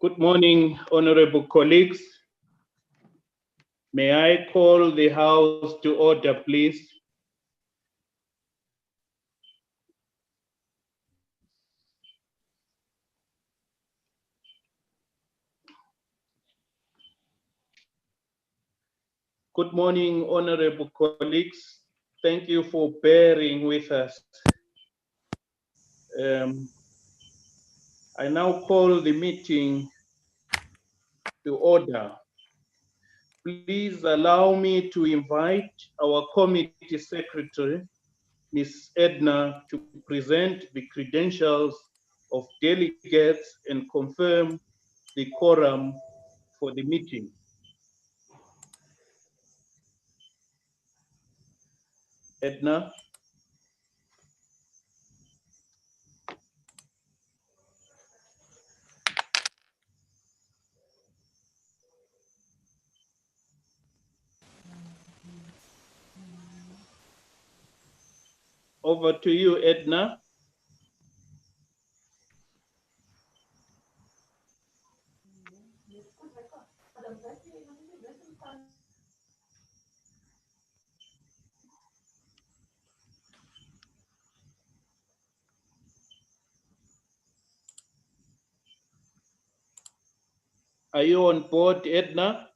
Good morning, honorable colleagues. May I call the House to order, please? Good morning, honorable colleagues. Thank you for bearing with us. I now call the meeting to order. Please allow me to invite our committee secretary, Ms. Edna, to present the credentials of delegates and confirm the quorum for the meeting. Edna? Over to you, Edna. Are you on board, Edna?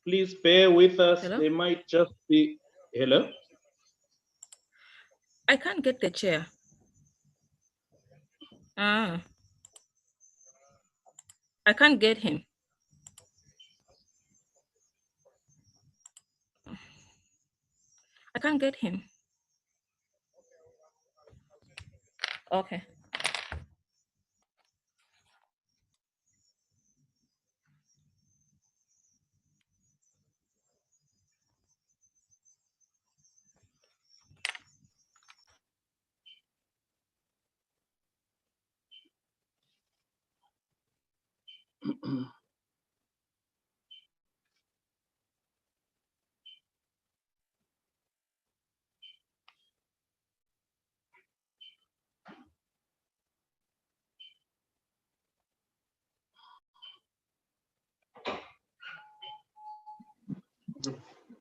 Please bear with us. Hello? They might just be, hello? I can't get the chair. I can't get him. I can't get him. Okay.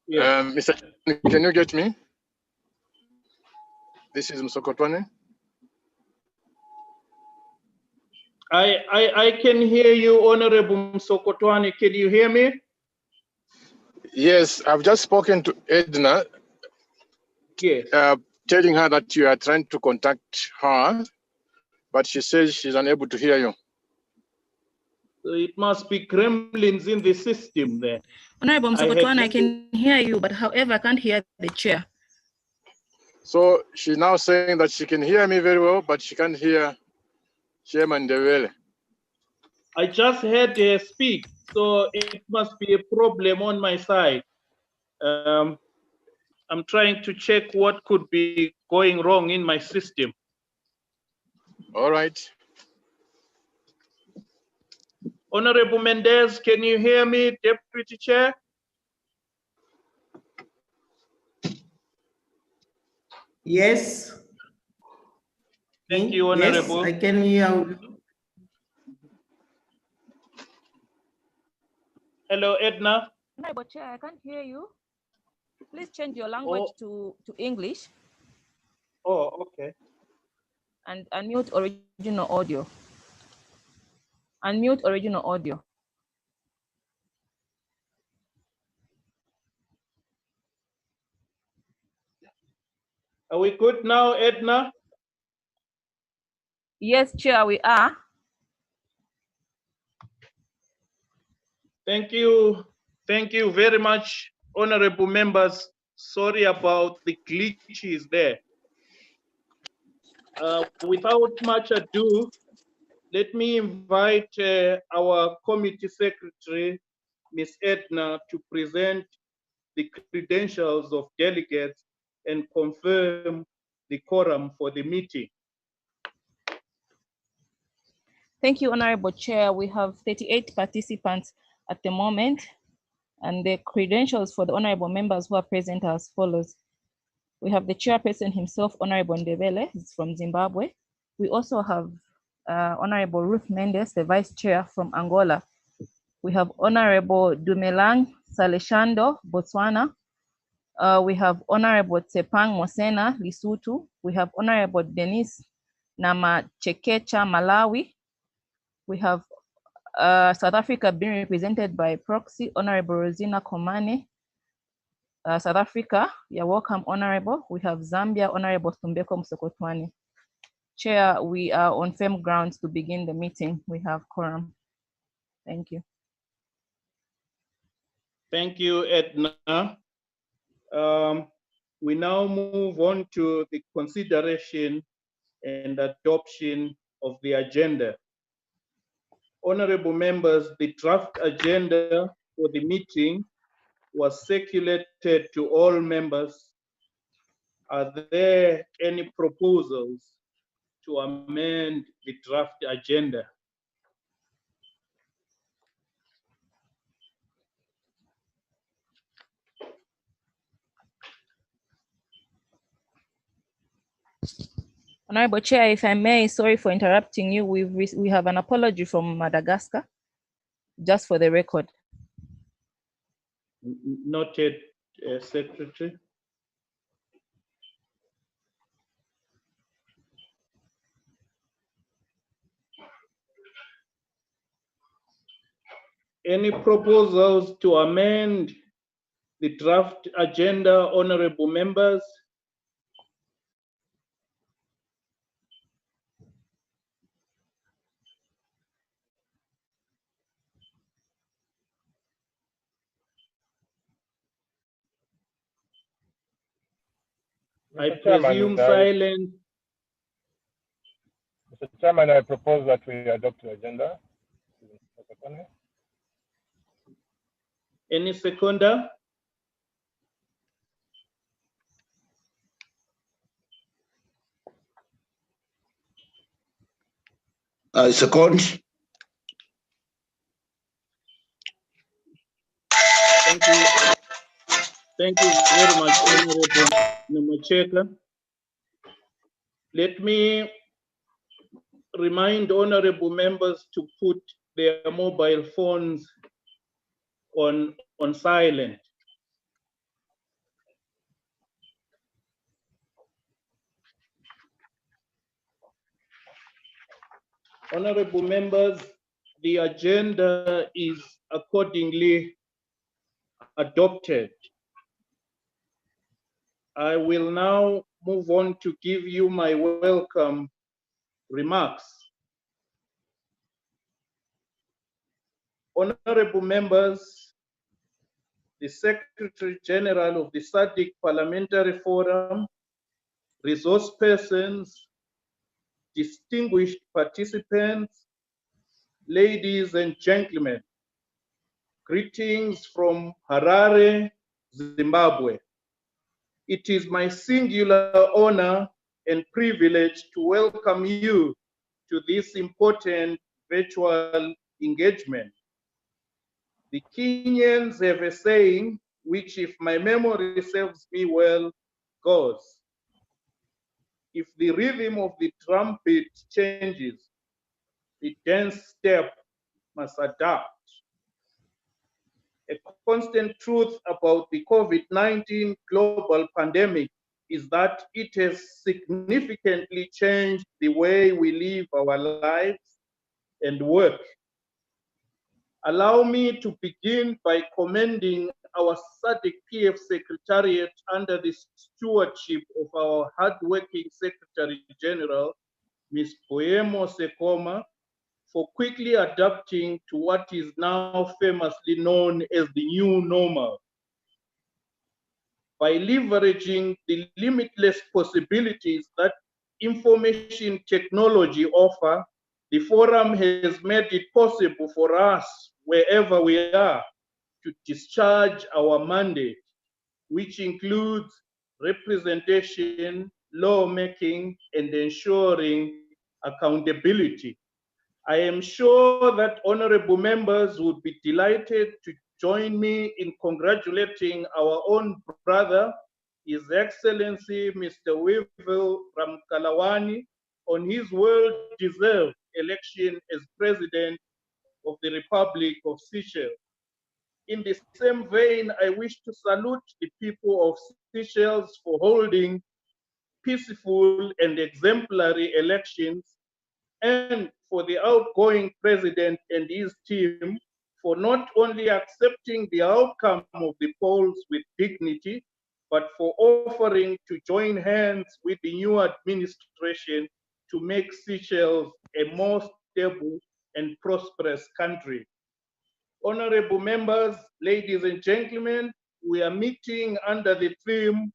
Yes. Mr. Can you get me? This is Msokotwane. I can hear you, Honorable Msokotwane. Can you hear me? Yes, I've just spoken to Edna, Yes. telling her that you are trying to contact her, but she says she's unable to hear you. So it must be gremlins in the system there. Honorable Msokotwane, I can hear you, but however, I can't hear the chair. So she's now saying that she can hear me very well, but she can't hear Chairman Dewele. I just heard her speak, so it must be a problem on my side. I'm trying to check what could be going wrong in my system. All right. Honorable Mendez, can you hear me, Deputy Chair? Yes. Thank you, Honorable. Yes, I can hear you. Hello, Edna. Honorable Chair, I can't hear you. Please change your language to English. Oh, okay. And unmute original audio. Unmute original audio. Are we good now, Edna? Yes, Chair, we are. Thank you. Thank you very much, honorable members. Sorry about the glitches there. Without much ado, Let me invite our committee secretary, Ms. Edna, to present the credentials of delegates and confirm the quorum for the meeting. Thank you, Honorable Chair. We have 38 participants at the moment, and the credentials for the honorable members who are present are as follows. We have the chairperson himself, Honorable Ndebele, he's from Zimbabwe. We also have Honorable Ruth Mendes, the vice chair from Angola. We have Honorable Dumelang Saleshando, Botswana. We have Honorable Tsepang Mosena, Lesotho. We have Honorable Denise Namachekecha, Malawi. We have South Africa being represented by proxy, Honorable Rosina Komane. South Africa, you're welcome, Honorable. We have Zambia, Honorable Tumbeko Msokotwane. Chair, we are on firm grounds to begin the meeting. We have quorum. Thank you. Thank you, Edna. We now move on to the consideration and adoption of the agenda. Honorable members, the draft agenda for the meeting was circulated to all members. Are there any proposals to amend the draft agenda? Honorable Chair, if I may, sorry for interrupting you. We have an apology from Madagascar, just for the record. Noted, Secretary. Any proposals to amend the draft agenda, honorable members? I presume silence. Mr. Chairman, I propose that we adopt the agenda. Any seconder? Second. Thank you. Thank you very much, Honorable Namacheka. Let me remind honorable members to put their mobile phones on silent. Honorable members, the agenda is accordingly adopted. I will now move on to give you my welcome remarks. Honorable members, the Secretary General of the SADC Parliamentary Forum, resource persons, distinguished participants, ladies and gentlemen, greetings from Harare, Zimbabwe. It is my singular honor and privilege to welcome you to this important virtual engagement. The Kenyans have a saying, which if my memory serves me well, goes, if the rhythm of the trumpet changes, the dance step must adapt. A constant truth about the COVID-19 global pandemic is that it has significantly changed the way we live our lives and work. Allow me to begin by commending our SADC PF Secretariat under the stewardship of our hardworking Secretary General, Ms. Poemo Sekoma, for quickly adapting to what is now famously known as the new normal. By leveraging the limitless possibilities that information technology offer, The forum has made it possible for us, wherever we are, to discharge our mandate, which includes representation, lawmaking, and ensuring accountability. I am sure that honorable members would be delighted to join me in congratulating our own brother, His Excellency Mr. Wivil Ramkalawani, on his well-deserved election as President of the Republic of Seychelles. In the same vein, I wish to salute the people of Seychelles for holding peaceful and exemplary elections, and for the outgoing president and his team for not only accepting the outcome of the polls with dignity, but for offering to join hands with the new administration to make Seychelles a more stable and prosperous country. Honorable members, ladies and gentlemen, we are meeting under the theme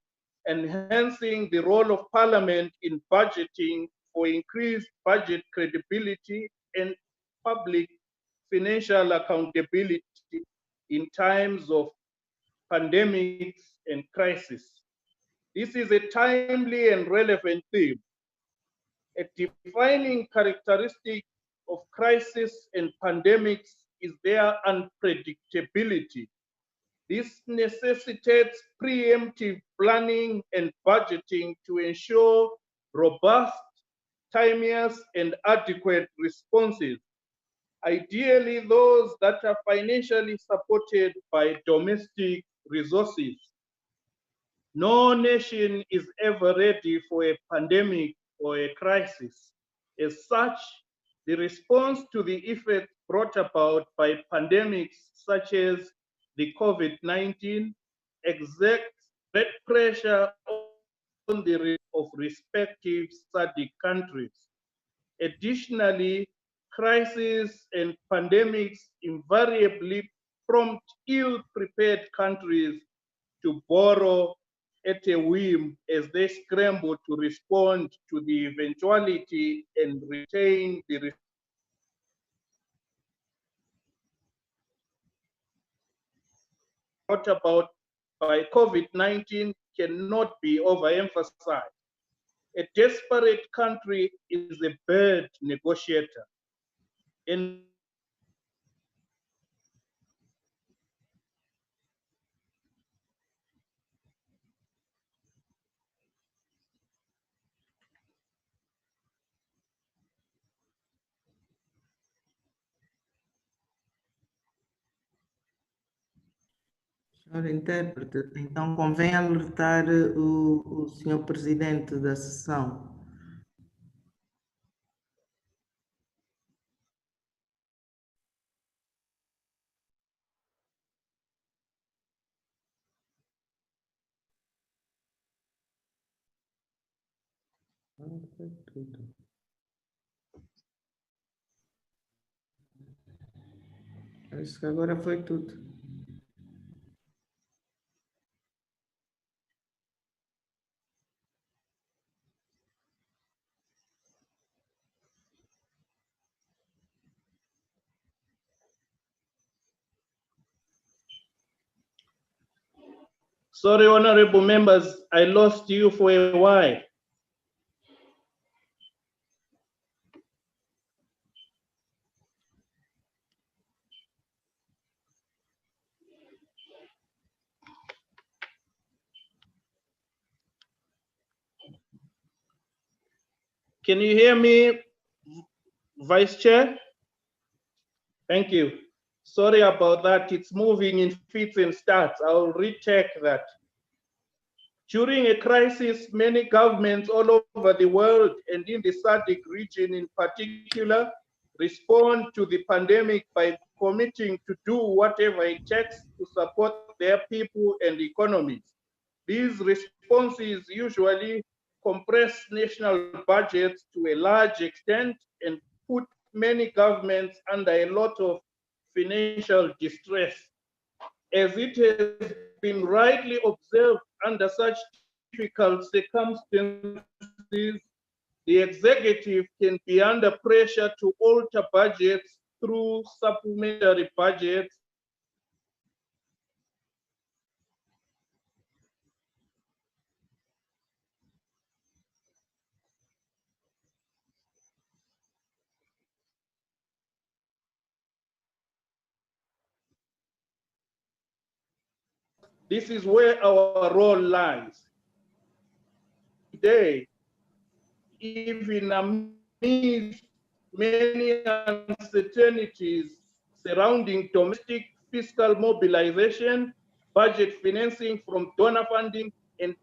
enhancing the role of Parliament in budgeting for increased budget credibility and public financial accountability in times of pandemics and crisis. This is a timely and relevant theme. A defining characteristic of crisis and pandemics is their unpredictability. This necessitates preemptive planning and budgeting to ensure robust, timeous, and adequate responses, ideally those that are financially supported by domestic resources. No nation is ever ready for a pandemic or a crisis. As such, the response to the effects brought about by pandemics such as the COVID-19 exerts great pressure on the of respective SADC countries. Additionally, crises and pandemics invariably prompt ill-prepared countries to borrow at a whim as they scramble to respond to the eventuality and retain the brought about by COVID-19 cannot be overemphasized. A desperate country is a bad negotiator. And Senhor intérprete, então convém alertar o senhor presidente da sessão. Foi tudo. Acho que agora foi tudo. sorry, honorable members, I lost you for a while. Can you hear me, Vice Chair? Thank you. Sorry about that. It's moving in fits and starts. I'll retake that. During a crisis, many governments all over the world and in the SADC region in particular respond to the pandemic by committing to do whatever it takes to support their people and economies. These responses usually compress national budgets to a large extent and put many governments under a lot of financial distress. As it has been rightly observed, under such difficult circumstances, the executive can be under pressure to alter budgets through supplementary budgets This is where our role lies. Today, even amidst many uncertainties surrounding domestic fiscal mobilization, budget financing from donor funding, and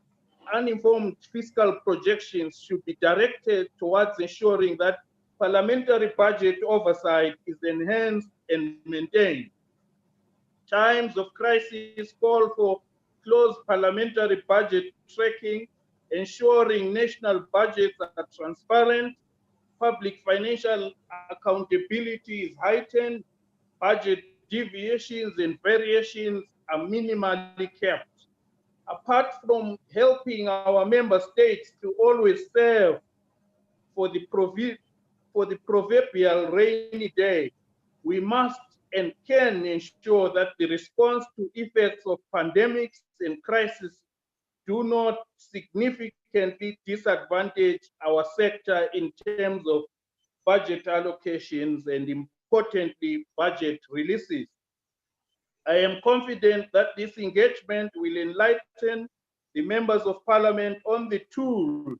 uninformed fiscal projections should be directed towards ensuring that parliamentary budget oversight is enhanced and maintained. Times of crisis call for close parliamentary budget tracking, ensuring national budgets are transparent, public financial accountability is heightened, budget deviations and variations are minimally kept. Apart from helping our member states to always serve for the proverbial rainy day, we must and can ensure that the response to effects of pandemics and crises do not significantly disadvantage our sector in terms of budget allocations and, importantly, budget releases. I am confident that this engagement will enlighten the members of parliament on the tools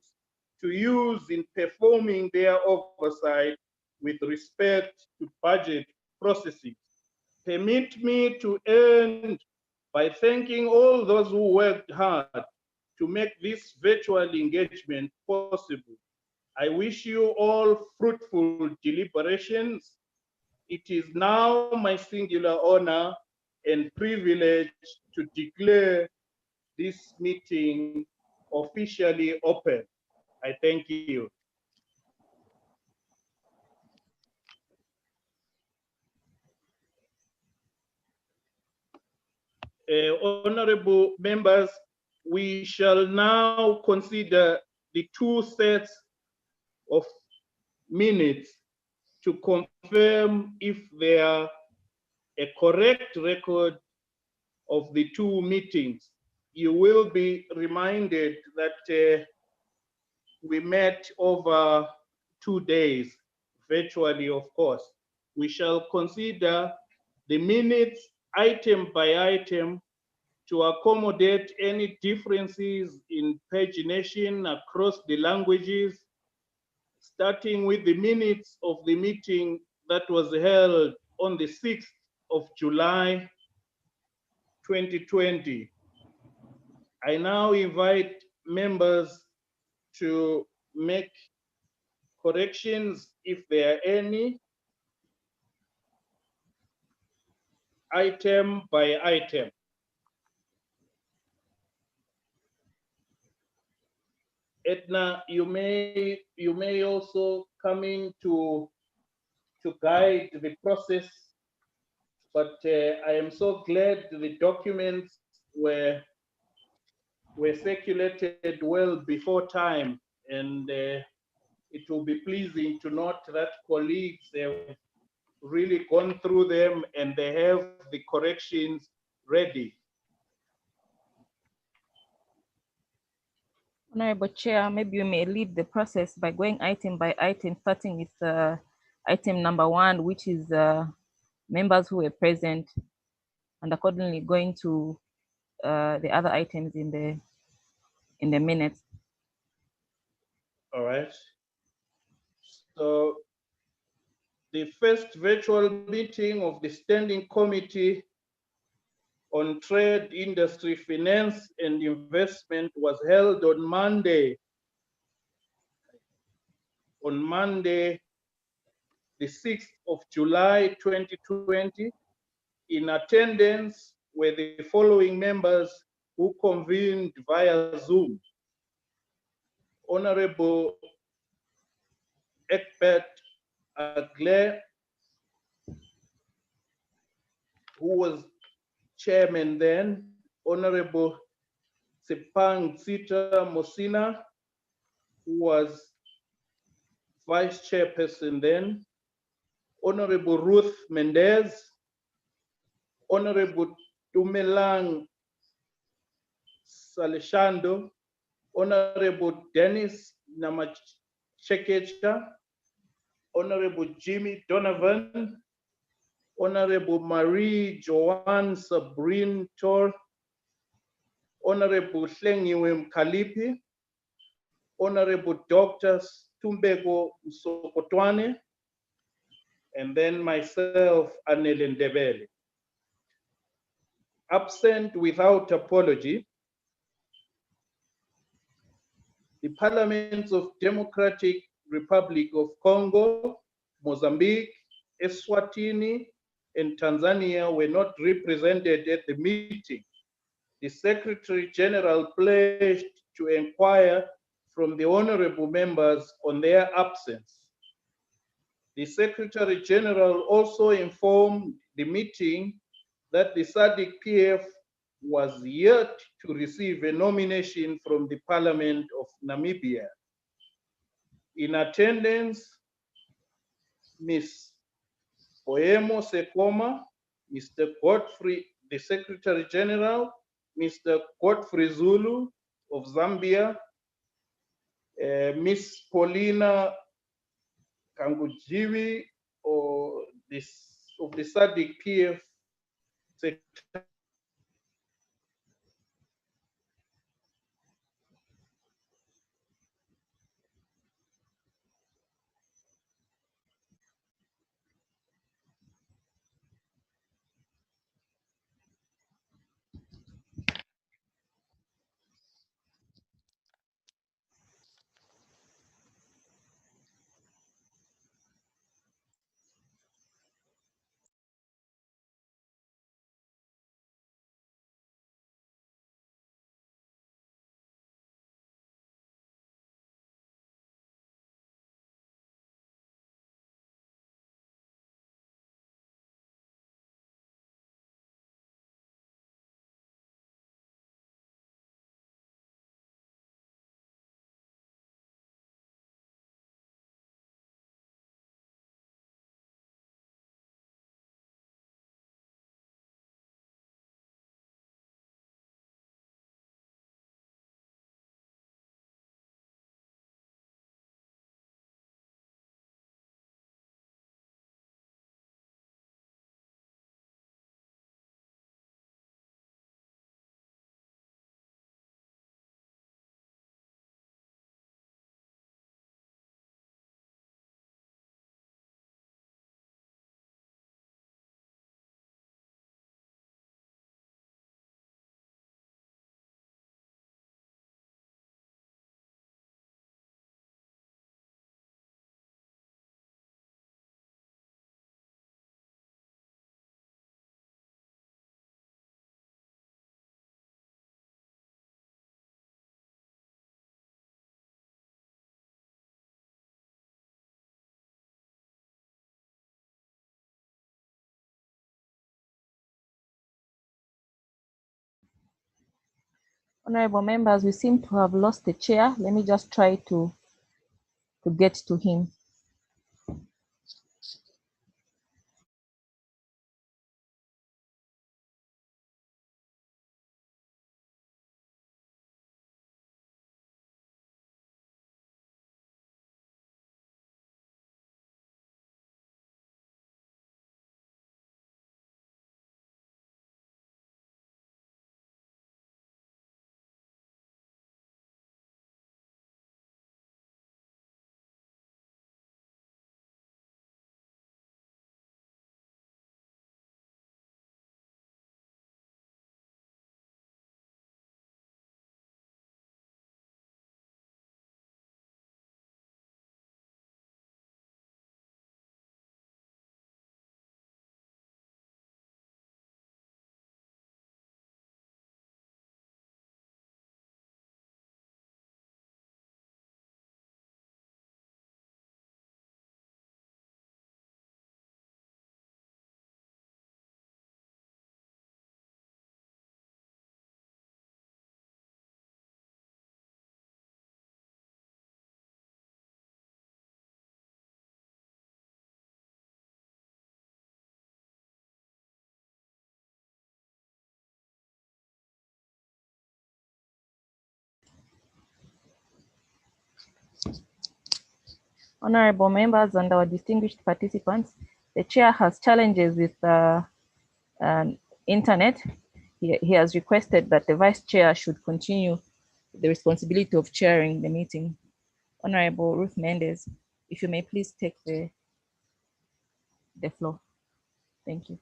to use in performing their oversight with respect to budget processes. Permit me to end by thanking all those who worked hard to make this virtual engagement possible. I wish you all fruitful deliberations. It is now my singular honor and privilege to declare this meeting officially open. I thank you. Honorable members, we shall now consider the two sets of minutes to confirm if they are a correct record of the two meetings. You will be reminded that we met over 2 days, virtually, of course. We shall consider the minutes item by item to accommodate any differences in pagination across the languages, starting with the minutes of the meeting that was held on the 6th of July, 2020. I now invite members to make corrections if there are any, item by item. Edna, you may also come in to guide the process, but I am so glad the documents were circulated well before time, and it will be pleasing to note that colleagues have really gone through them and they have the corrections ready. Honorable Chair, maybe you may lead the process by going item by item, starting with item number 1, which is members who were present, and accordingly going to the other items in the minutes. All right. So the first virtual meeting of the Standing Committee on Trade, Industry, Finance and Investment was held on Monday, the 6th of July, 2020. In attendance were the following members who convened via Zoom: Honorable Egbert Agle, who was chairman then, Honorable Sepang Sita Mosina, who was Vice Chairperson then, Honorable Ruth Mendez, Honorable Tumelang Salishando, Honorable Dennis Namachekecha, Honorable Jimmy Donovan, Honorable Marie Joanne Sabrine Tor, Honorable Hlengiwe Kalipi, Honorable Dr. Tumbego Sokotwane, and then myself, Anele Ndebele. Absent without apology, the parliaments of Democratic Republic of Congo, Mozambique, Eswatini, and Tanzania were not represented at the meeting. The Secretary General pledged to inquire from the honorable members on their absence. The Secretary General also informed the meeting that the SADC-PF was yet to receive a nomination from the Parliament of Namibia. In attendance, Ms. Poemo Sekoma, Mr. Godfrey, the Secretary General, Mr. Godfrey Zulu of Zambia, Ms. Paulina Kangujiwi of the SADC-PF Secretary. Honorable members, we seem to have lost the chair. Let me just try to get to him. Honorable members and our distinguished participants, the chair has challenges with internet. He has requested that the vice chair should continue the responsibility of chairing the meeting. Honorable Ruth Mendes, if you may please take the floor. Thank you.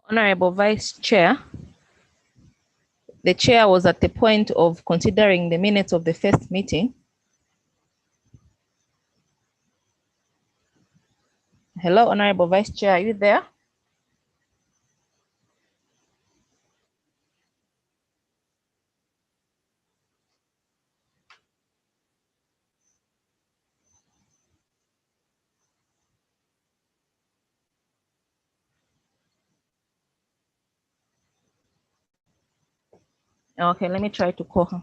Honorable Vice Chair, the chair was at the point of considering the minutes of the first meeting. Hello, Honorable Vice Chair, are you there? Okay, let me try to call her.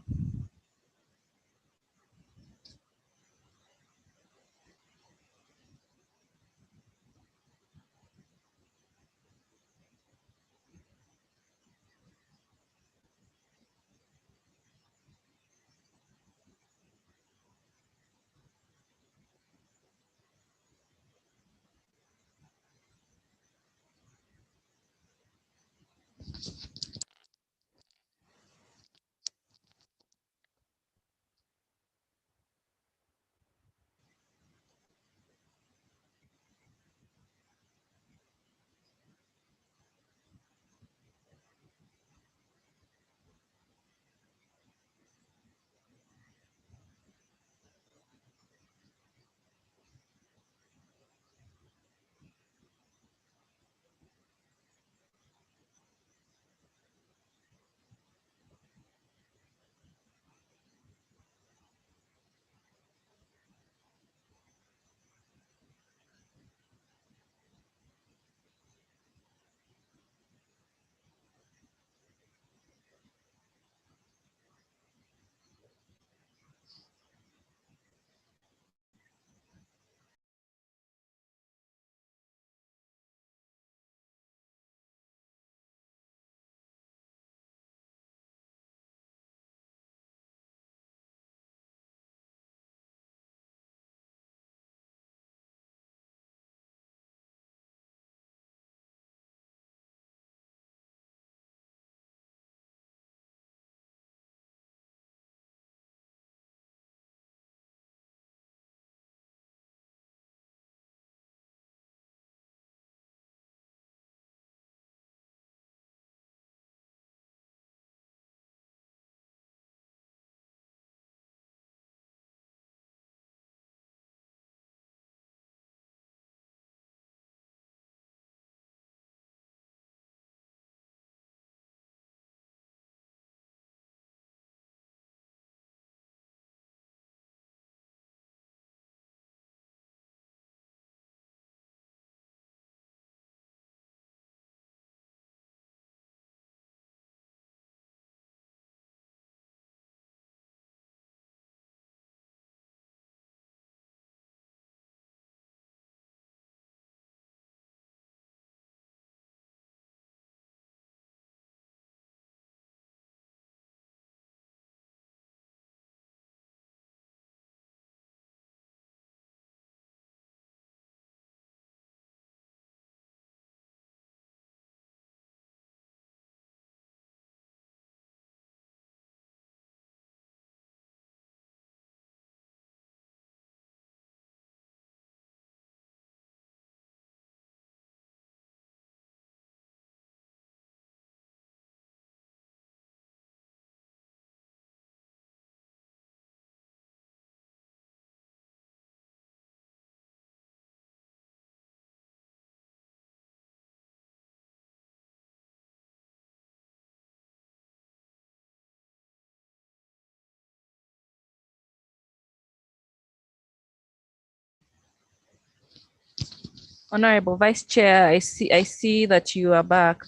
Honorable Vice Chair, I see that you are back.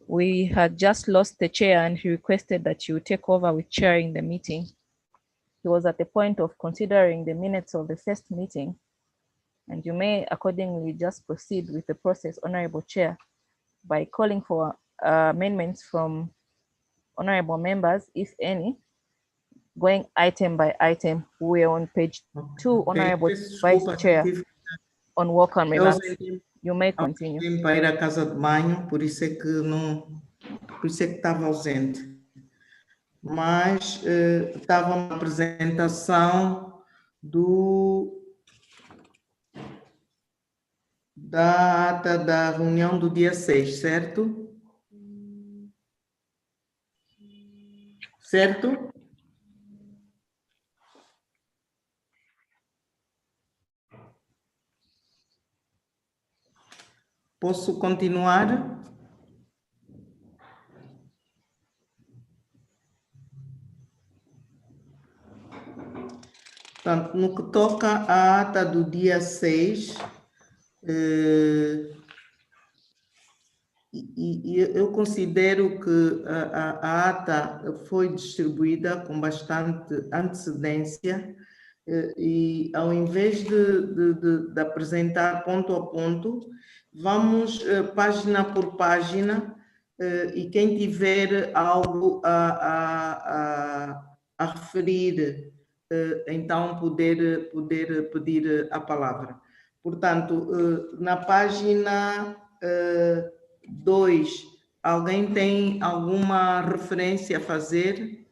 We had just lost the chair and he requested that you take over with chairing the meeting. He was at the point of considering the minutes of the first meeting, and you may accordingly just proceed with the process, Honorable Chair, by calling for amendments from honorable members, if any, going item by item. We're on page 2, Honorable Vice Chair, on welcome remarks. You may continue. Para ir à casa de banho, por isso é que estava ausente. Mas estava uma apresentação da ata da reunião do dia 6, certo? Certo? Posso continuar? Portanto, no que toca à ata do dia 6, eu considero que a ata foi distribuída com bastante antecedência e, ao invés de apresentar ponto a ponto, vamos página por página e quem tiver algo a referir, então poder pedir a palavra. Portanto, na página 2, alguém tem alguma referência a fazer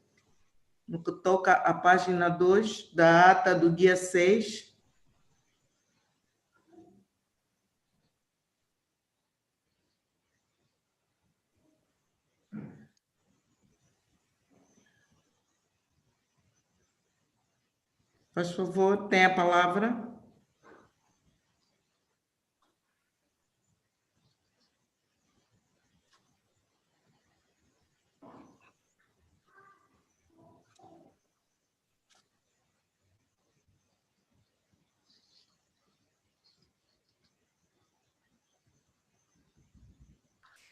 no que toca à página 2 da ata do dia 6? Faz favor, tem a palavra.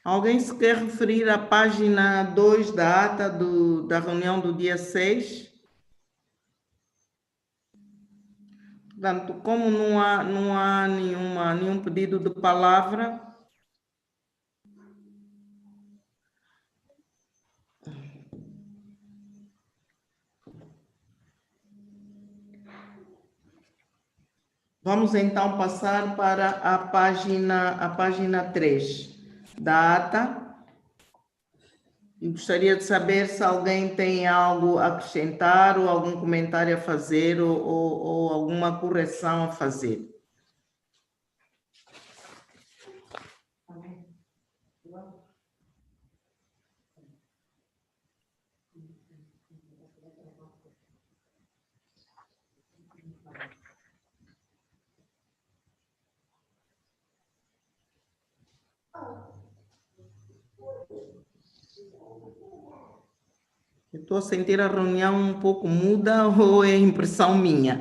Alguém se quer referir à página 2 da ata da reunião do dia 6? Portanto, como não há nenhum pedido de palavra, vamos então passar para a página 3 da ata. E gostaria de saber se alguém tem algo a acrescentar ou algum comentário a fazer ou alguma correção a fazer. Eu estou a sentir a reunião um pouco muda ou é impressão minha?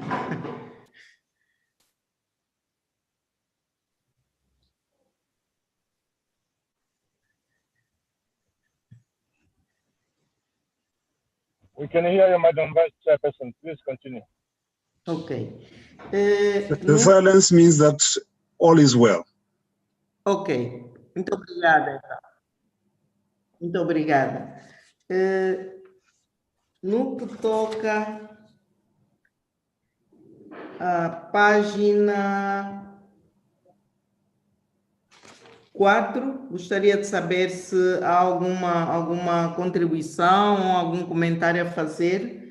We can hear you, Madam Vice Chairperson. Please continue. Ok. The silence means that all is well. Ok. Muito obrigada. Muito obrigada. No que toca à página 4, gostaria de saber se há alguma contribuição ou algum comentário a fazer.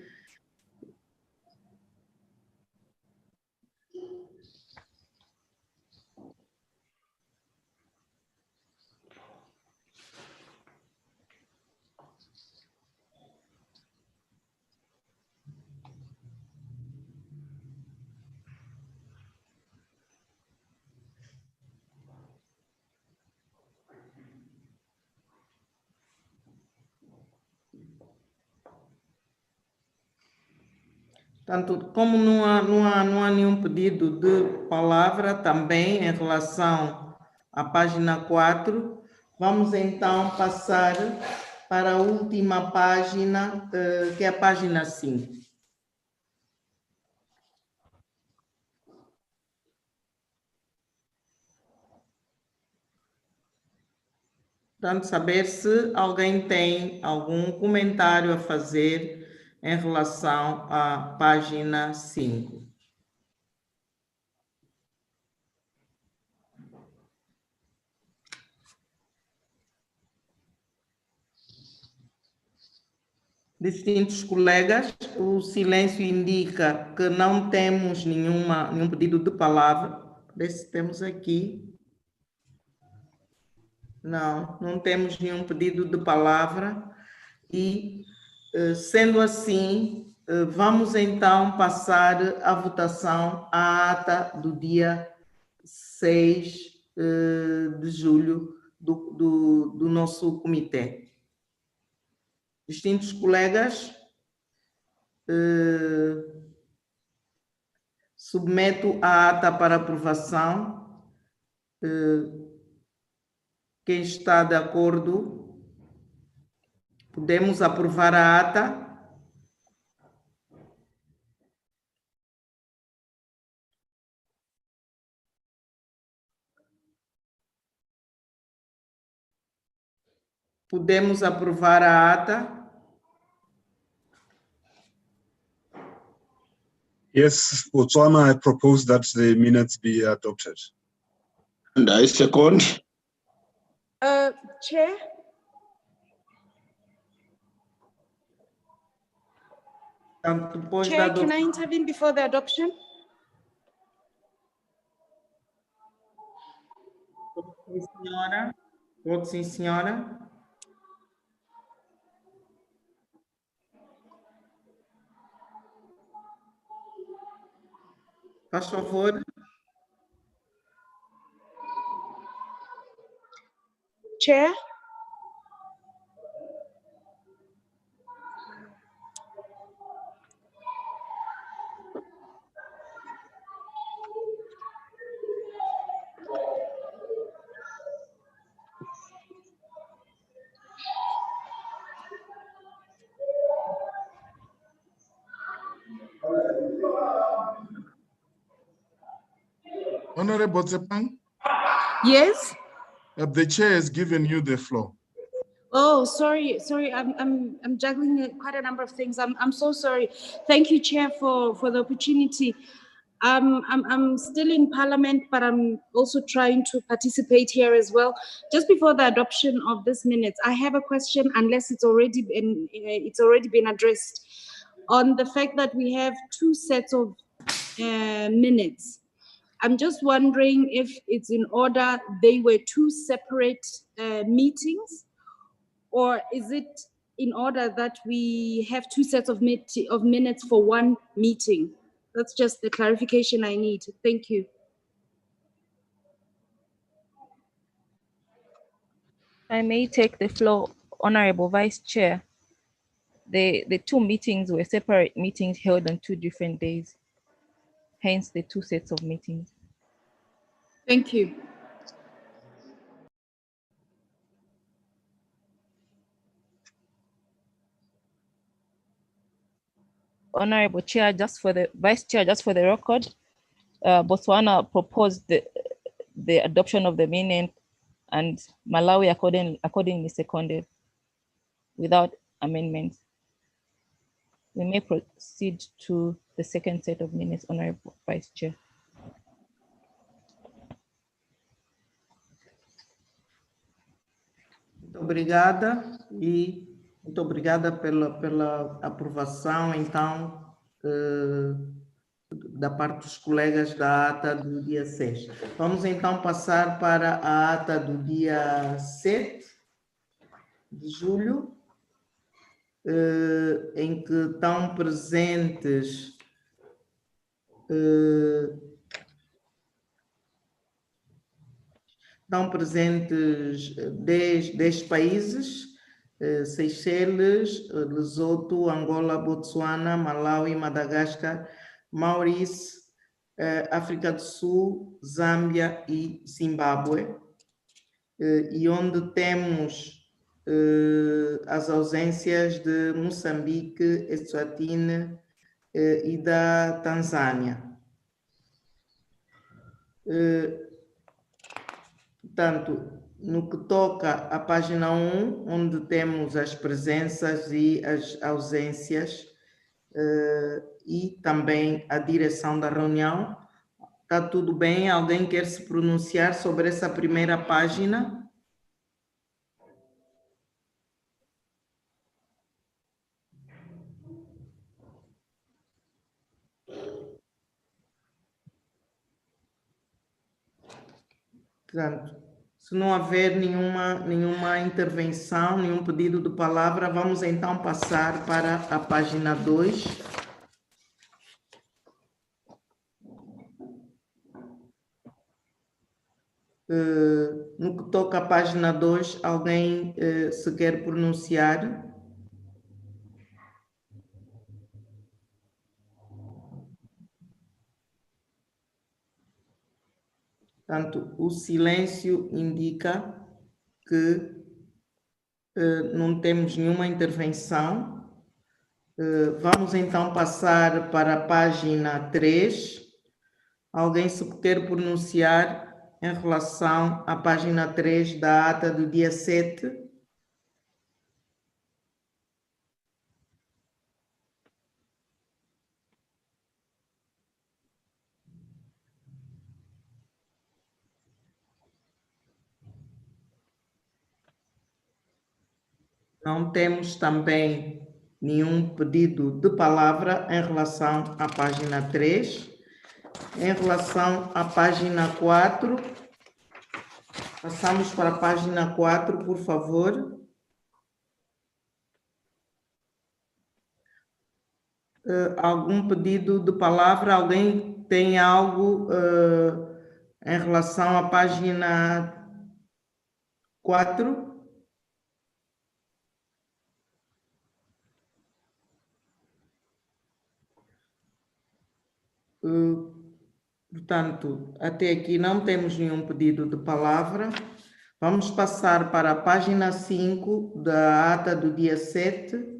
Portanto, como não há nenhum pedido de palavra também em relação à página 4, vamos então passar para a última página, que é a página 5. Portanto, saber se alguém tem algum comentário a fazer em relação à página 5. Distintos colegas, o silêncio indica que não temos nenhum pedido de palavra. Vê se temos aqui. Não temos nenhum pedido de palavra. E, sendo assim, vamos então passar à votação a ata do dia 6 de julho do nosso comitê. Distintos colegas, submeto a ata para aprovação. Quem está de acordo, podemos aprovar a ata. Podemos aprovar a ata. Yes, Botswana, I propose that the minutes be adopted. And I second. Chair, Depois Chair, da can I adoção. intervene before the adoption? Sim, senhora. Pode, sim, senhora. Faz favor. Chair, Honorable Zepang, yes. the chair has given you the floor. Oh, sorry. I'm juggling quite a number of things. I'm so sorry. Thank you, Chair, for the opportunity. I'm still in Parliament, but I'm also trying to participate here as well. Just before the adoption of this minutes, I have a question, unless it's already been addressed, on the fact that we have two sets of minutes. I'm just wondering if it's in order they were two separate meetings, or is it in order that we have two sets of minutes for one meeting? That's just the clarification I need. Thank you. I may take the floor, Honorable Vice Chair. The two meetings were separate meetings held on 2 different days, hence the 2 sets of meetings. Thank you. Honorable Chair, just for the Vice Chair, just for the record, Botswana proposed the adoption of the minute, and Malawi accordingly seconded without amendments. We may proceed to the second set of minutes, Honorable Vice Chair. Muito obrigada e muito obrigada pela aprovação, então, da parte dos colegas da ata do dia 6. Vamos então passar para a ata do dia 7 de julho, em que estão presentes 10 países, Seychelles, Lesoto, Angola, Botsuana, Malawi, Madagascar, Maurício, África do Sul, Zâmbia e Zimbábue, e onde temos as ausências de Moçambique, Eswatini e da Tanzânia. Portanto, no que toca à página 1, onde temos as presenças e as ausências e também a direção da reunião, está tudo bem? Alguém quer se pronunciar sobre essa primeira página? Portanto, se não haver nenhuma intervenção, nenhum pedido de palavra, vamos então passar para a página 2. No que toca à página 2, alguém se quer pronunciar? Portanto, o silêncio indica que não temos nenhuma intervenção. Vamos então passar para a página 3. Alguém se quer pronunciar em relação à página 3 da ata do dia 7? Não temos também nenhum pedido de palavra em relação à página 3. Em relação à página 4, passamos para a página 4, por favor. Algum pedido de palavra? Alguém tem algo em relação à página 4? Portanto, até aqui não temos nenhum pedido de palavra. Vamos passar para a página 5 da ata do dia 7.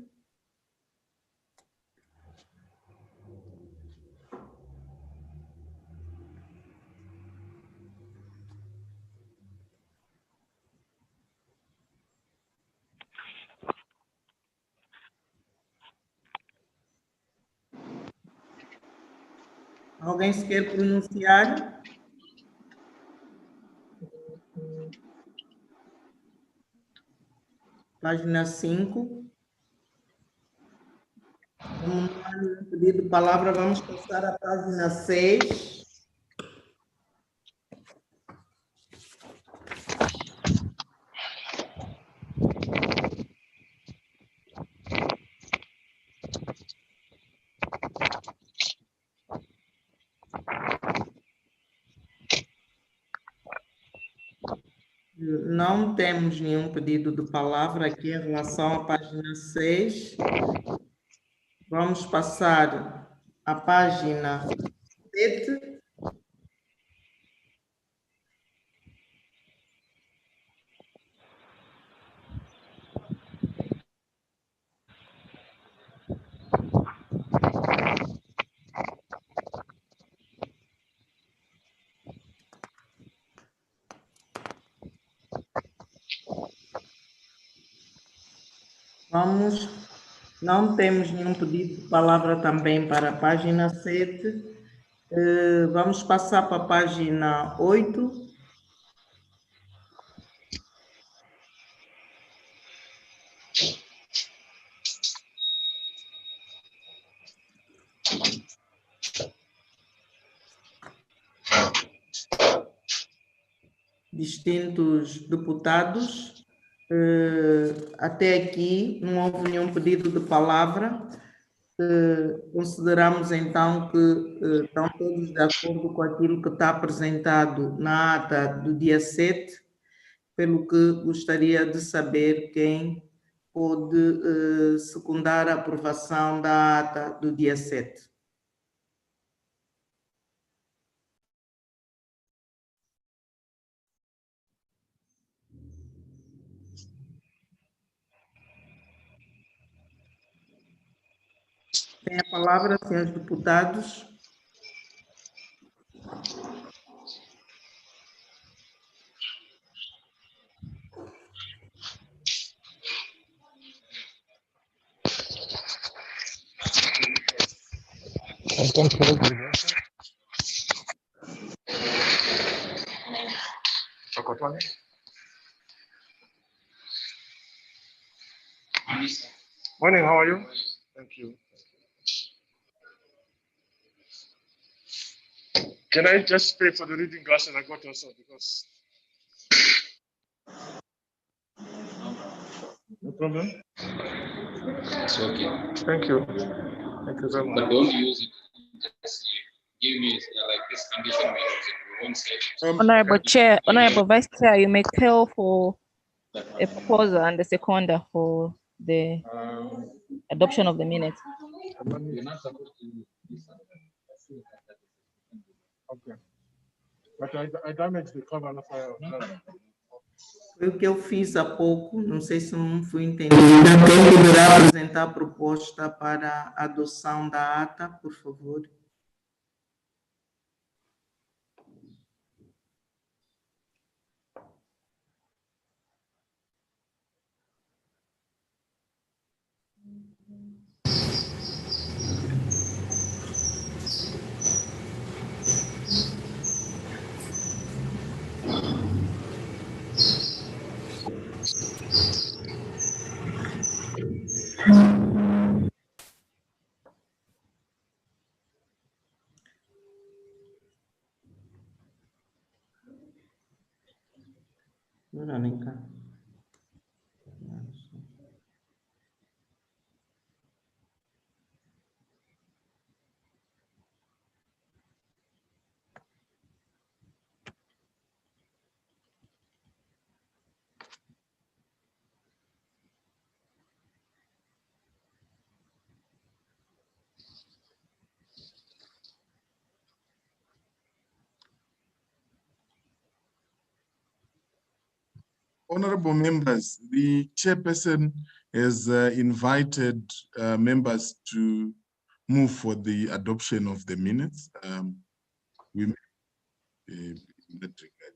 Alguém se quer pronunciar? Página 5. Como não há nenhum pedido de palavra, vamos passar à página 6. Não temos nenhum pedido de palavra aqui em relação à página 6. Vamos passar à página 7. Não temos nenhum pedido de palavra também para a página 7. Vamos passar para a página 8. Distintos deputados. Até aqui não houve nenhum pedido de palavra. Consideramos então que estão todos de acordo com aquilo que está apresentado na ata do dia 7, pelo que gostaria de saber quem pode secundar a aprovação da ata do dia 7. Tem a palavra, senhores deputados. Morning, how are you? Thank you. Can I just pay for the reading glasses I got also because? No problem. It's okay. Thank you. Thank you very But much. don't use it. Just give me like this condition we use it. We won't save it. Honorable Chair, Honorable Vice Chair, you may call for a proposer and a seconder for the adoption of the minutes. You're not supposed to use this. Okay. But I damaged the cover of Foi o que eu fiz há pouco, não sei se não fui entendido. Quem poderá apresentar a proposta para a adoção da ata, por favor? Não, nem cá. Honorable members, the chairperson has invited members to move for the adoption of the minutes. We in that regard.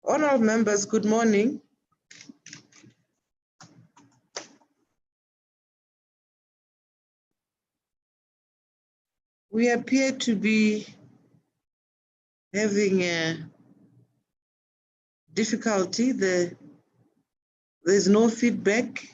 Honourable members, good morning. We appear to be having a difficulty. There's no feedback.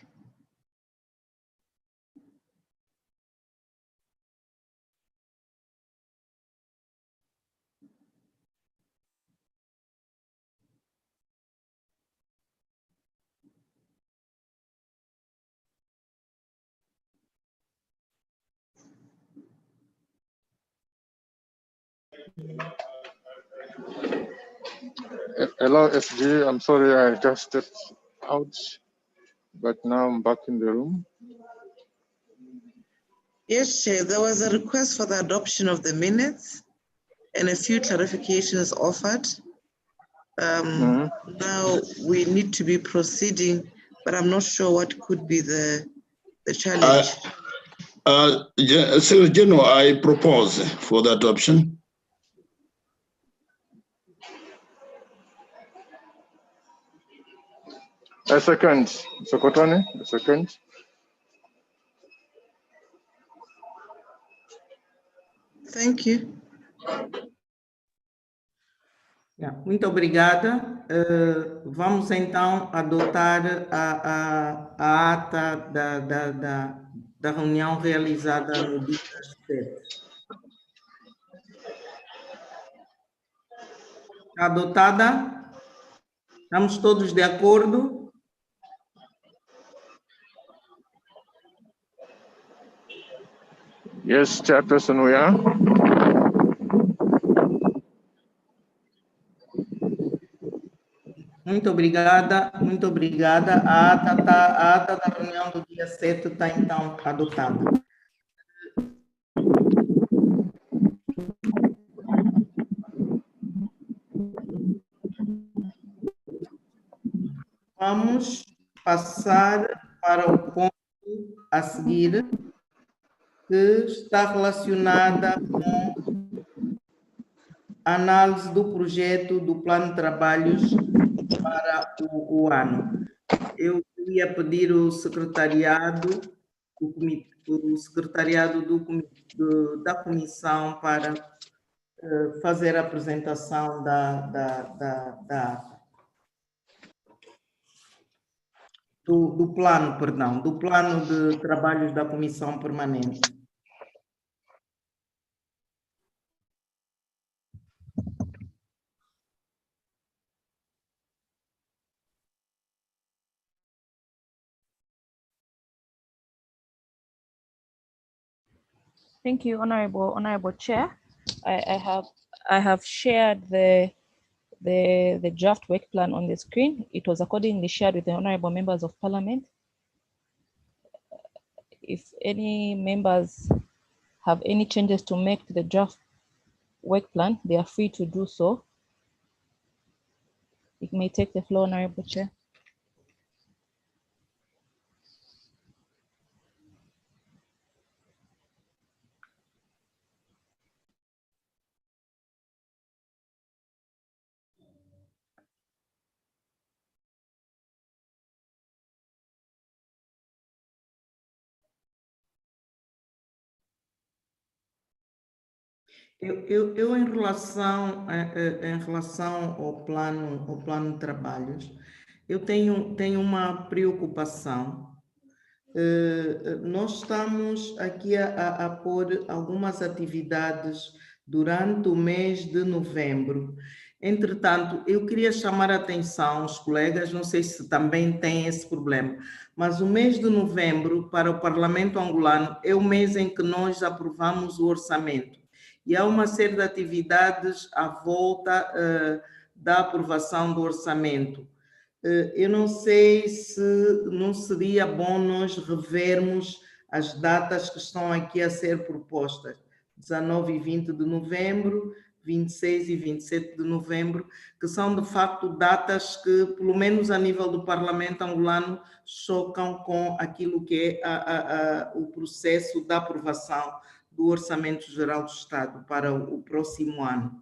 Hello, SG. I'm sorry I just stepped out, but now I'm back in the room. Yes, Chair, there was a request for the adoption of the minutes and a few clarifications offered. Now we need to be proceeding, but I'm not sure what could be the challenge. Secretary General, I propose for the adoption. A second, Secretary, a second. Thank you. Muito obrigada. Vamos então adotar a ata da reunião realizada no dia 7. Está adotada? Estamos todos de acordo? Yes, Chairperson, we are. Muito obrigada, muito obrigada. A ata da reunião do dia 7 está então adotada. Vamos passar para o ponto a seguir, que está relacionada com a análise do projeto do plano de trabalhos para o ano. Eu queria pedir o secretariado, da comissão para fazer a apresentação do plano de trabalhos da comissão permanente. Thank you, Honorable Chair. I have shared the draft work plan on the screen. It was accordingly shared with the honorable members of Parliament. If any members have any changes to make to the draft work plan, they are free to do so. It may take the floor, Honorable Chair. Eu em relação ao plano de trabalhos, eu tenho uma preocupação. Nós estamos aqui a pôr algumas atividades durante o mês de novembro. Entretanto, eu queria chamar a atenção aos colegas, não sei se também têm esse problema, mas o mês de novembro para o Parlamento angolano é o mês em que nós aprovamos o orçamento. E há uma série de atividades à volta da aprovação do orçamento. Eu não sei se não seria bom nós revermos as datas que estão aqui a ser propostas. 19 e 20 de novembro, 26 e 27 de novembro, que são de facto datas que, pelo menos a nível do Parlamento angolano, chocam com aquilo que é o processo da aprovação do Orçamento Geral do Estado para o próximo ano.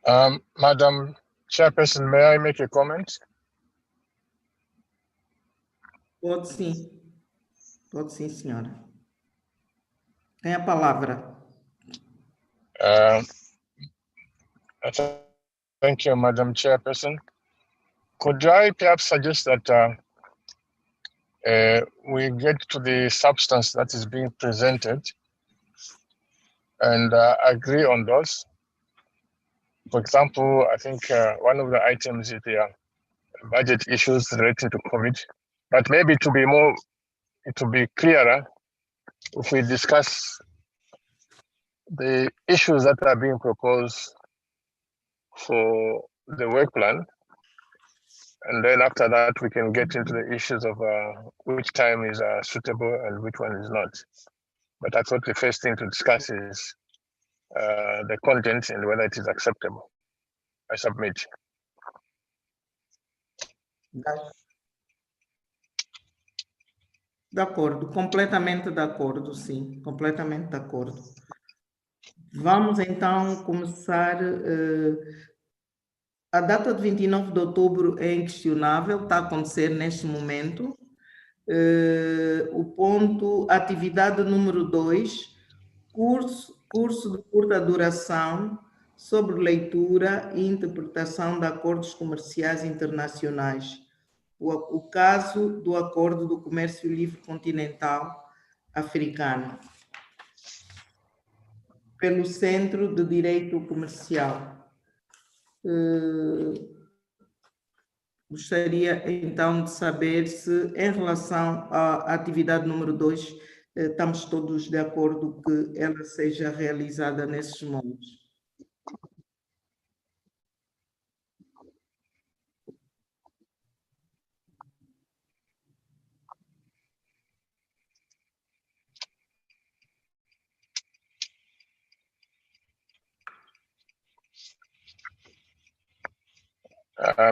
Madam Chairperson, may I make a comment? Pode sim. Pode sim, senhora. Tem a palavra. Thank you, Madam Chairperson. Could I perhaps suggest that we get to the substance that is being presented and agree on those? For example, I think one of the items is the budget issues relating to COVID, but maybe to be clearer, if we discuss the issues that are being proposed for the work plan, and then after that we can get into the issues of which time is suitable and which one is not. But I thought the first thing to discuss is the content and whether it is acceptable. I submit. De acordo, completamente de acordo, sim, completamente de acordo. Vamos então começar. A data de 29 de outubro é inquestionável, está a acontecer neste momento. O ponto, atividade número 2, curso de curta duração sobre leitura e interpretação de acordos comerciais internacionais. O caso do Acordo do Comércio Livre Continental Africano, pelo Centro de Direito Comercial. Gostaria então de saber se, em relação à atividade número 2, estamos todos de acordo que ela seja realizada nesses moldes.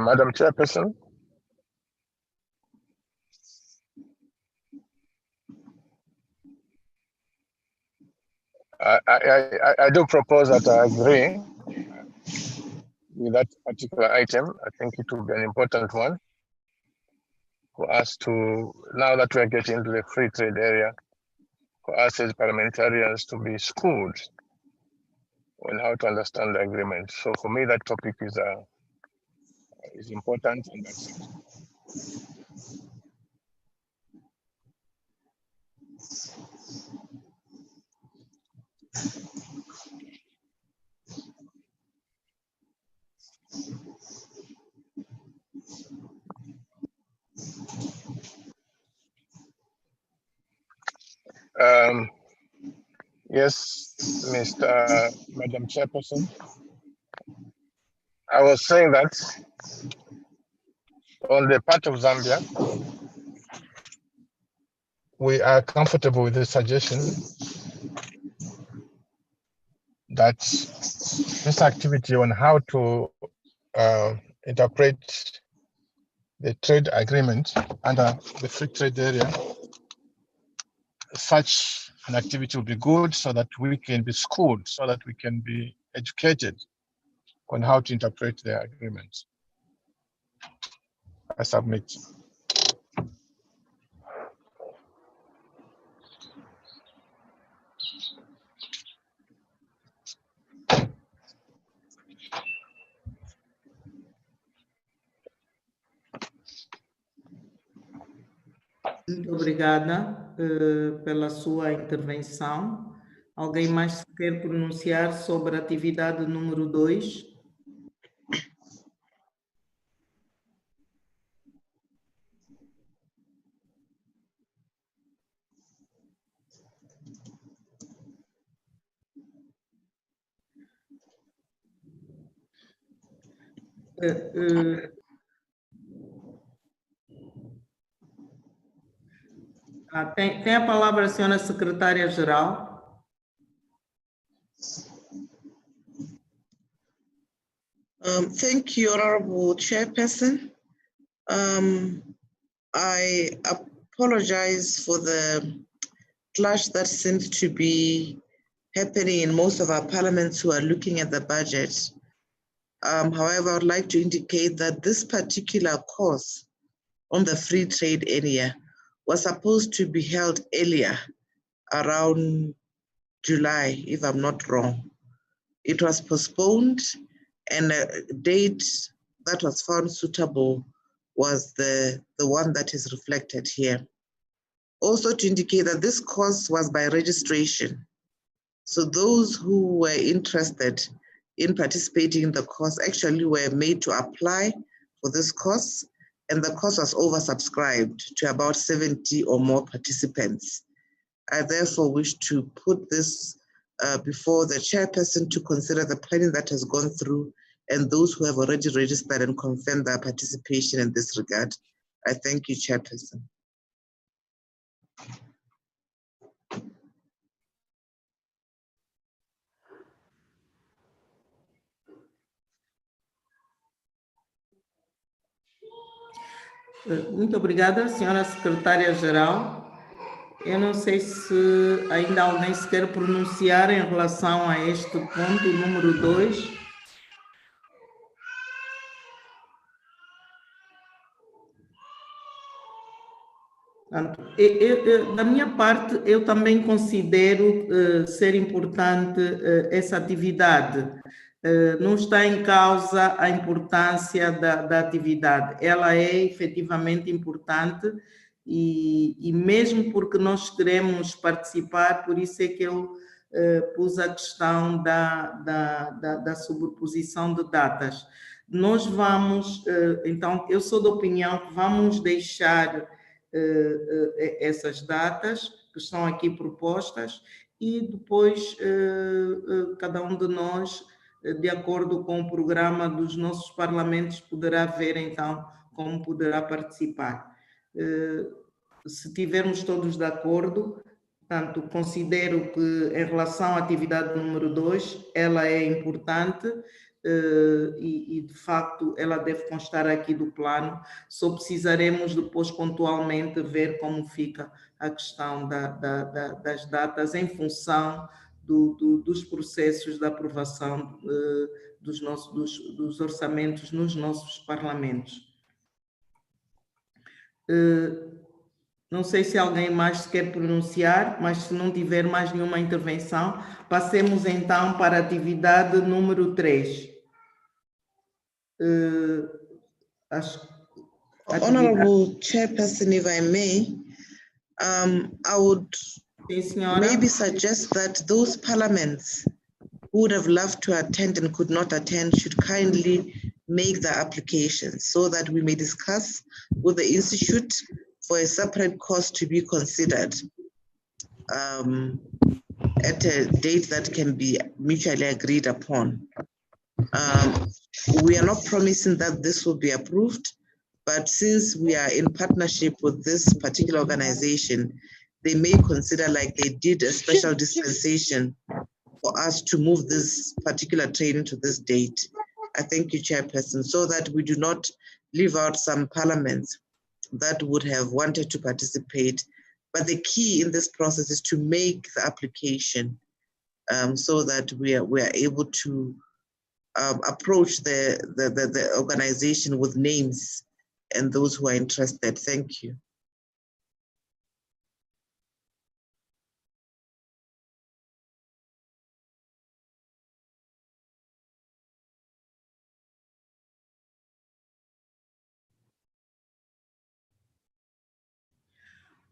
Madam Chairperson. I do propose that I agree with that particular item. I think it will be an important one for us to, now that we are getting into the free trade area, for us as parliamentarians to be schooled on how to understand the agreement. So for me, that topic is important in that sense. Yes, Madam Chairperson. I was saying that on the part of Zambia, we are comfortable with the suggestion that this activity on how to interpret the trade agreement under the free trade area, such an activity will be good so that we can be schooled, so that we can be educated on how to interpret the agreement. I submit. Muito obrigada pela sua intervenção. Alguém mais quer pronunciar sobre a atividade número 2? Tem a palavra a senhora secretária-geral. Thank you, Honorable Chairperson. I apologize for the clash that seems to be happening in most of our parliaments who are looking at the budget. However, I would like to indicate that this particular course on the free trade area was supposed to be held earlier, around July, if I'm not wrong. It was postponed, and a date that was found suitable was the one that is reflected here. Also to indicate that this course was by registration. So those who were interested in participating in the course actually were made to apply for this course, and the course was oversubscribed to about 70 or more participants. I therefore wish to put this before the chairperson to consider the planning that has gone through and those who have already registered and confirmed their participation in this regard. I thank you, chairperson. Muito obrigada, senhora secretária-geral. Eu não sei se ainda alguém se quer pronunciar em relação a este ponto, número 2. Da minha parte, eu também considero ser importante essa atividade. Não está em causa a importância da atividade. Ela é efetivamente importante e mesmo porque nós queremos participar, por isso é que eu pus a questão da sobreposição de datas. Nós vamos, então, eu sou da opinião que vamos deixar essas datas que estão aqui propostas e depois cada um de nós, de acordo com o programa dos nossos parlamentos, poderá ver então como poderá participar. Se tivermos todos de acordo, portanto, considero que em relação à atividade número 2, ela é importante e de facto ela deve constar aqui do plano. Só precisaremos depois pontualmente ver como fica a questão das datas em função dos processos de aprovação dos orçamentos nos nossos parlamentos. Não sei se alguém mais se quer pronunciar, mas se não tiver mais nenhuma intervenção, passemos então para a atividade número 3. Honorable Chairperson, if I may, I would maybe suggest that those parliaments who would have loved to attend and could not attend should kindly make the application so that we may discuss with the Institute for a separate cost to be considered at a date that can be mutually agreed upon. We are not promising that this will be approved, but since we are in partnership with this particular organization, they may consider, like they did, a special dispensation for us to move this particular training to this date. I thank you, Chairperson, so that we do not leave out some parliaments that would have wanted to participate. But the key in this process is to make the application so that we are able to approach the organization with names and those who are interested. Thank you.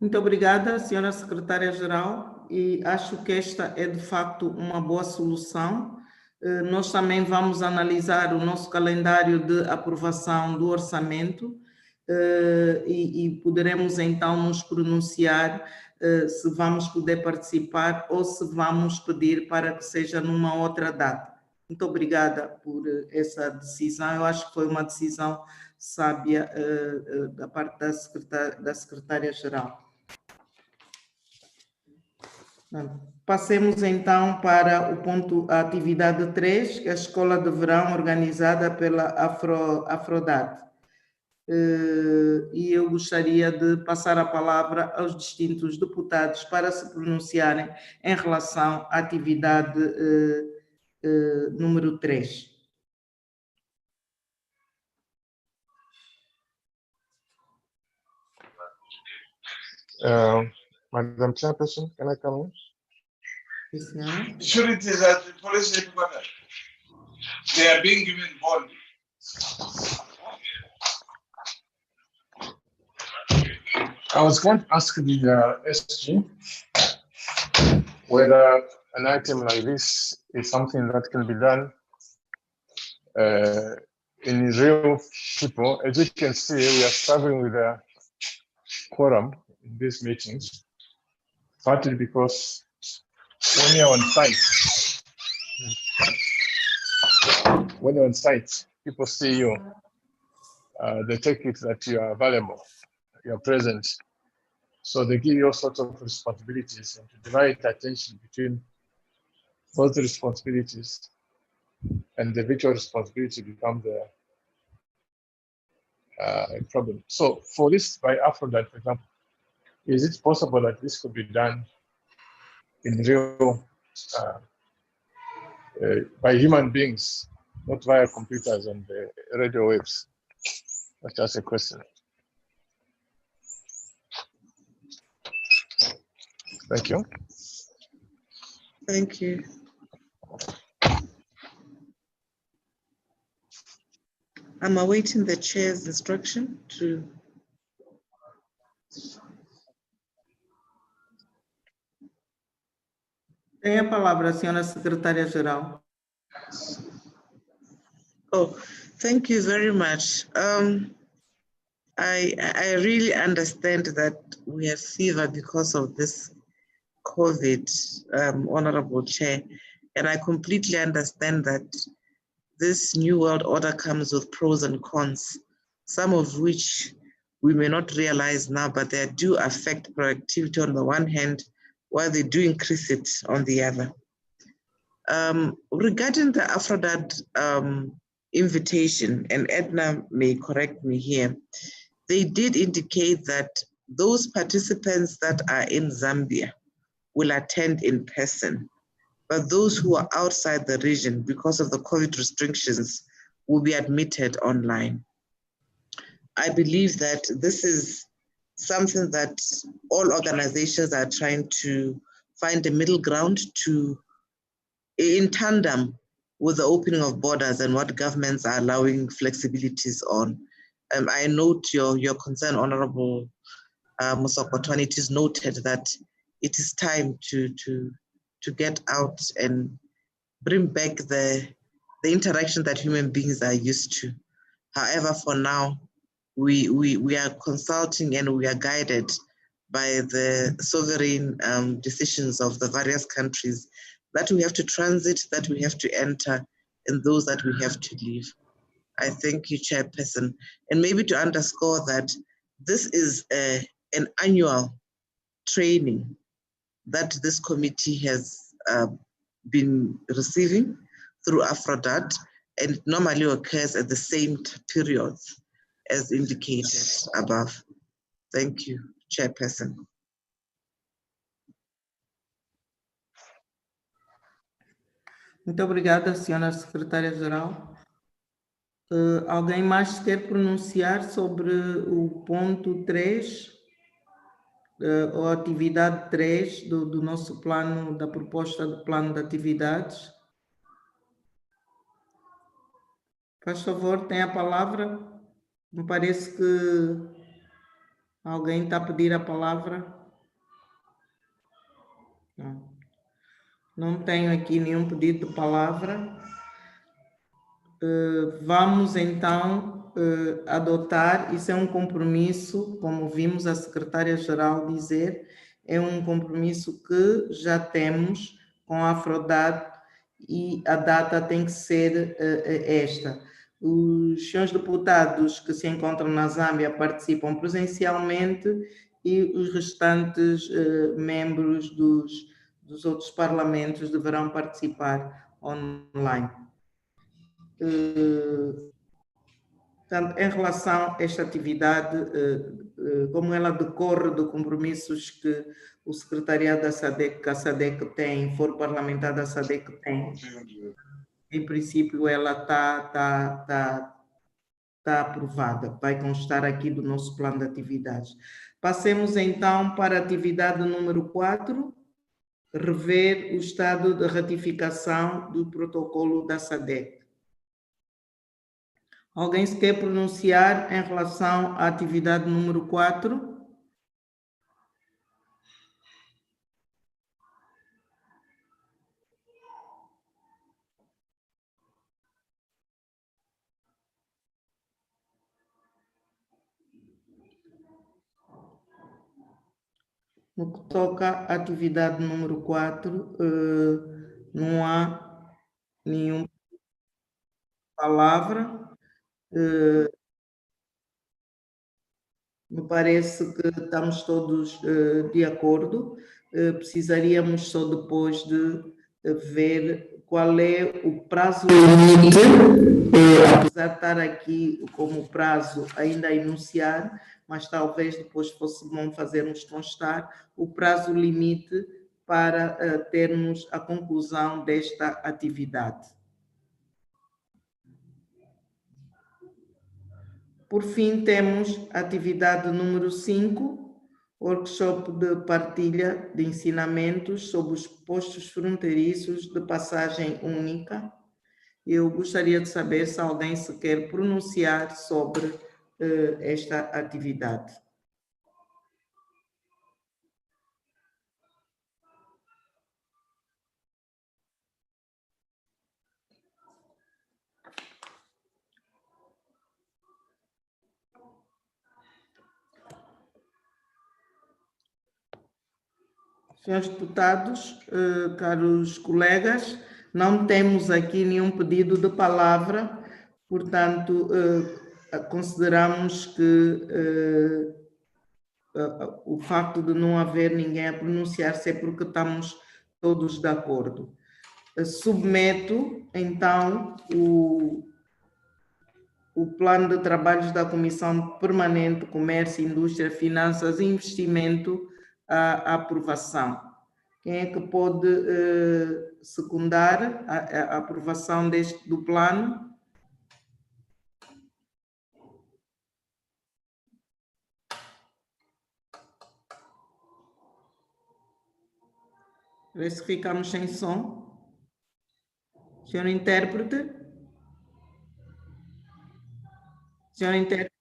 Muito obrigada, senhora secretária-geral, e acho que esta é de facto uma boa solução. Nós também vamos analisar o nosso calendário de aprovação do orçamento e poderemos então nos pronunciar se vamos poder participar ou se vamos pedir para que seja numa outra data. Muito obrigada por essa decisão. Eu acho que foi uma decisão sábia da parte da secretária-geral. Passemos então para o ponto, a atividade 3, que é a escola de verão organizada pela Afrodate. E eu gostaria de passar a palavra aos distintos deputados para se pronunciarem em relação à atividade número 3. Madam Chairperson, can I come in? Yes, senhora. Sure, it is that the police headquarters, they are being given bond. I was going to ask the SG whether an item like this is something that can be done in real people. As you can see, we are struggling with a quorum in these meetings, partly because when you're on site, people see you, they take it that you are available, you are present. So they give you all sorts of responsibilities, and to divide attention between those responsibilities and the virtual responsibility becomes a problem. So for this by Aphrodite, for example, is it possible that this could be done in real, by human beings, not via computers and radio waves? That's just a question. Thank you. Thank you. I'm awaiting the chair's instruction to. Tem a palavra a senhora secretária-geral. Oh, thank you very much. I really understand that we have fever because of this COVID, Honorable Chair, and I completely understand that this new world order comes with pros and cons, some of which we may not realize now, but they do affect productivity on the one hand, while they do increase it on the other. Regarding the Aphrodite invitation, and Edna may correct me here, they did indicate that those participants that are in Zambia will attend in person, but those who are outside the region because of the COVID restrictions will be admitted online. I believe that this is something that all organizations are trying to find a middle ground to, in tandem with the opening of borders and what governments are allowing flexibilities on. I note your concern, Honorable Musokoto, and it is noted that it is time to get out and bring back the interaction that human beings are used to. However, for now, we are consulting and we are guided by the sovereign decisions of the various countries that we have to transit, that we have to enter, and those that we have to leave. I thank you, Chairperson. And maybe to underscore that this is an annual training that this committee has been receiving through Aphrodite, and it normally occurs at the same periods as indicated above. Thank you, Chairperson. Muito obrigada, senhora secretária-geral. Alguém mais quer pronunciar sobre o ponto 3, ou atividade 3 do nosso plano, da proposta do plano de atividades? Faz favor, tem a palavra. Me parece que alguém está a pedir a palavra. Não tenho aqui nenhum pedido de palavra. Vamos então adotar, isso é um compromisso, como vimos a secretária-geral dizer, é um compromisso que já temos com a Aphrodite e a data tem que ser esta. Os senhores deputados que se encontram na Zâmbia participam presencialmente e os restantes membros dos outros parlamentos deverão participar online. Portanto, em relação a esta atividade, como ela decorre de compromissos que o secretariado da SADC, que a SADC tem, foro parlamentar da SADC tem, em princípio ela está aprovada, vai constar aqui do nosso plano de atividades. Passemos então para a atividade número 4, rever o estado de ratificação do protocolo da SADC. Alguém se quer pronunciar em relação à atividade número 4? No que toca à atividade número 4, não há nenhuma palavra. Me parece que estamos todos de acordo. Precisaríamos só depois de ver qual é o prazo limite, apesar de estar aqui como prazo ainda a enunciar, mas talvez depois fosse bom fazermos constar o prazo limite para termos a conclusão desta atividade. Por fim, temos a atividade número 5, workshop de partilha de ensinamentos sobre os postos fronteiriços de passagem única. Eu gostaria de saber se alguém se quer pronunciar sobre esta atividade. Senhores deputados, caros colegas, não temos aqui nenhum pedido de palavra, portanto, consideramos que o facto de não haver ninguém a pronunciar-se é porque estamos todos de acordo. Submeto, então, o plano de trabalhos da Comissão Permanente, Comércio, Indústria, Finanças e Investimento à aprovação. Quem é que pode secundar a aprovação do plano? Parece que ficamos sem som. Senhor intérprete? Senhor intérprete?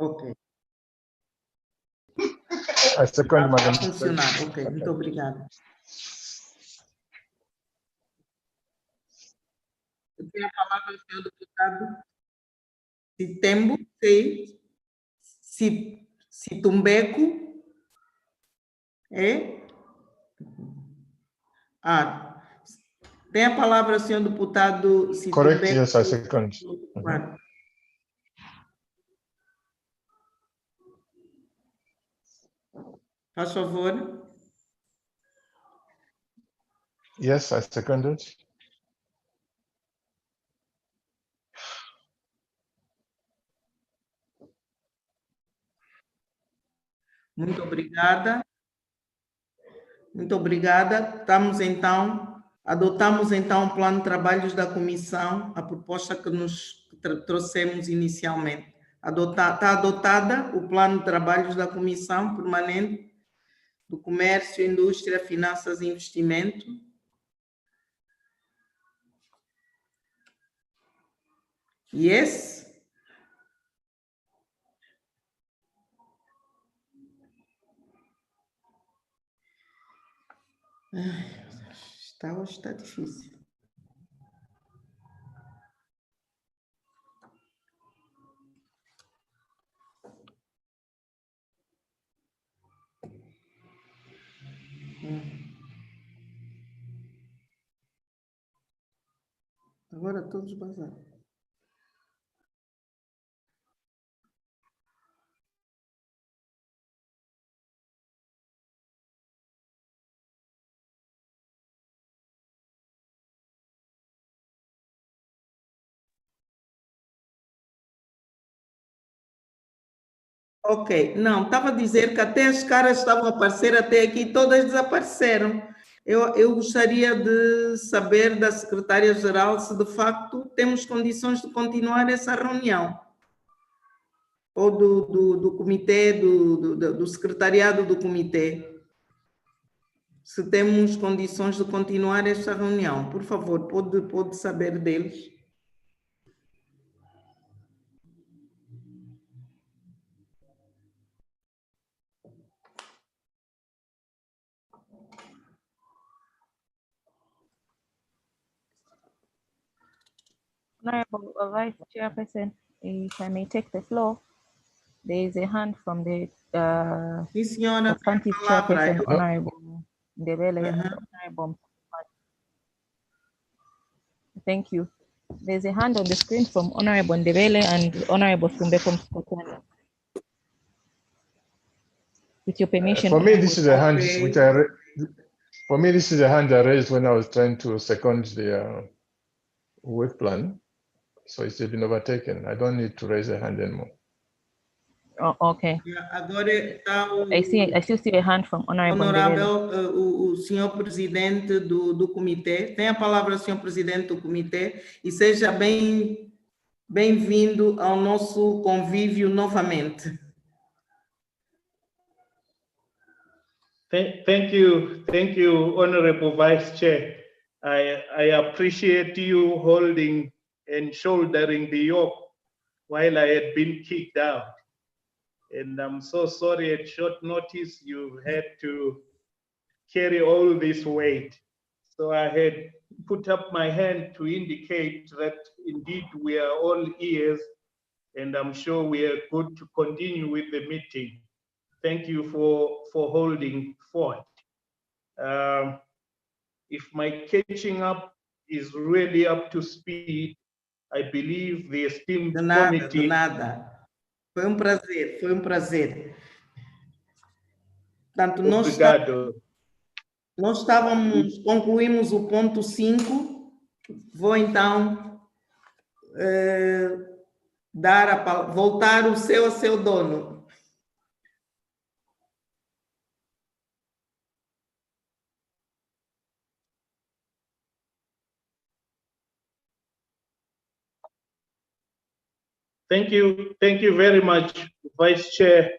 Ok. A second, madam. Vai funcionar, ok. Muito obrigada. Eu tenho a palavra ao senhor deputado Sitembo, Situmbeco, é? Tem a palavra o senhor deputado Situmbeco. Correct, yes, I second. Faz favor. Yes, I second it. Muito obrigada. Muito obrigada. Adotamos então o plano de trabalhos da comissão, a proposta que nos trouxemos inicialmente. Está adotada o plano de trabalhos da Comissão Permanente do Comércio, Indústria, Finanças e Investimento. Yes? Hoje está difícil. Agora todos vazaram. Ok, não, estava a dizer que até as caras estavam a aparecer até aqui, todas desapareceram. Eu gostaria de saber da secretária-geral se de facto temos condições de continuar essa reunião. Ou do comitê, do secretariado do comitê. Se temos condições de continuar esta reunião. Por favor, pode saber deles. Honorable Vice Chairperson, if I may take the floor, there is a hand from the substantive chairperson, Honorable Ndebele, and Honorable. Thank you. There's a hand on the screen from Honorable Ndebele and Honorable Sumbe from Scotland. With your permission. For me, this is a hand which for me, this is a hand I raised when I was trying to second the work plan. So it's been overtaken. I don't need to raise a hand anymore. Oh, okay. Agora I still see a hand from Honorable. O senhor presidente do comitê. Tem a palavra, senhor presidente do comitê, e seja bem-vindo ao nosso convívio novamente. Thank you, Honorable Vice Chair. I appreciate you holding and shouldering the yoke while I had been kicked out. And I'm so sorry at short notice you had to carry all this weight. So I had put up my hand to indicate that indeed we are all ears, and I'm sure we are good to continue with the meeting. Thank you for holding forth. If my catching up is really up to speed, I believe the esteemed committee. De nada. Foi prazer. Portanto, nós concluímos o ponto 5. Vou então voltar o a seu dono. Thank you very much, Vice Chair.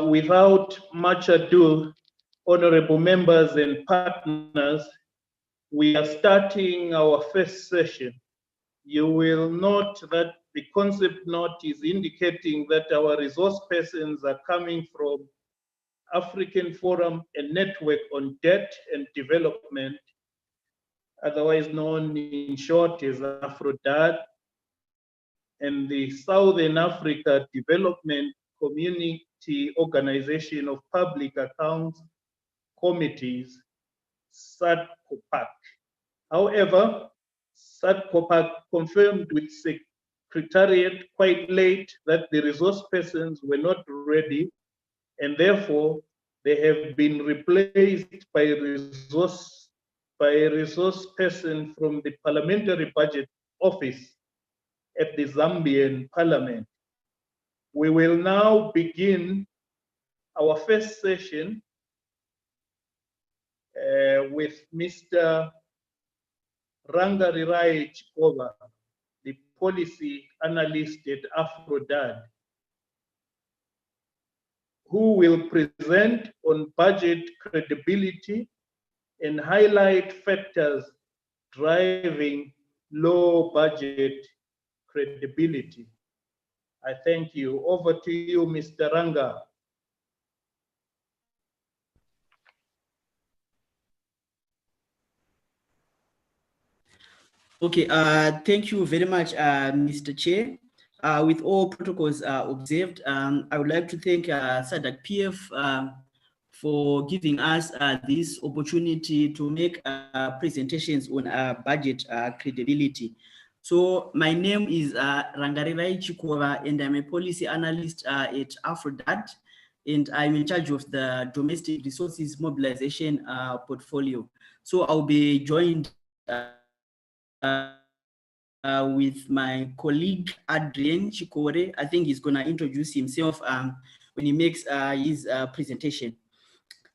Without much ado, honorable members and partners, we are starting our first session. You will note that the concept note is indicating that our resource persons are coming from African Forum and Network on Debt and Development, otherwise known in short as AFRODAD, and the Southern Africa Development Community Organization of Public Accounts Committees, SADCOPAC. However, SADCOPAC confirmed with Secretariat quite late that the resource persons were not ready, and therefore they have been replaced by a resource person from the Parliamentary Budget Office at the Zambian Parliament. We will now begin our first session with Mr. Rangarirai Chikova, the policy analyst at AFRODAD, who will present on budget credibility and highlight factors driving low budget credibility. I thank you. Over to you, Mr. Ranga. Okay, thank you very much, Mr. Chair. With all protocols observed, I would like to thank SADC PF for giving us this opportunity to make presentations on budget credibility. So my name is Rangarirai Chikova, and I'm a policy analyst at AFRODAD, and I'm in charge of the domestic resources mobilization portfolio. So I'll be joined with my colleague Adrien Chikore. I think he's gonna introduce himself when he makes his presentation.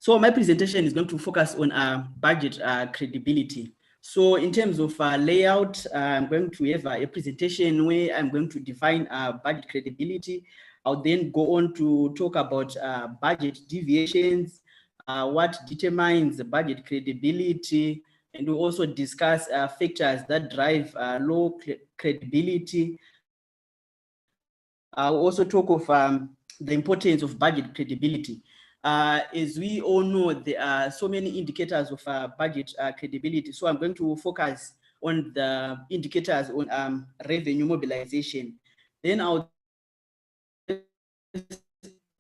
So my presentation is going to focus on budget credibility. So in terms of layout, I'm going to have a presentation where I'm going to define budget credibility. I'll then go on to talk about budget deviations, what determines the budget credibility, and we'll also discuss factors that drive low credibility. I'll also talk of the importance of budget credibility. As we all know, there are so many indicators of budget credibility. So I'm going to focus on the indicators on revenue mobilization. Then I'll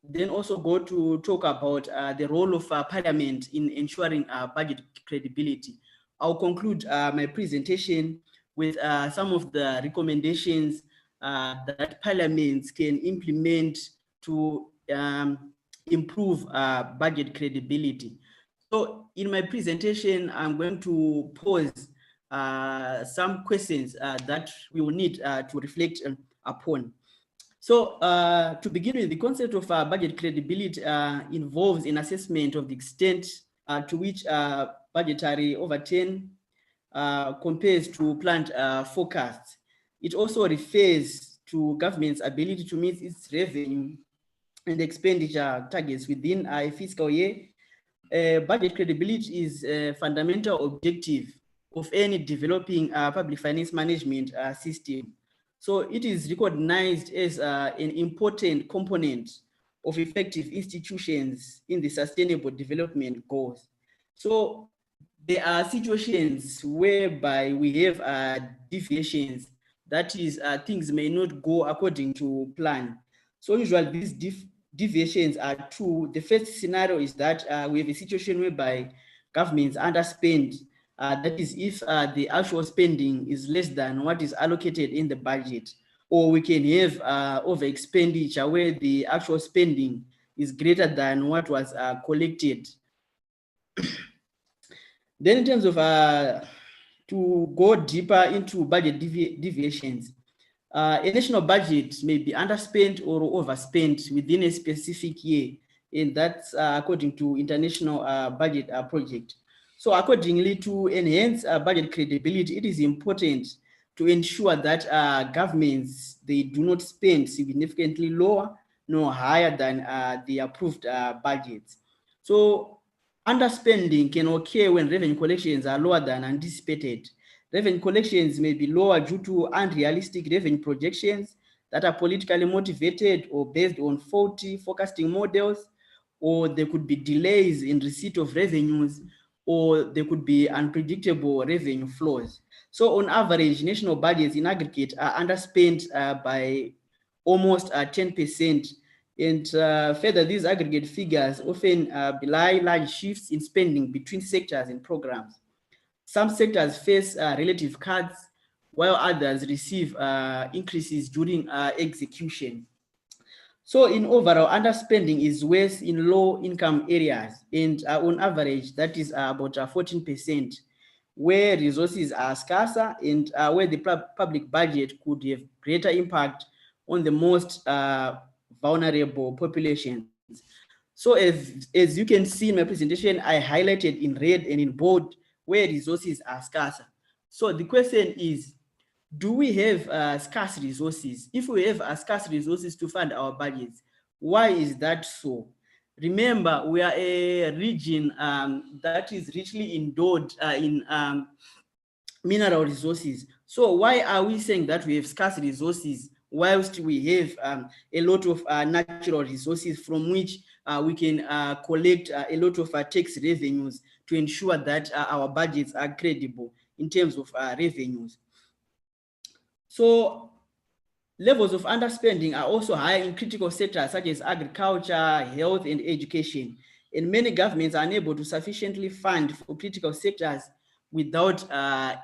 then also go to talk about the role of Parliament in ensuring budget credibility. I'll conclude my presentation with some of the recommendations that parliaments can implement to improve budget credibility. So in my presentation, I'm going to pose some questions that we will need to reflect upon. So to begin with, the concept of budget credibility involves an assessment of the extent to which budgetary overturn compares to planned forecasts. It also refers to government's ability to meet its revenue and expenditure targets within a fiscal year. Budget credibility is a fundamental objective of any developing public finance management system. So it is recognized as an important component of effective institutions in the sustainable development goals. So there are situations whereby we have deviations, that is, things may not go according to plan. So usually these deviations are two. The first scenario is that we have a situation whereby governments underspend. That is, if the actual spending is less than what is allocated in the budget, or we can have over expenditure where the actual spending is greater than what was collected. Then in terms of to go deeper into budget deviations, a national budget may be underspent or overspent within a specific year, and that's according to international budget project. So accordingly, to enhance budget credibility, it is important to ensure that governments, they do not spend significantly lower nor higher than the approved budgets. So underspending can occur when revenue collections are lower than anticipated. Revenue collections may be lower due to unrealistic revenue projections that are politically motivated or based on faulty forecasting models, or there could be delays in receipt of revenues, or there could be unpredictable revenue flows. So on average, national budgets in aggregate are underspent by almost 10%. And further, these aggregate figures often belie large shifts in spending between sectors and programs. Some sectors face relative cuts, while others receive increases during execution. So in overall, underspending is worse in low-income areas, and on average, that is about 14%, where resources are scarcer and where the public budget could have greater impact on the most vulnerable populations. So as you can see in my presentation, I highlighted in red and in bold where resources are scarcer. So the question is, do we have scarce resources? If we have scarce resources to fund our budgets, why is that so? Remember, we are a region that is richly endowed in mineral resources. So why are we saying that we have scarce resources whilst we have a lot of natural resources from which we can collect a lot of tax revenues to ensure that our budgets are credible in terms of revenues? So levels of underspending are also high in critical sectors such as agriculture, health, and education. And many governments are unable to sufficiently fund for critical sectors without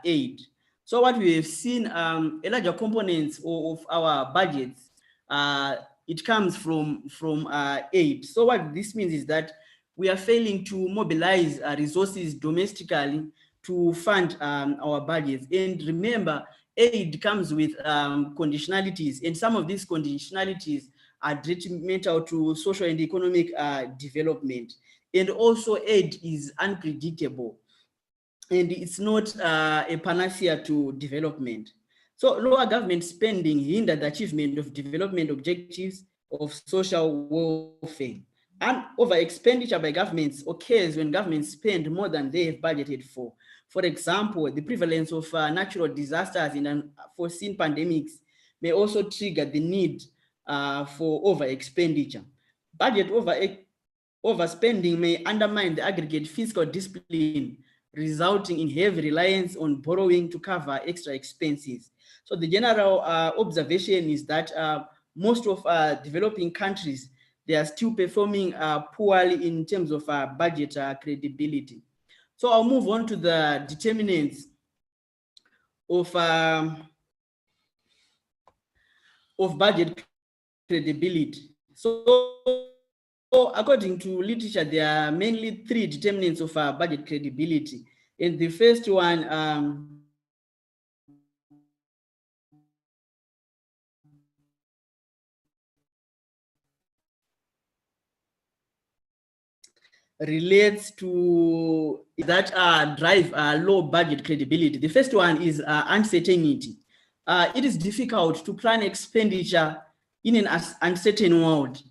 aid. So what we have seen, a larger component of our budgets, it comes from aid. So what this means is that we are failing to mobilize resources domestically to fund our budgets. And remember, aid comes with conditionalities, and some of these conditionalities are detrimental to social and economic development. and also aid is unpredictable, and it's not a panacea to development. So lower government spending hinder the achievement of development objectives of social welfare. And over expenditure by governments occurs when governments spend more than they have budgeted for. For example, the prevalence of natural disasters and unforeseen pandemics may also trigger the need for over expenditure. Budget overspending may undermine the aggregate fiscal discipline, resulting in heavy reliance on borrowing to cover extra expenses. So the general observation is that most of developing countries, they are still performing poorly in terms of budget credibility. So I'll move on to the determinants of budget credibility. So according to literature, there are mainly 3 determinants of budget credibility. And the first one relates to that drive low budget credibility. The first one is uncertainty. It is difficult to plan expenditure in an uncertain world.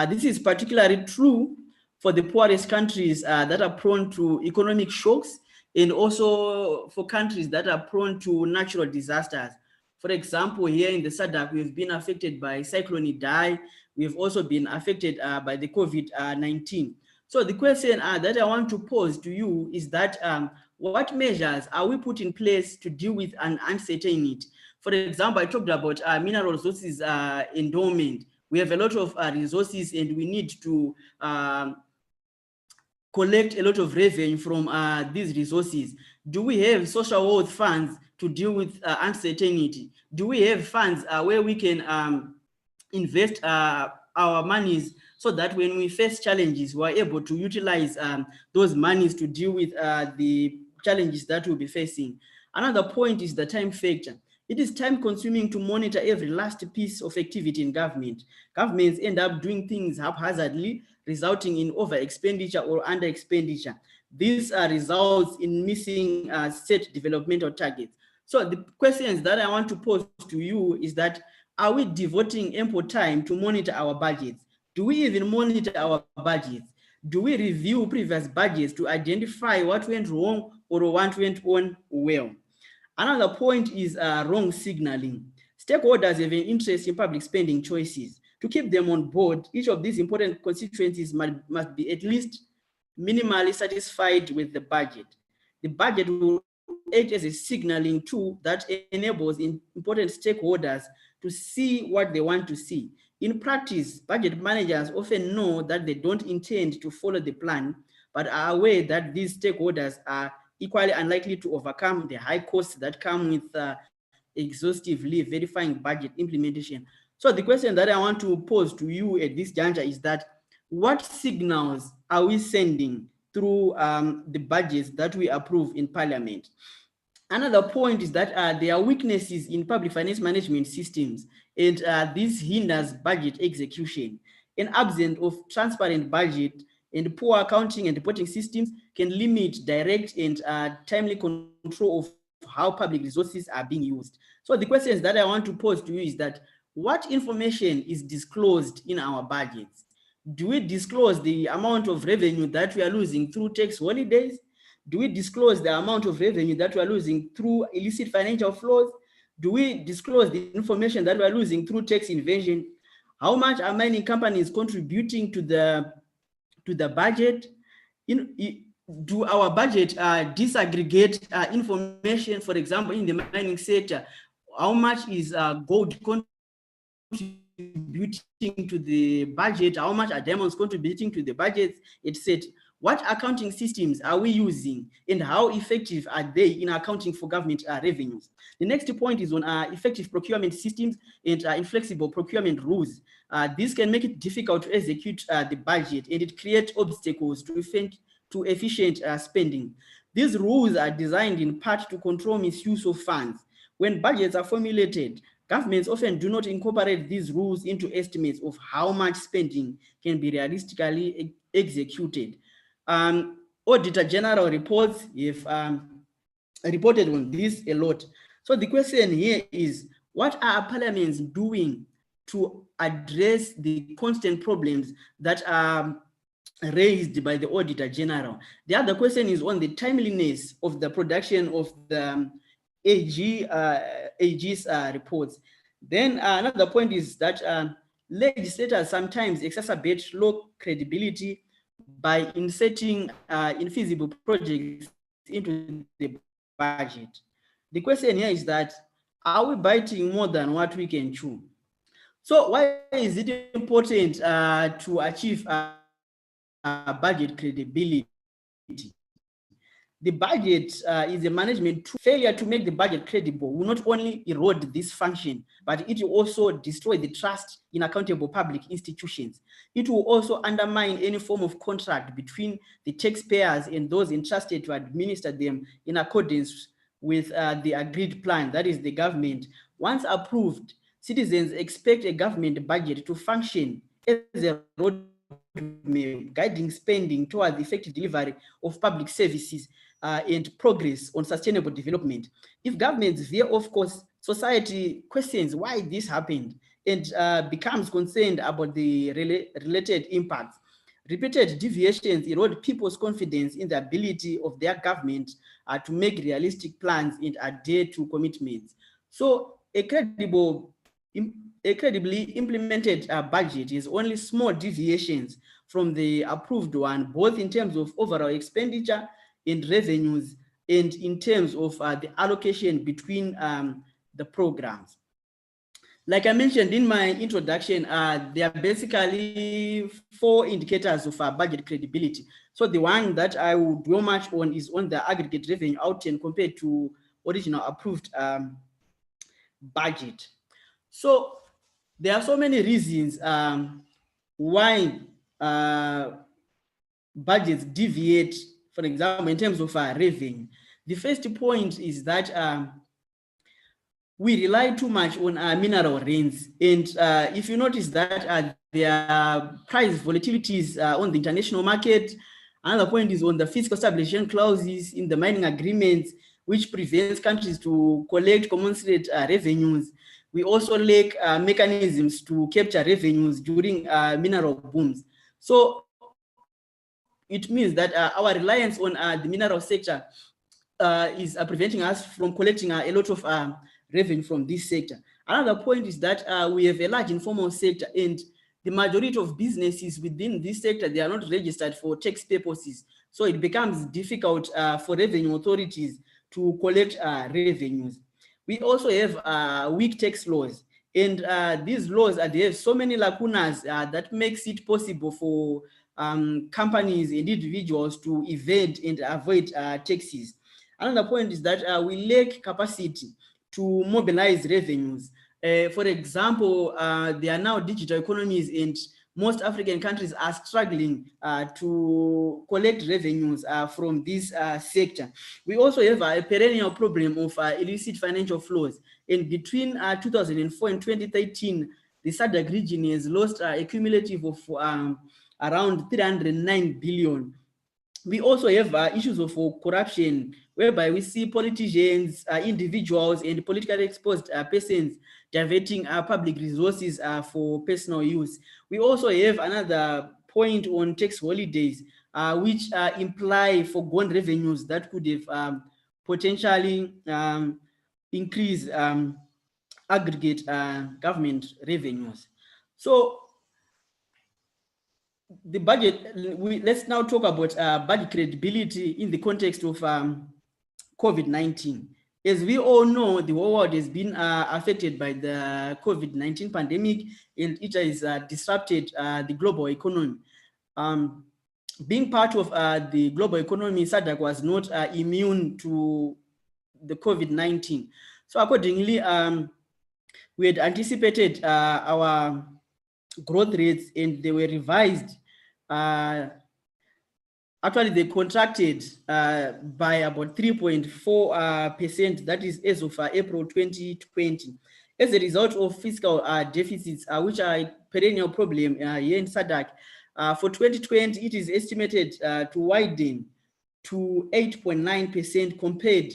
This is particularly true for the poorest countries that are prone to economic shocks, and also for countries that are prone to natural disasters. For example, here in the SADC, we've been affected by Cyclone Idai. We've also been affected by the COVID-19. So the question that I want to pose to you is that what measures are we put in place to deal with an uncertainty? For example, I talked about mineral resources endowment. We have a lot of resources and we need to collect a lot of revenue from these resources. Do we have social wealth funds to deal with uncertainty? Do we have funds where we can invest our monies so that when we face challenges, we're able to utilize those monies to deal with the challenges that we'll be facing? Another point is the time factor. It is time consuming to monitor every last piece of activity in government. Governments end up doing things haphazardly, resulting in over expenditure or under expenditure. These results in missing set developmental targets. So the questions that I want to pose to you is that, are we devoting ample time to monitor our budgets? Do we even monitor our budgets? Do we review previous budgets to identify what went wrong or what went on well? Another point is wrong signaling. Stakeholders have an interest in public spending choices. To keep them on board, each of these important constituencies must be at least minimally satisfied with the budget. The budget will act as a signaling tool that enables important stakeholders to see what they want to see. In practice, budget managers often know that they don't intend to follow the plan, but are aware that these stakeholders are equally unlikely to overcome the high costs that come with exhaustively verifying budget implementation. So the question that I want to pose to you at this juncture is that, what signals are we sending through the budgets that we approve in Parliament? Another point is that there are weaknesses in public finance management systems, and this hinders budget execution. An absence of transparent budget and poor accounting and reporting systems can limit direct and timely control of how public resources are being used. So the questions that I want to pose to you is that, what information is disclosed in our budgets? Do we disclose the amount of revenue that we are losing through tax holidays? Do we disclose the amount of revenue that we are losing through illicit financial flows? Do we disclose the information that we are losing through tax evasion? How much are mining companies contributing to the budget? Do our budget disaggregate information? For example, in the mining sector, how much is gold contributing to the budget? How much are diamonds contributing to the budget, etc.? What accounting systems are we using, and how effective are they in accounting for government revenues? The next point is on effective procurement systems and inflexible procurement rules. This can make it difficult to execute the budget, and it creates obstacles to efficient spending. These rules are designed in part to control misuse of funds. When budgets are formulated, governments often do not incorporate these rules into estimates of how much spending can be realistically executed. Auditor General reports have reported on this a lot. So the question here is, what are parliaments doing to address the constant problems that are raised by the Auditor General? The other question is on the timeliness of the production of the AG's reports. Then another point is that legislators sometimes exacerbate low credibility by inserting infeasible projects into the budget. The question here is that, are we biting more than what we can chew? So why is it important to achieve budget credibility? The budget is a management tool. Failure to make the budget credible will not only erode this function, but it will also destroy the trust in accountable public institutions. It will also undermine any form of contract between the taxpayers and those entrusted to administer them in accordance with the agreed plan, that is the government. Once approved, citizens expect a government budget to function as a roadmap guiding spending towards the effective delivery of public services and progress on sustainable development. If governments veer off course, society questions why this happened and becomes concerned about the related impacts. Repeated deviations erode people's confidence in the ability of their government to make realistic plans and adhere to commitments. So a credibly implemented budget is only small deviations from the approved one, both in terms of overall expenditure and revenues, and in terms of the allocation between the programs. Like I mentioned in my introduction, there are basically 4 indicators of budget credibility. So the one that I will dwell much on is on the aggregate revenue outturn compared to original approved budget. So there are so many reasons why budgets deviate, for example, in terms of revenue. The first point is that we rely too much on mineral rents. And if you notice that there are price volatilities on the international market. Another point is on the fiscal stabilization clauses in the mining agreements, which prevents countries to collect commensurate revenues. We also lack mechanisms to capture revenues during mineral booms. So it means that our reliance on the mineral sector is preventing us from collecting a lot of revenue from this sector. Another point is that we have a large informal sector, and the majority of businesses within this sector, they are not registered for tax purposes. So it becomes difficult for revenue authorities to collect revenues. We also have weak tax laws, and these laws they have so many lacunas that makes it possible for companies and individuals to evade and avoid taxes. Another point is that we lack capacity to mobilize revenues. For example, there are now digital economies, and most African countries are struggling to collect revenues from this sector. We also have a perennial problem of illicit financial flows. And between 2004 and 2013, the SADC region has lost a cumulative of around 309 billion. We also have issues of corruption, whereby we see politicians, individuals, and politically exposed persons diverting public resources for personal use. We also have another point on tax holidays, which imply foregone revenues that could have potentially increased aggregate government revenues. So the budget, let's now talk about budget credibility in the context of COVID-19. As we all know, the whole world has been affected by the COVID-19 pandemic, and it has disrupted the global economy. Being part of the global economy, SADC was not immune to the COVID-19. So accordingly, we had anticipated our growth rates, and they were revised. Actually, they contracted by about 3.4%, that is as of April 2020, as a result of fiscal deficits, which are a perennial problem here in SADC. For 2020, it is estimated to widen to 8.9% compared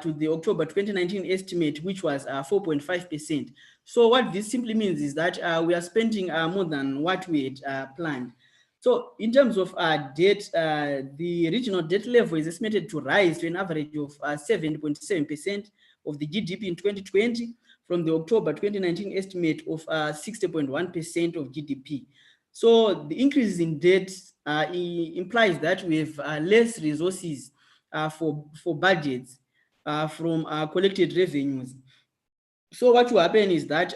to the October 2019 estimate, which was 4.5%. So what this simply means is that we are spending more than what we had planned. So in terms of debt, the regional debt level is estimated to rise to an average of 7.7% of the GDP in 2020 from the October 2019 estimate of 60.1% of GDP. So the increase in debt implies that we have less resources for budgets from collected revenues. So what will happen is that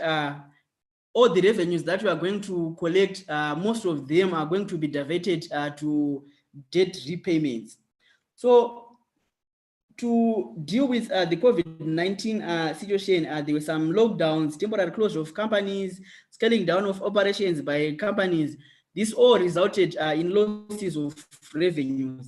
all the revenues that we are going to collect, most of them are going to be diverted to debt repayments. So to deal with the COVID-19 situation, there were some lockdowns, temporary closure of companies, scaling down of operations by companies. This all resulted in losses of revenues.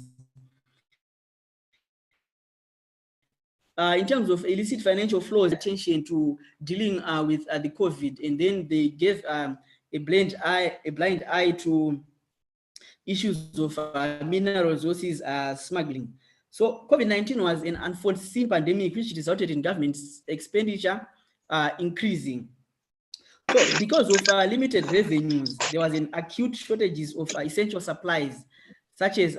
In terms of illicit financial flows, attention to dealing with the COVID, and then they gave a blind eye to issues of mineral resources smuggling. So COVID-19 was an unforeseen pandemic which resulted in government expenditure increasing. So because of limited revenues, there was an acute shortages of essential supplies, such as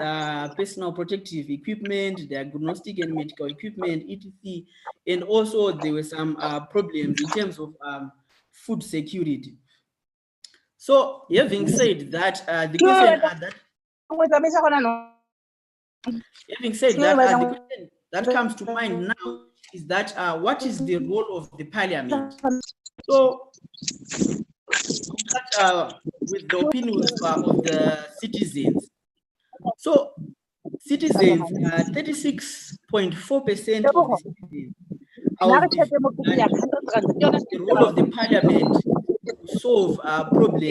personal protective equipment, diagnostic and medical equipment, etc. And also there were some problems in terms of food security. So having said that, the question that comes to mind now is that what is the role of the parliament? So with the opinions of the citizens. So citizens, 36.4% of the citizens are the role of the parliament to solve problems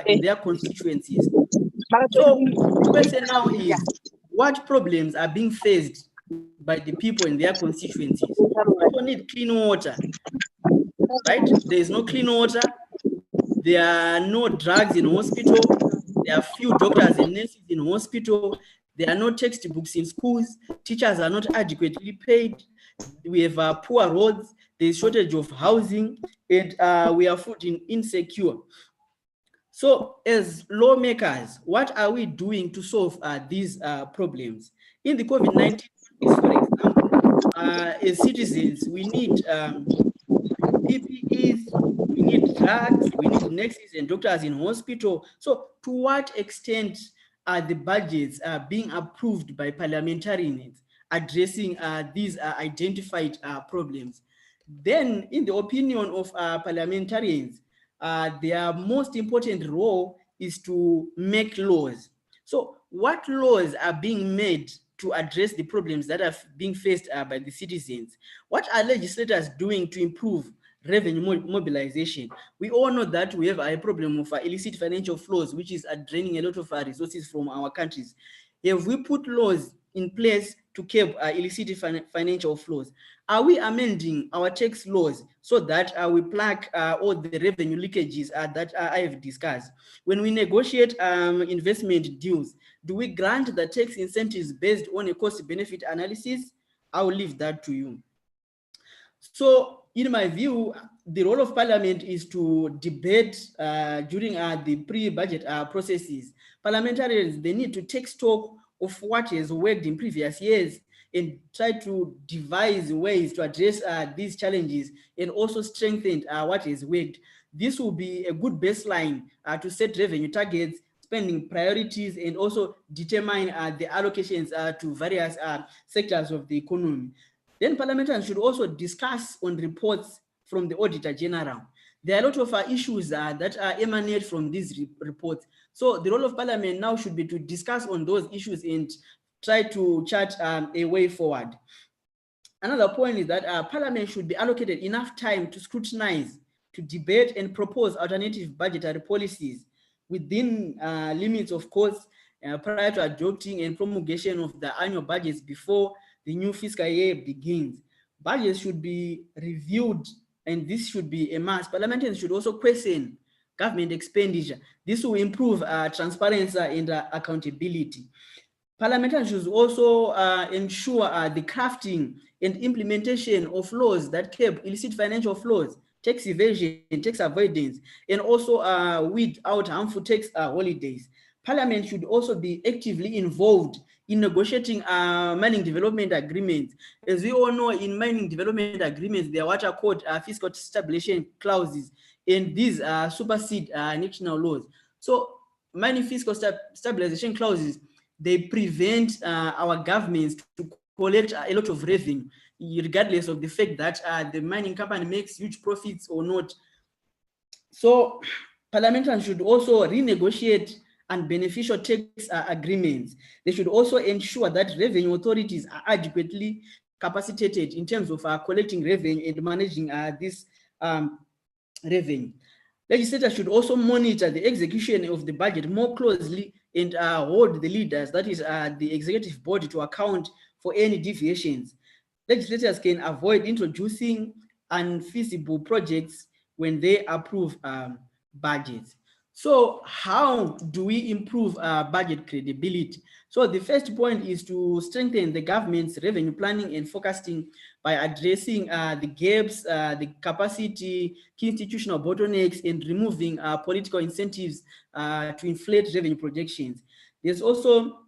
in their constituencies. So the question now is, what problems are being faced by the people in their constituencies? People need clean water, right? There is no clean water. There are no drugs in hospital. There are few doctors and nurses in hospital. There are no textbooks in schools. Teachers are not adequately paid. We have poor roads. There is shortage of housing, and we are food insecure. So as lawmakers, what are we doing to solve these problems? In the COVID-19, for example, as citizens, we need PPEs, we need drugs, we need nurses and doctors in hospital. So to what extent are the budgets being approved by parliamentarians addressing these identified problems? Then in the opinion of parliamentarians, their most important role is to make laws. So what laws are being made to address the problems that are being faced by the citizens? What are legislators doing to improve revenue mobilization? We all know that we have a problem of illicit financial flows, which is draining a lot of resources from our countries. Have we put laws in place to curb illicit financial flows? Are we amending our tax laws so that we plug all the revenue leakages that I have discussed? When we negotiate investment deals, do we grant the tax incentives based on a cost-benefit analysis? I will leave that to you. So in my view, the role of parliament is to debate during the pre-budget processes. Parliamentarians, they need to take stock of what has worked in previous years and try to devise ways to address these challenges and also strengthen what has worked. This will be a good baseline to set revenue targets, spending priorities, and also determine the allocations to various sectors of the economy. Then parliamentarians should also discuss on reports from the Auditor General. There are a lot of issues that emanate from these reports. So the role of parliament now should be to discuss on those issues and try to chart a way forward. Another point is that parliament should be allocated enough time to scrutinize, to debate and propose alternative budgetary policies within limits, of course, prior to adopting and promulgation of the annual budgets before the new fiscal year begins. Budgets should be reviewed, and this should be a must. Parliamentarians should also question government expenditure. This will improve transparency and accountability. Parliamentarians should also ensure the crafting and implementation of laws that curb illicit financial flows, tax evasion, tax avoidance, and also weed out harmful tax holidays. Parliament should also be actively involved in negotiating mining development agreements. As we all know, in mining development agreements, there are what are called fiscal stabilization clauses, and these supersede national laws. So mining fiscal stabilization clauses, they prevent our governments to collect a lot of revenue, regardless of the fact that the mining company makes huge profits or not. So parliamentarians should also renegotiate and beneficial tax agreements. They should also ensure that revenue authorities are adequately capacitated in terms of collecting revenue and managing this revenue. Legislators should also monitor the execution of the budget more closely and hold the leaders, that is the executive body, to account for any deviations. Legislators can avoid introducing unfeasible projects when they approve budgets. So how do we improve budget credibility? So the first point is to strengthen the government's revenue planning and forecasting by addressing the gaps, the capacity, key institutional bottlenecks, and removing political incentives to inflate revenue projections. There's also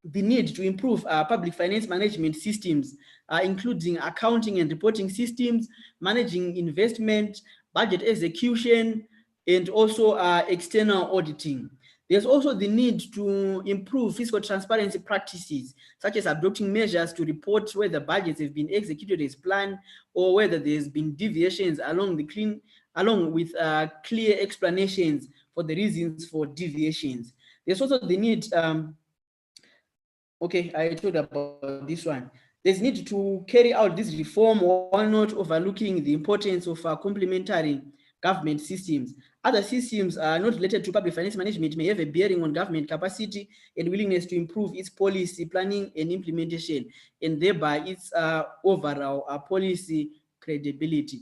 the need to improve public finance management systems, including accounting and reporting systems, managing investment, budget execution, and also external auditing. There's also the need to improve fiscal transparency practices, such as adopting measures to report whether budgets have been executed as planned or whether there's been deviations along with clear explanations for the reasons for deviations. There's also the need, okay, I told about this one. There's need to carry out this reform while not overlooking the importance of complementary government systems. Other systems not related to public finance management may have a bearing on government capacity and willingness to improve its policy planning and implementation, and thereby its overall policy credibility.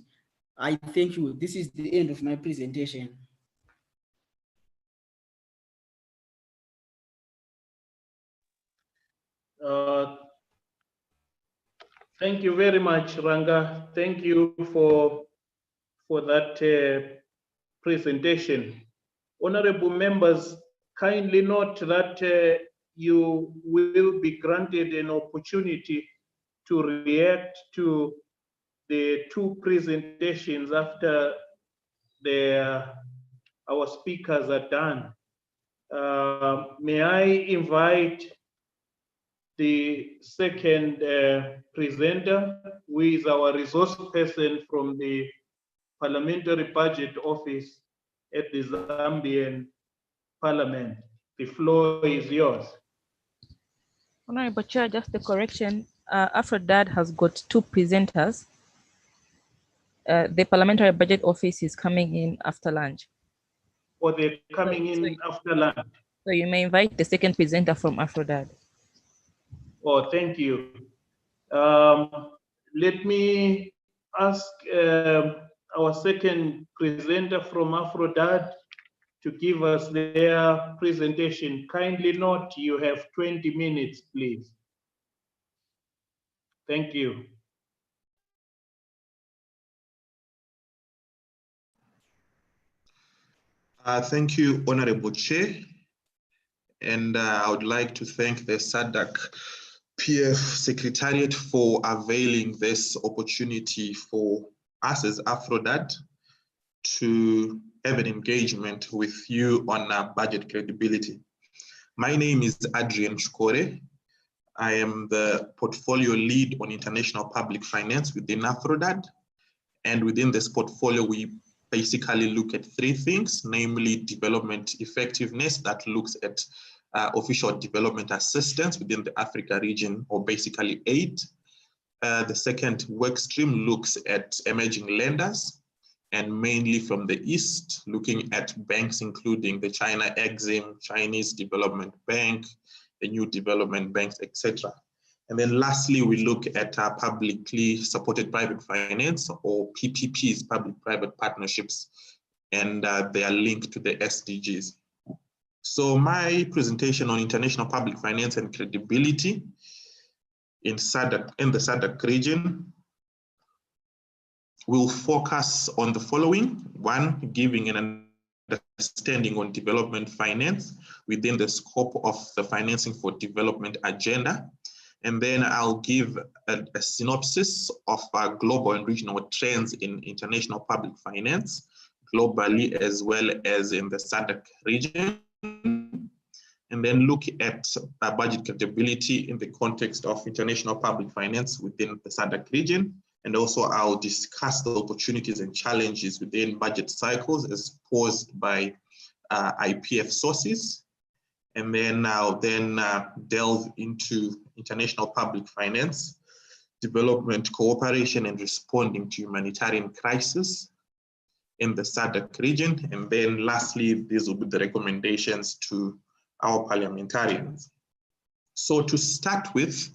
I thank you. This is the end of my presentation. Thank you very much, Ranga. Thank you for that presentation. Honorable members, kindly note that you will be granted an opportunity to react to the two presentations after our speakers are done. May I invite the second presenter, who is our resource person from the Parliamentary Budget Office at the Zambian Parliament. The floor is yours. Honorable Chair, just a correction. Aphrodad has got two presenters. The Parliamentary Budget Office is coming in after lunch. Or they're coming in after lunch. So you may invite the second presenter from Aphrodad. Oh, thank you. Let me ask our second presenter from Aphrodad to give us their presentation. Kindly note you have 20 minutes, please. Thank you. Thank you, Honorable Chair. And I would like to thank the SADC PF Secretariat for availing this opportunity for us as Aphrodad to have an engagement with you on budget credibility. My name is Adrian Chukore. I am the portfolio lead on international public finance within Aphrodad. And within this portfolio, we basically look at three things, namely development effectiveness, that looks at official development assistance within the Africa region, or basically aid. The second work stream looks at emerging lenders, and mainly from the East, looking at banks, including the China Exim, Chinese Development Bank, the New Development Banks, etc. And then lastly, we look at publicly supported private finance, or PPPs, public-private partnerships, and they are linked to the SDGs. So my presentation on international public finance and credibility in the SADC region will focus on the following. One, giving an understanding on development finance within the scope of the Financing for Development agenda. And then I'll give a synopsis of global and regional trends in international public finance, globally as well as in the SADC region. And then look at budget credibility in the context of international public finance within the SADC region. And also I'll discuss the opportunities and challenges within budget cycles as posed by IPF sources. And then I'll delve into international public finance, development cooperation and responding to humanitarian crisis in the SADC region. And then lastly, these will be the recommendations to our parliamentarians. So to start with,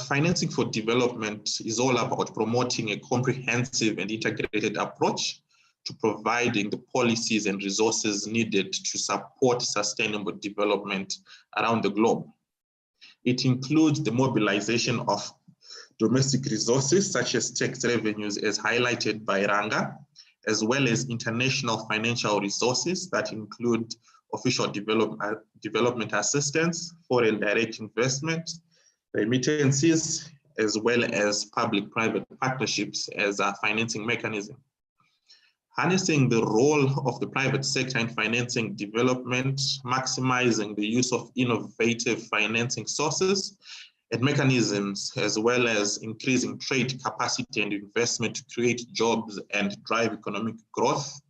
financing for development is all about promoting a comprehensive and integrated approach to providing the policies and resources needed to support sustainable development around the globe. It includes the mobilization of domestic resources such as tax revenues as highlighted by Ranga, as well as international financial resources that include official development assistance, foreign direct investment, remittances, as well as public-private partnerships as a financing mechanism. Harnessing the role of the private sector in financing development, maximizing the use of innovative financing sources and mechanisms, as well as increasing trade capacity and investment to create jobs and drive economic growth,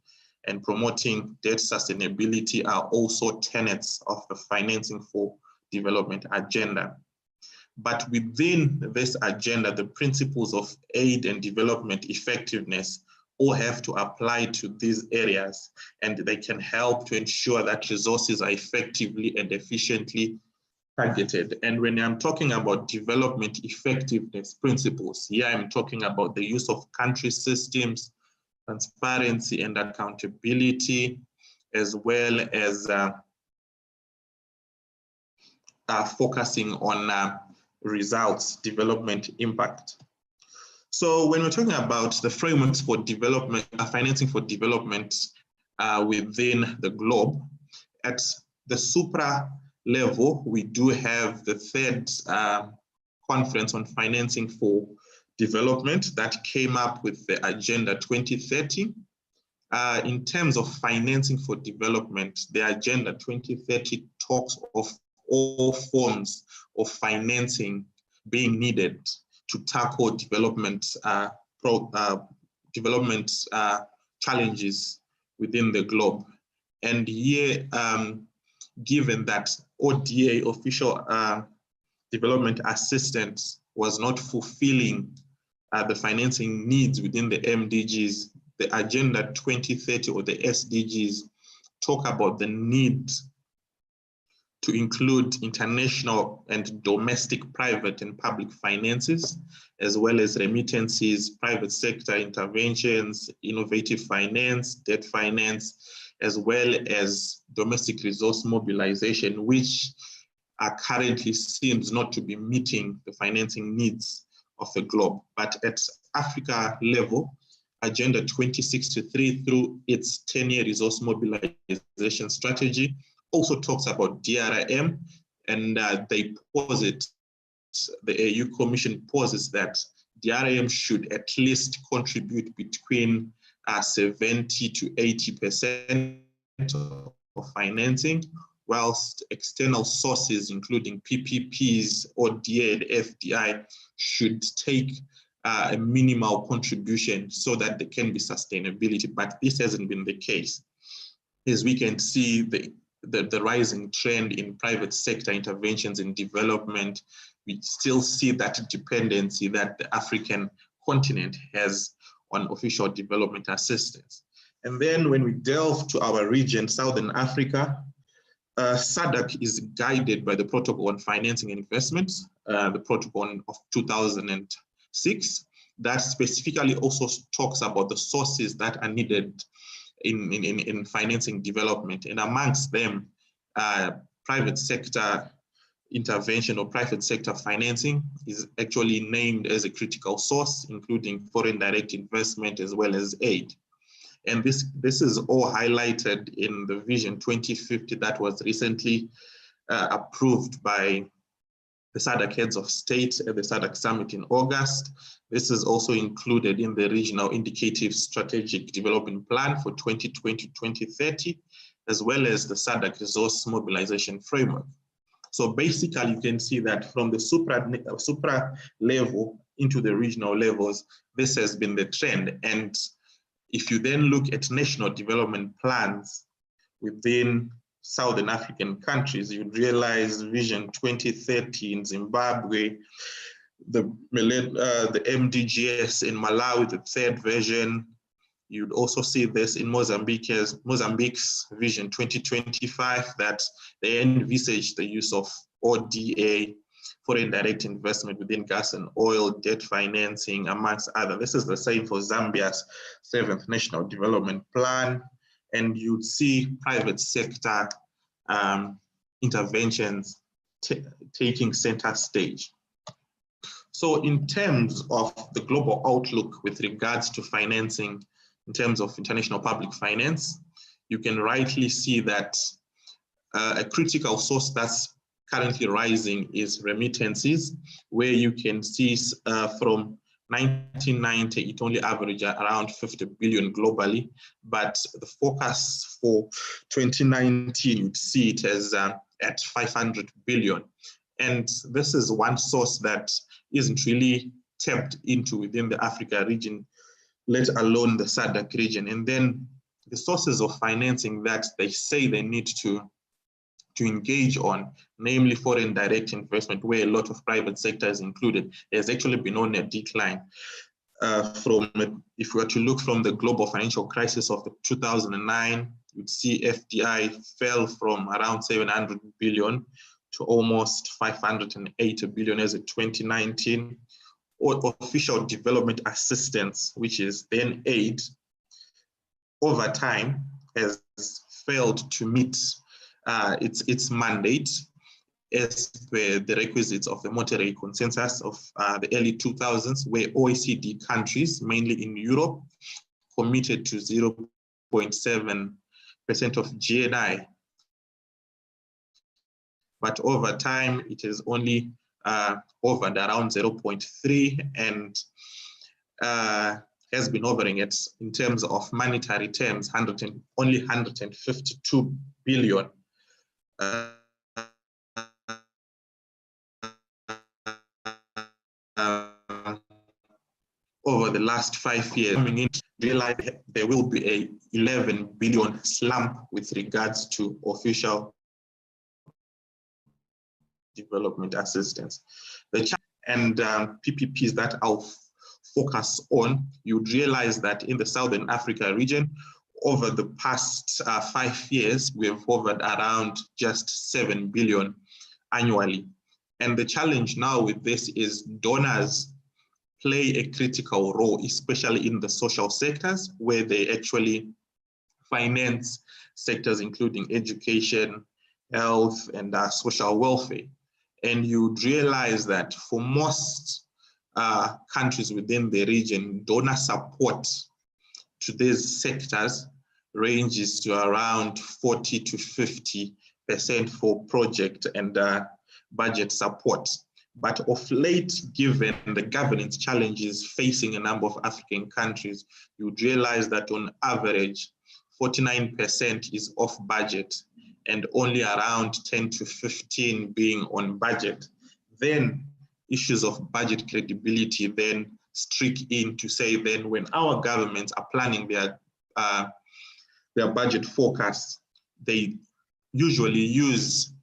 and promoting debt sustainability are also tenets of the Financing for Development agenda. But within this agenda, the principles of aid and development effectiveness all have to apply to these areas, and they can help to ensure that resources are effectively and efficiently targeted. And when I'm talking about development effectiveness principles, here I'm talking about the use of country systems, transparency and accountability, as well as focusing on results, development impact. So when we're talking about the frameworks for development, financing for development within the globe, at the supra level, we do have the third conference on financing for development that came up with the Agenda 2030. In terms of financing for development, the Agenda 2030 talks of all forms of financing being needed to tackle development challenges within the globe. And here, given that ODA, official development assistance, was not fulfilling the financing needs within the MDGs, the Agenda 2030 or the SDGs talk about the need to include international and domestic private and public finances, as well as remittances, private sector interventions, innovative finance, debt finance, as well as domestic resource mobilization, which currently seems not to be meeting the financing needs of the globe. But at Africa level, Agenda 2063 through its 10-year resource mobilization strategy also talks about DRM, and they posit, the AU Commission posits that DRM should at least contribute between 70 to 80% of financing, whilst external sources, including PPPs, ODA, and FDI, should take a minimal contribution so that there can be sustainability. But this hasn't been the case. As we can see, the rising trend in private sector interventions in development, we still see that dependency that the African continent has on official development assistance. And then when we delve to our region, Southern Africa, SADC is guided by the Protocol on Financing and Investments, the Protocol of 2006, that specifically also talks about the sources that are needed in financing development, and amongst them, private sector intervention or private sector financing is actually named as a critical source, including foreign direct investment as well as aid. And this is all highlighted in the Vision 2050 that was recently approved by the SADC heads of state at the SADC summit in August. This is also included in the Regional Indicative Strategic Development Plan for 2020-2030, as well as the SADC Resource Mobilization Framework. So basically, you can see that from the supra level into the regional levels, this has been the trend. And if you then look at national development plans within Southern African countries, you'd realize Vision 2030 in Zimbabwe, the MDGs in Malawi, the third version. You'd also see this in Mozambique's Vision 2025, that they envisage the use of ODA, foreign direct investment within gas and oil, debt financing, amongst others. This is the same for Zambia's 7th National Development Plan. And you'd see private sector interventions taking center stage. So in terms of the global outlook with regards to financing, in terms of international public finance, you can rightly see that a critical source that's currently rising is remittances, where you can see from 1990, it only averaged around 50 billion globally, but the forecast for 2019, you'd see it as at 500 billion. And this is one source that isn't really tapped into within the Africa region, let alone the SADC region. And then the sources of financing that they say they need to engage on, namely foreign direct investment, where a lot of private sector is included, has actually been on a decline. If we were to look from the global financial crisis of 2009, you'd see FDI fell from around 700 billion to almost 580 billion as of 2019. Or official development assistance, which is then aid, over time has failed to meet its mandate as per the requisites of the Monterrey Consensus of the early 2000s, where OECD countries, mainly in Europe, committed to 0.7% of GNI. But over time, it is only hovered around 0.3 and has been hovering at, in terms of monetary terms, only 152 billion. Over the last 5 years, coming in, realize there will be a 11 billion slump with regards to official development assistance. And PPPs that I'll focus on, you'd realize that in the Southern Africa region, over the past 5 years, we have hovered around just 7 billion annually. And the challenge now with this is donors play a critical role, especially in the social sectors, where they actually finance sectors including education, health, and social welfare. And you'd realize that for most countries within the region, donor support to these sectors ranges to around 40 to 50% for project and budget support. But of late, given the governance challenges facing a number of African countries, you'd realize that on average, 49% is off budget, and only around 10 to 15 being on budget. Then issues of budget credibility then streak in to say then when our governments are planning their budget forecasts, they usually use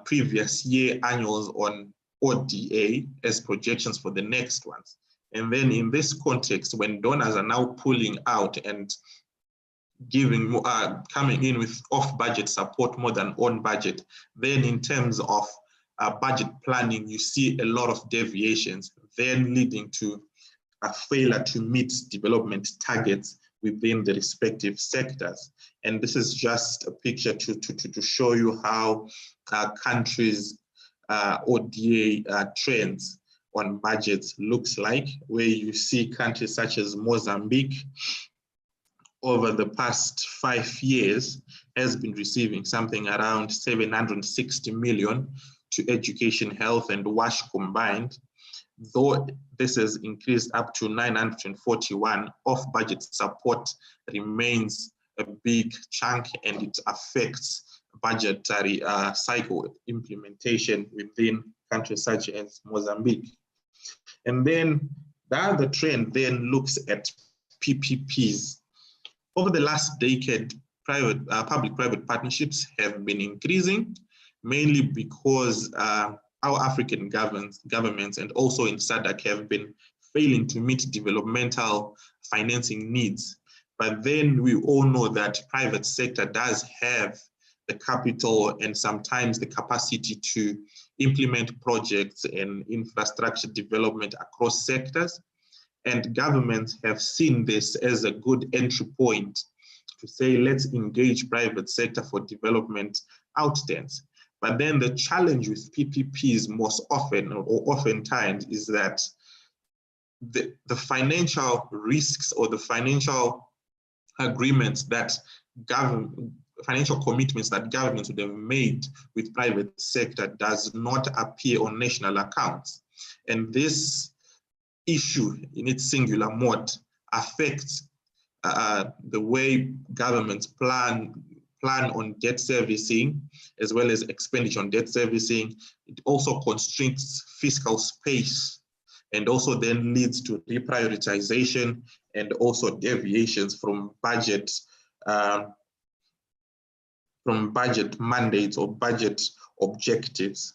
previous year annuals on ODA as projections for the next ones. And then in this context, when donors are now pulling out and giving coming in with off-budget support more than on budget, then in terms of budget planning, you see a lot of deviations, then leading to a failure to meet development targets within the respective sectors. And this is just a picture to show you how countries' ODA trends on budgets looks like, where you see countries such as Mozambique over the past 5 years has been receiving something around 760 million to education, health, and WASH combined, though this has increased up to 941. Off-budget support remains a big chunk, and it affects budgetary cycle implementation within countries such as Mozambique. And then the other trend then looks at PPPs. Over the last decade, public-private partnerships have been increasing, mainly because our African governments and also in SADC have been failing to meet developmental financing needs. But then we all know that private sector does have the capital and sometimes the capacity to implement projects and infrastructure development across sectors. And governments have seen this as a good entry point to say, let's engage private sector for development outstance. But then the challenge with PPPs most often or oftentimes is that the financial risks or the financial agreements that financial commitments that governments would have made with private sector does not appear on national accounts. And this issue in its singular mode affects the way governments plan on debt servicing, as well as expenditure on debt servicing. It also constricts fiscal space and also then leads to reprioritization and also deviations from budget mandates or budget objectives.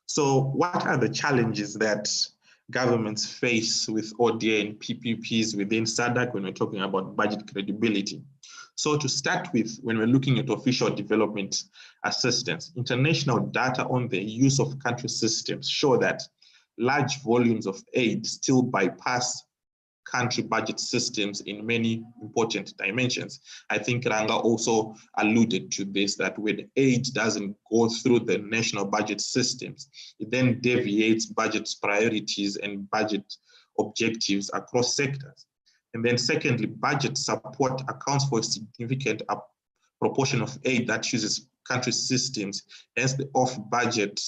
So what are the challenges that governments face with ODA and PPPs within SADC when we're talking about budget credibility? So to start with, when we're looking at official development assistance, international data on the use of country systems show that large volumes of aid still bypass country budget systems in many important dimensions. I think Ranga also alluded to this, that when aid doesn't go through the national budget systems, it then deviates budget priorities and budget objectives across sectors. And then secondly, budget support accounts for a significant proportion of aid that uses country systems, hence the off-budget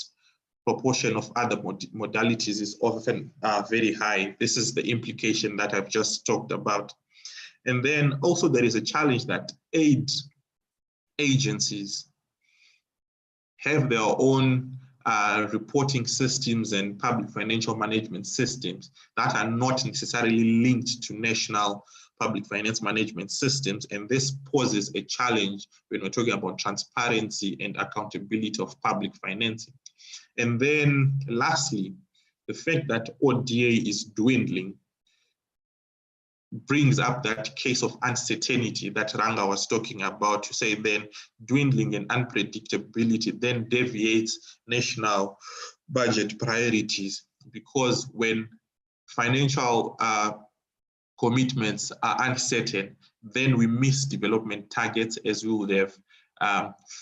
proportion of other modalities is often very high. This is the implication that I've just talked about. And then also there is a challenge that aid agencies have their own reporting systems and public financial management systems that are not necessarily linked to national public finance management systems. And this poses a challenge when we're talking about transparency and accountability of public financing. And then lastly, the fact that ODA is dwindling brings up that case of uncertainty that Ranga was talking about, to say then dwindling and unpredictability then deviates national budget priorities, because when financial commitments are uncertain, then we miss development targets as we would have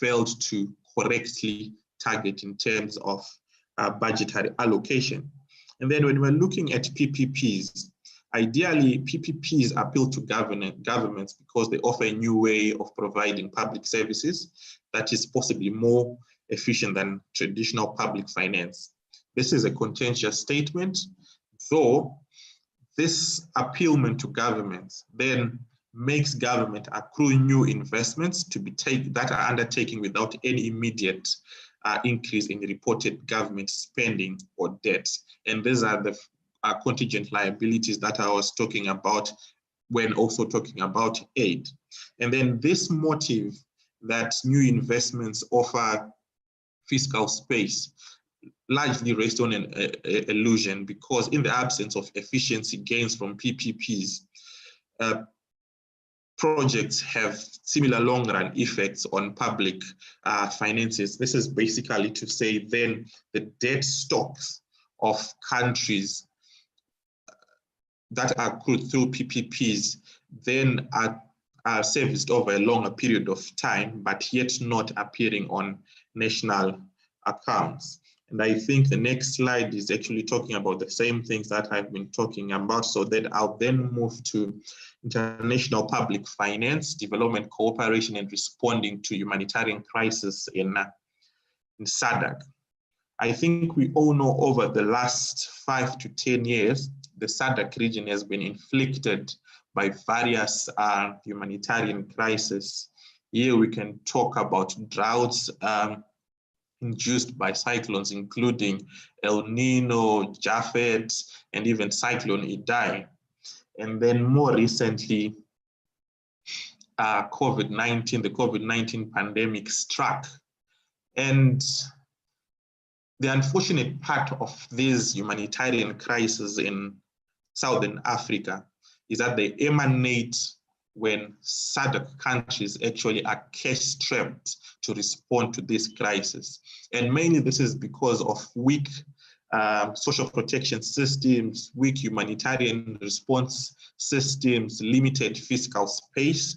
failed to correctly target in terms of budgetary allocation. And then when we're looking at PPPs, ideally PPPs appeal to governments because they offer a new way of providing public services that is possibly more efficient than traditional public finance. This is a contentious statement, though this appealment to governments then makes government accrue new investments to be that are undertaken without any immediate increase in reported government spending or debt. And these are the contingent liabilities that I was talking about when also talking about aid. And then this motive that new investments offer fiscal space largely rests on an illusion, because in the absence of efficiency gains from PPPs, projects have similar long-run effects on public finances. This is basically to say then the debt stocks of countries that are accrued through PPPs then are serviced over a longer period of time, but yet not appearing on national accounts. And I think the next slide is actually talking about the same things that I've been talking about, so that I'll then move to international public finance, development cooperation, and responding to humanitarian crisis in SADC. I think we all know over the last 5 to 10 years, the SADC region has been inflicted by various humanitarian crises. Here we can talk about droughts induced by cyclones, including El Nino, Japhet, and even Cyclone Idai. And then more recently, the COVID-19 pandemic struck. And the unfortunate part of these humanitarian crises in Southern Africa is that they emanate when SADC countries actually are cash-strapped to respond to this crisis. And mainly this is because of weak social protection systems, weak humanitarian response systems, limited fiscal space,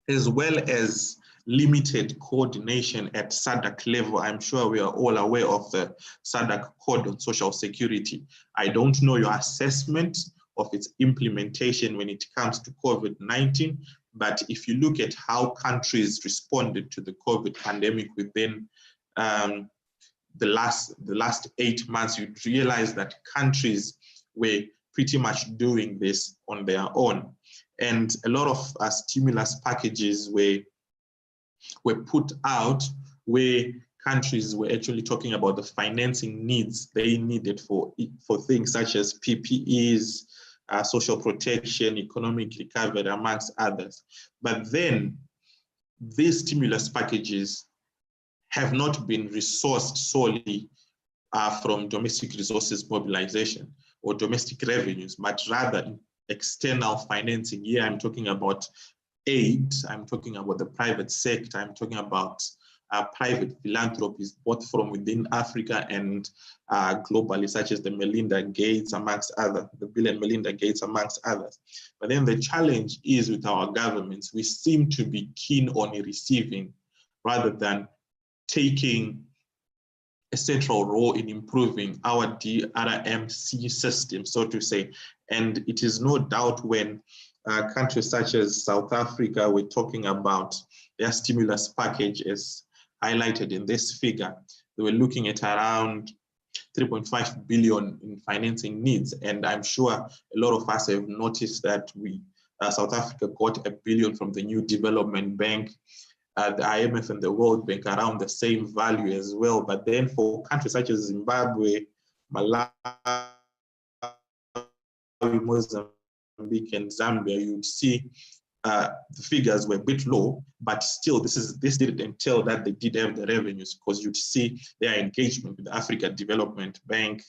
as well as limited coordination at SADC level. I'm sure we are all aware of the SADC Code on Social Security. I don't know your assessment of its implementation when it comes to COVID-19, but if you look at how countries responded to the COVID pandemic within the last 8 months, you'd realize that countries were pretty much doing this on their own. And a lot of stimulus packages were put out where countries were actually talking about the financing needs they needed for things such as PPEs, social protection, economic recovery, amongst others. But then these stimulus packages have not been resourced solely from domestic resources mobilization or domestic revenues, but rather external financing. Here I'm talking about aid, I'm talking about the private sector, I'm talking about private philanthropies, both from within Africa and globally, such as the Melinda Gates, amongst others, the Bill and Melinda Gates, amongst others. But then the challenge is with our governments, we seem to be keen on receiving rather than taking a central role in improving our DRMC system, so to say. And it is no doubt when countries such as South Africa were talking about their stimulus package as highlighted in this figure, they were looking at around 3.5 billion in financing needs. And I'm sure a lot of us have noticed that South Africa got $1 billion from the New Development Bank, the IMF and the World Bank around the same value as well. But then for countries such as Zimbabwe, Malawi, Mozambique, and Zambia, you'd see the figures were a bit low, but still this didn't entail that they did have the revenues, because you'd see their engagement with the Africa Development Bank,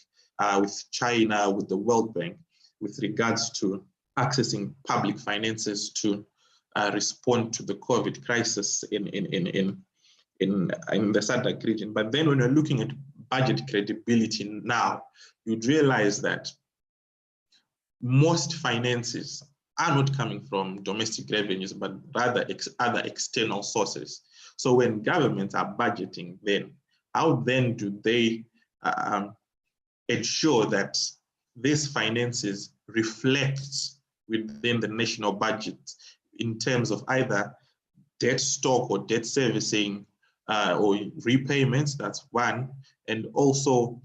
with China, with the World Bank, with regards to accessing public finances to respond to the COVID crisis in the SADC region. But then when you're looking at budget credibility now, you'd realize that most finances are not coming from domestic revenues, but rather other external sources. So when governments are budgeting, then how then do they ensure that these finances reflect within the national budget in terms of either debt stock or debt servicing or repayments? That's one. And also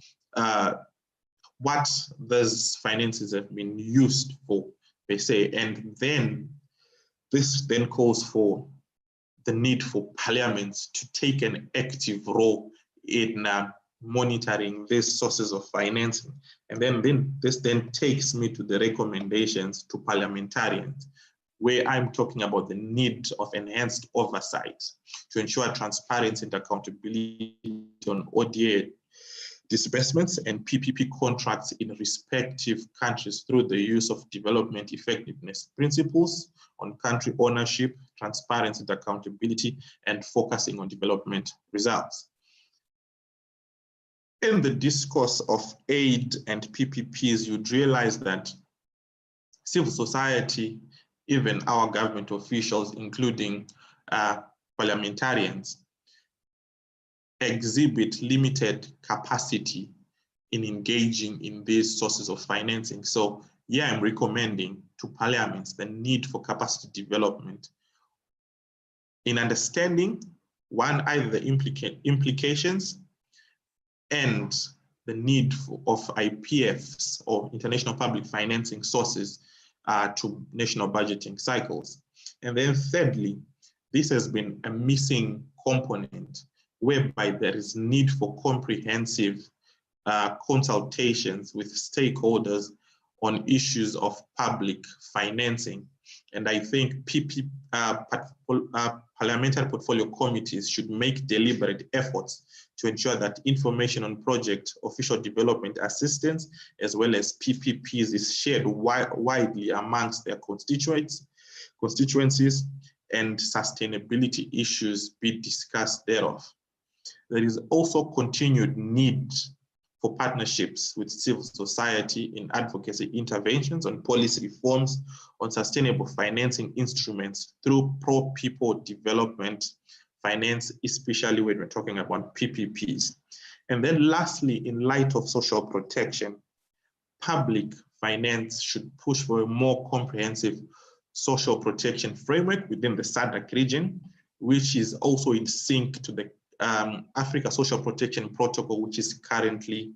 what those finances have been used for, they say. And then this then calls for the need for parliaments to take an active role in monitoring these sources of financing. And then this then takes me to the recommendations to parliamentarians, where I'm talking about the need of enhanced oversight to ensure transparency and accountability on ODA disbursements and PPP contracts in respective countries through the use of development effectiveness principles on country ownership, transparency and accountability, and focusing on development results. In the discourse of aid and PPPs, you'd realize that civil society even our government officials, including parliamentarians, exhibit limited capacity in engaging in these sources of financing. So yeah, I'm recommending to parliaments the need for capacity development in understanding, one, either the implications and the need of IPFs or international public financing sources to national budgeting cycles. And then thirdly, this has been a missing component whereby there is need for comprehensive consultations with stakeholders on issues of public financing. And I think parliamentary portfolio committees should make deliberate efforts to ensure that information on project official development assistance, as well as PPPs, is shared widely amongst their constituencies, and sustainability issues be discussed thereof. There is also continued need for partnerships with civil society in advocacy interventions on policy reforms, on sustainable financing instruments through pro-people development finance, especially when we're talking about PPPs. And then lastly, in light of social protection, public finance should push for a more comprehensive social protection framework within the SADC region, which is also in sync to the Africa Social Protection Protocol, which is currently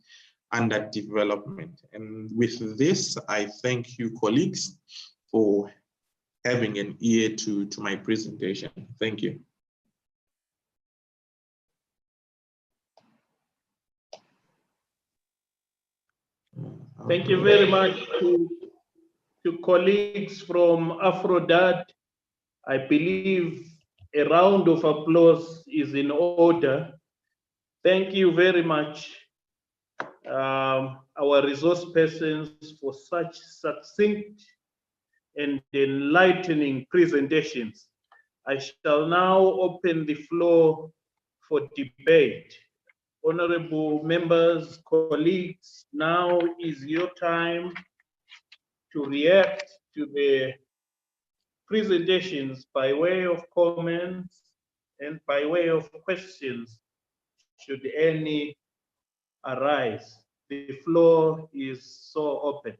under development. And with this, I thank you, colleagues, for having an ear to my presentation. Thank you. Thank you very much to colleagues from Afrodad. I believe a round of applause is in order. Thank you very much, our resource persons, for such succinct and enlightening presentations. I shall now open the floor for debate. Honorable members, colleagues, now is your time to react to the presentations by way of comments and by way of questions, should any arise. The floor is so open.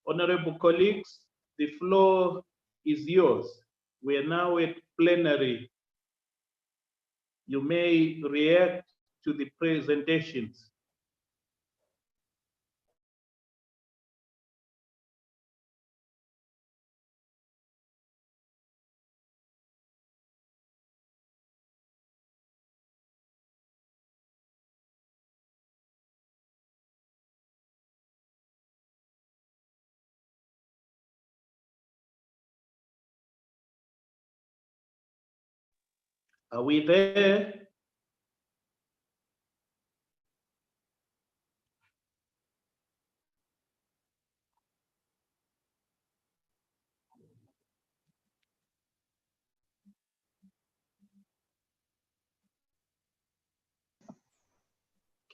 Honorable colleagues, the floor is yours. We are now at plenary. You may react to the presentations. Are we there?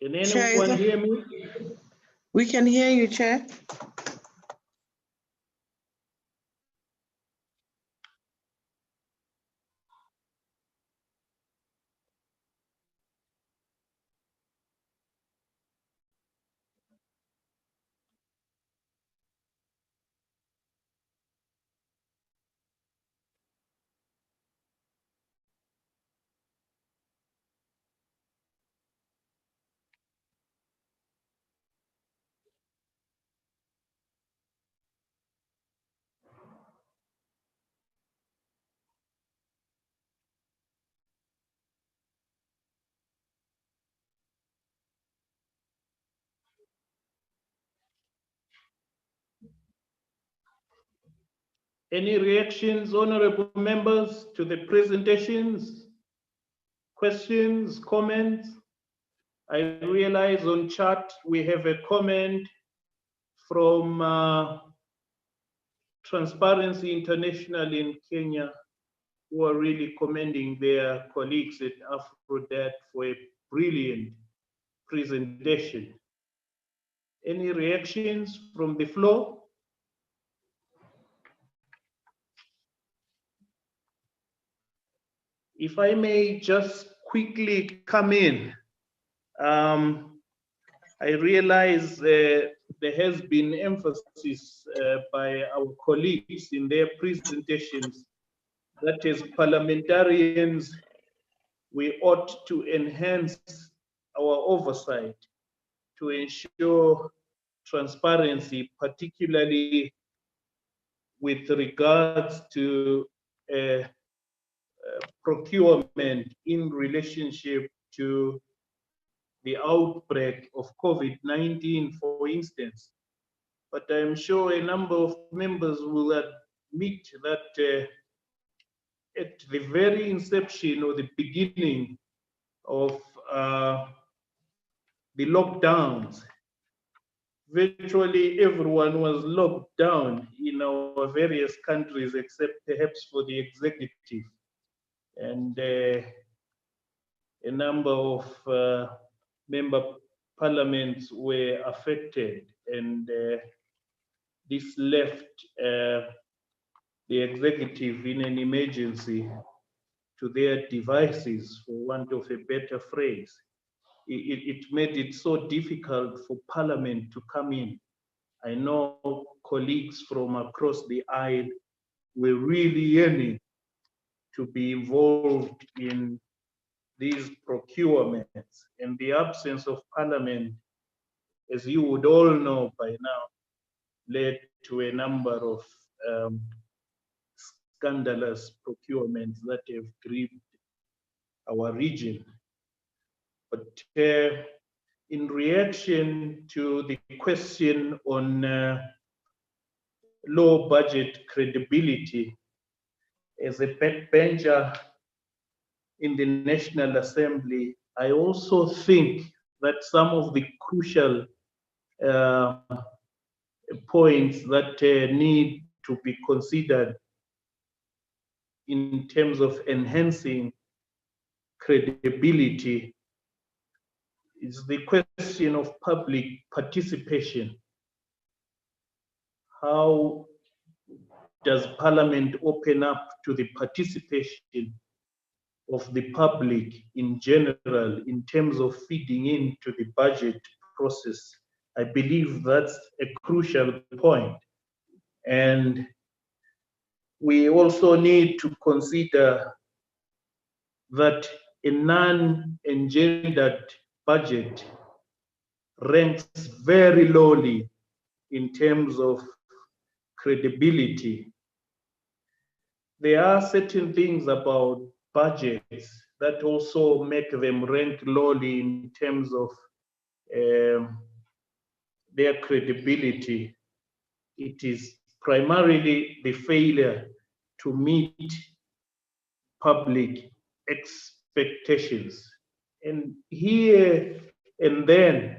Can anyone hear me? We can hear you, Chair. Any reactions, honorable members, to the presentations? Questions, comments? I realize on chat we have a comment from Transparency International in Kenya, who are really commending their colleagues at Afrodat for a brilliant presentation. Any reactions from the floor? If I may just quickly come in, I realize there has been emphasis by our colleagues in their presentations that as parliamentarians, we ought to enhance our oversight to ensure transparency, particularly with regards to procurement in relationship to the outbreak of COVID-19, for instance. But I'm sure a number of members will admit that at the very inception or the beginning of the lockdowns, virtually everyone was locked down in our various countries, except perhaps for the executive. And a number of member parliaments were affected, and this left the executive in an emergency to their devices, for want of a better phrase. It made it so difficult for Parliament to come in. I know colleagues from across the aisle were really yearning to be involved in these procurements, and the absence of Parliament, as you would all know by now, led to a number of scandalous procurements that have gripped our region. But in reaction to the question on low budget credibility, as a backbencher in the National Assembly, I also think that some of the crucial points that need to be considered in terms of enhancing credibility is the question of public participation. How does Parliament open up to the participation of the public in general in terms of feeding into the budget process? I believe that's a crucial point. And we also need to consider that a non-engendered budget ranks very lowly in terms of credibility. There are certain things about budgets that also make them rank lowly in terms of their credibility. It is primarily the failure to meet public expectations. And here and then,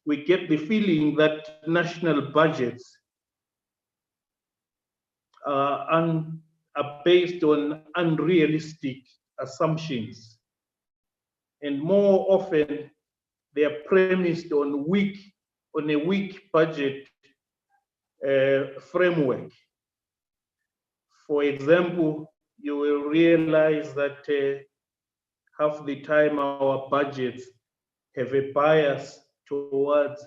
we get the feeling that national budgets are based on unrealistic assumptions. And more often, they are premised on a weak budget framework. For example, you will realize that half the time our budgets have a bias towards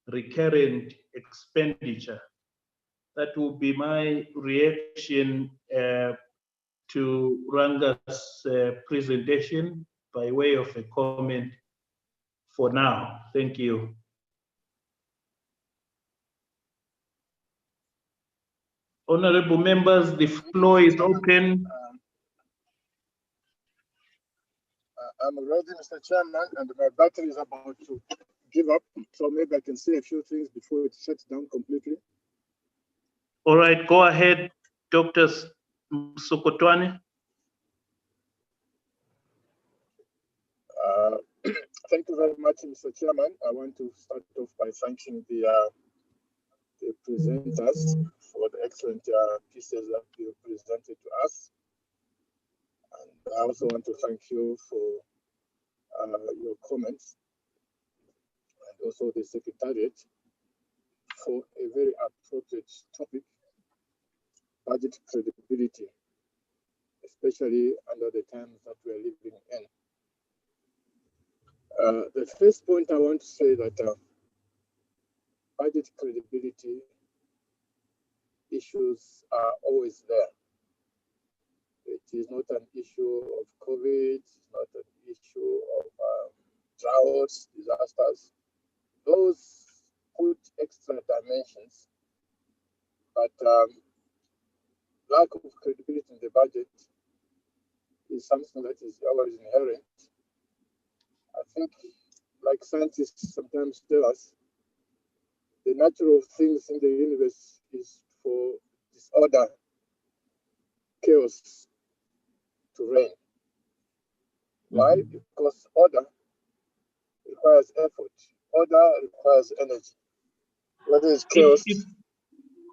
recurrent expenditure. That will be my reaction to Ranga's presentation by way of a comment for now. Thank you. Honorable members, the floor is open. I'm ready, Mr. Chairman, and my battery is about to give up, so maybe I can say a few things before it shuts down completely. All right, go ahead, Dr. Sokotwane. Thank you very much, Mr. Chairman. I want to start off by thanking the the presenters for the excellent pieces that you presented to us. And I also want to thank you for your comments, and also the Secretariat for a very appropriate topic, budget credibility, especially under the times that we're living in. The first point I want to say that budget credibility issues are always there. It is not an issue of COVID, it's not an issue of droughts, disasters. Those put extra dimensions, but lack of credibility in the budget is something that is always inherent. I think, like scientists sometimes tell us, the natural things in the universe is for disorder, chaos to reign. Why? Because order requires effort. Order requires energy. What is chaos?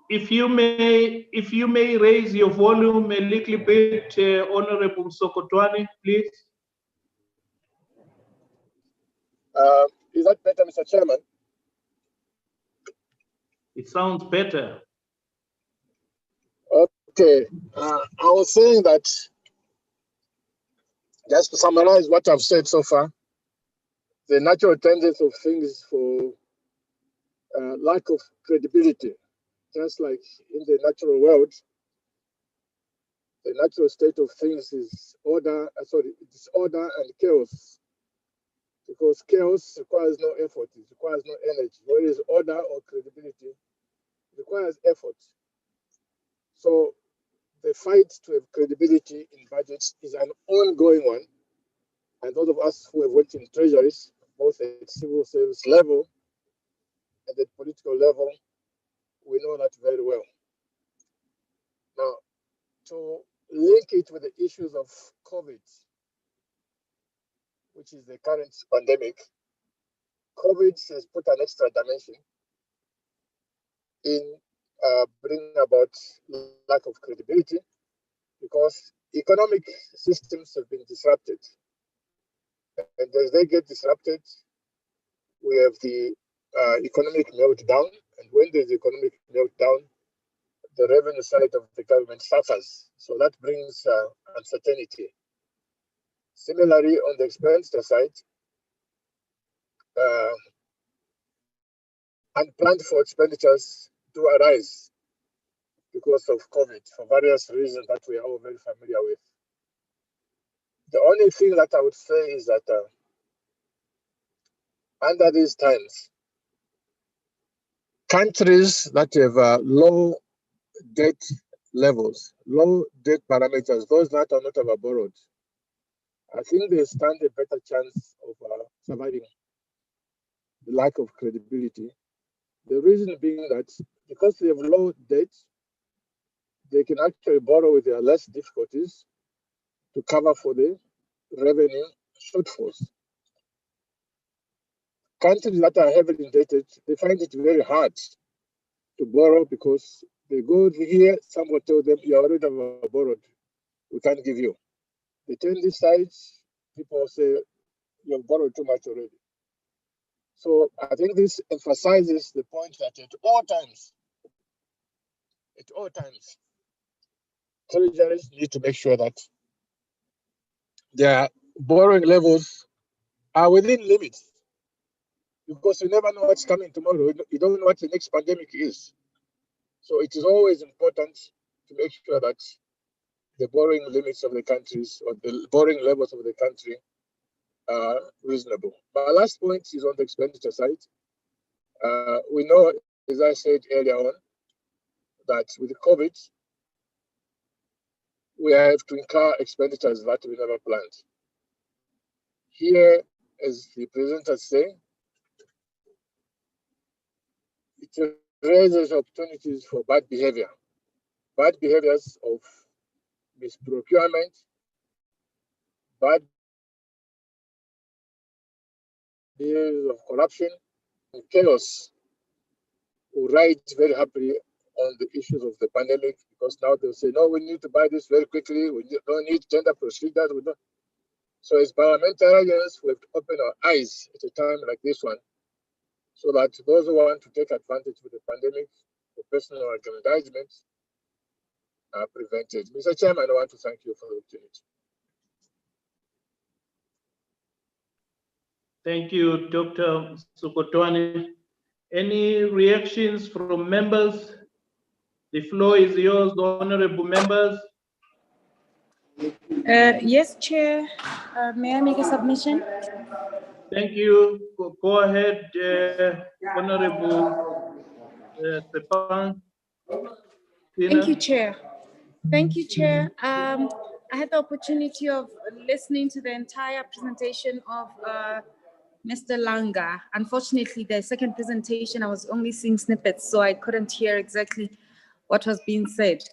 If you may raise your volume a little bit, Honorable Sokotwane, please. Is that better, Mr. Chairman? It sounds better. Okay. I was saying that, just to summarize what I've said so far, the natural tendency of things for lack of credibility, just like in the natural world, the natural state of things is disorder and chaos. Because chaos requires no effort, it requires no energy, whereas order or credibility requires effort. So the fight to have credibility in budgets is an ongoing one. And those of us who have worked in treasuries, both at civil service level and at political level, we know that very well. Now, to link it with the issues of COVID, which is the current pandemic, COVID has put an extra dimension in bringing about lack of credibility, because economic systems have been disrupted. And as they get disrupted, we have the economic meltdown. And when there's economic meltdown, the revenue side of the government suffers. So that brings uncertainty. Similarly, on the expenditure side, unplanned for expenditures do arise because of COVID for various reasons that we are all very familiar with. The only thing that I would say is that under these times, countries that have low debt levels, low debt parameters, those that are not overborrowed, I think they stand a better chance of surviving the lack of credibility. The reason being that because they have low debt, they can actually borrow with their less difficulties to cover for the revenue shortfalls. Countries that are heavily indebted, they find it very hard to borrow because they go here, someone tells them, you already have borrowed, we can't give you. They turn this side, people say, you've borrowed too much already. So I think this emphasizes the point that at all times, treasuries need to make sure that their borrowing levels are within limits, because you never know what's coming tomorrow. You don't know what the next pandemic is. So it is always important to make sure that the borrowing limits of the countries or the borrowing levels of the country are reasonable. My last point is on the expenditure side. We know, as I said earlier on, that with COVID, we have to incur expenditures that we never planned. Here, as the presenters say, it raises opportunities for bad behavior. Bad behaviors of misprocurement, bad behaviors of corruption, and chaos who ride very happily on the issues of the pandemic, because now they'll say, no, we need to buy this very quickly. We don't need tender procedures. We don't. So as parliamentarians, we have to open our eyes at a time like this one, so that those who want to take advantage of the pandemic for personal aggrandizement are prevented. Mr. Chairman, I want to thank you for the opportunity. Thank you, Dr. Sukotwane. Any reactions from members? The floor is yours, honorable members. Yes, Chair. May I make a submission? Thank you. Go ahead, Honorable Sepang. Thank you, Chair. Thank you, Chair. I had the opportunity of listening to the entire presentation of Mr. Langa. Unfortunately, the second presentation, I was only seeing snippets, so I couldn't hear exactly what was being said.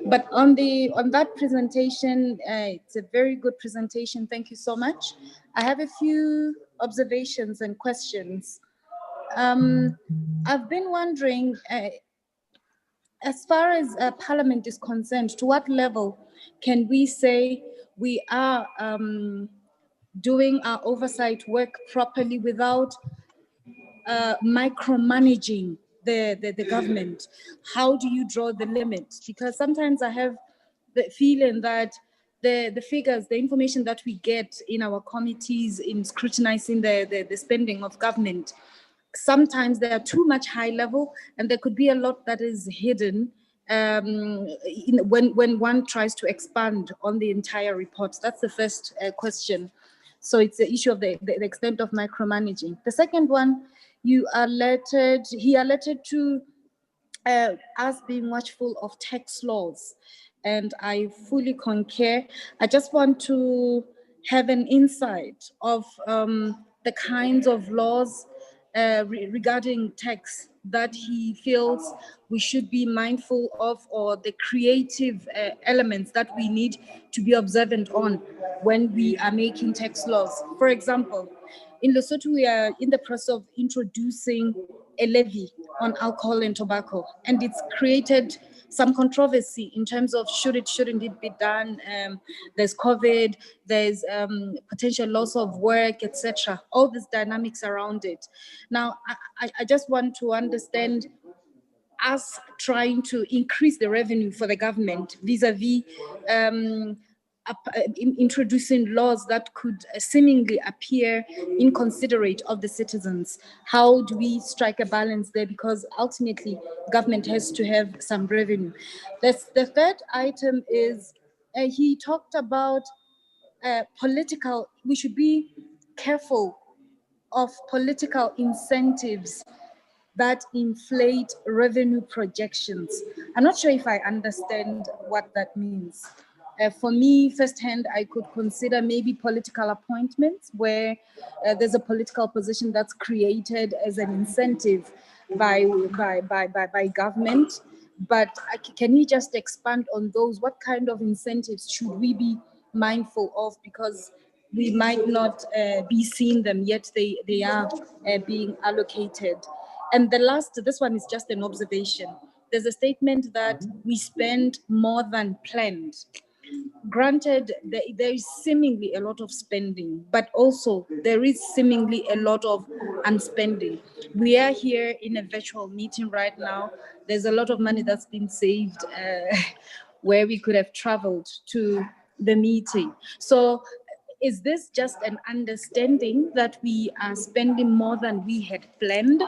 But on that presentation, it's a very good presentation. Thank you so much. I have a few observations and questions. I've been wondering, as far as Parliament is concerned, to what level can we say we are doing our oversight work properly without micromanaging the government? How do you draw the limit? Because sometimes I have the feeling that the figures, the information that we get in our committees in scrutinizing the spending of government, sometimes they are too much high level, and there could be a lot that is hidden when one tries to expand on the entire report. That's the first question. So it's the issue of the extent of micromanaging. The second one, he alerted to us being watchful of tax laws, and I fully concur. I just want to have an insight of the kinds of laws regarding tax that he feels we should be mindful of, or the creative elements that we need to be observant on when we are making tax laws. For example, in Lesotho, we are in the process of introducing a levy on alcohol and tobacco, and it's created some controversy in terms of shouldn't it be done. There's COVID, there's potential loss of work, etc. All these dynamics around it. Now, I just want to understand us trying to increase the revenue for the government vis-a-vis introducing laws that could seemingly appear inconsiderate of the citizens. How do we strike a balance there? Because ultimately, government has to have some revenue. The third item is he talked about we should be careful of political incentives that inflate revenue projections. I'm not sure if I understand what that means. For me, firsthand, I could consider maybe political appointments where there's a political position that's created as an incentive by government. But can you just expand on those? What kind of incentives should we be mindful of? Because we might not be seeing them, yet they are being allocated. And the last, this one is just an observation. There's a statement that we spend more than planned. Granted, there is seemingly a lot of spending, but also there is seemingly a lot of unspending. We are here in a virtual meeting right now. There's a lot of money that's been saved where we could have traveled to the meeting. So is this just an understanding that we are spending more than we had planned?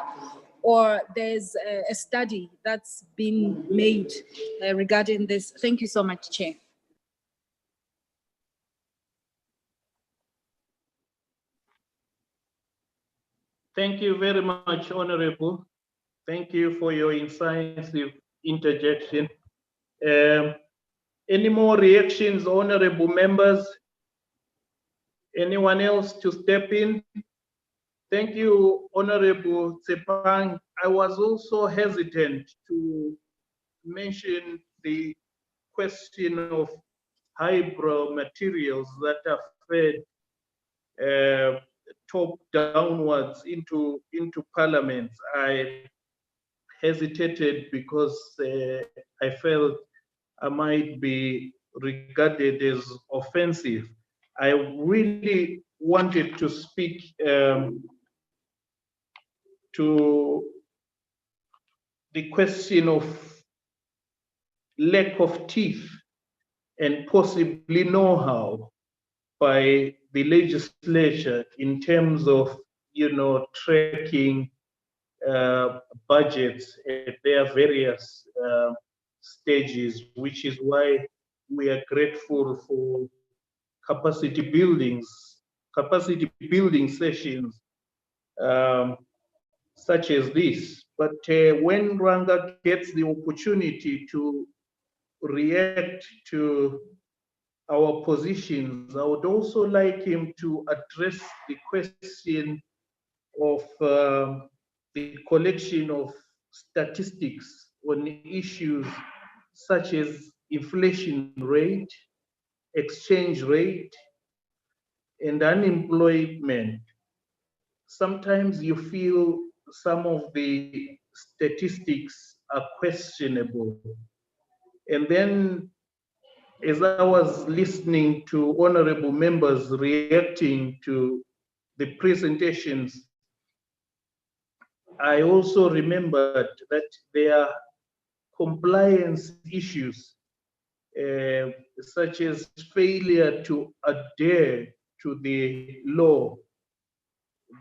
Or there's a study that's been made regarding this? Thank you so much, Chair. Thank you very much, Honorable. Thank you for your incisive interjection. Any more reactions, Honorable members? Anyone else to step in? Thank you, Honorable Sepang. I was also hesitant to mention the question of highbrow materials that are fed top downwards into parliaments. hesitated because I felt I might be regarded as offensive. I really wanted to speak to the question of lack of teeth and possibly know-how by the legislature in terms of, tracking budgets at their various stages, which is why we are grateful for capacity building sessions such as this. But when Ranga gets the opportunity to react to our positions, I would also like him to address the question of the collection of statistics on issues such as inflation rate, exchange rate, and unemployment. Sometimes you feel some of the statistics are questionable. And then as I was listening to honorable members reacting to the presentations, I also remembered that there are compliance issues, such as failure to adhere to the law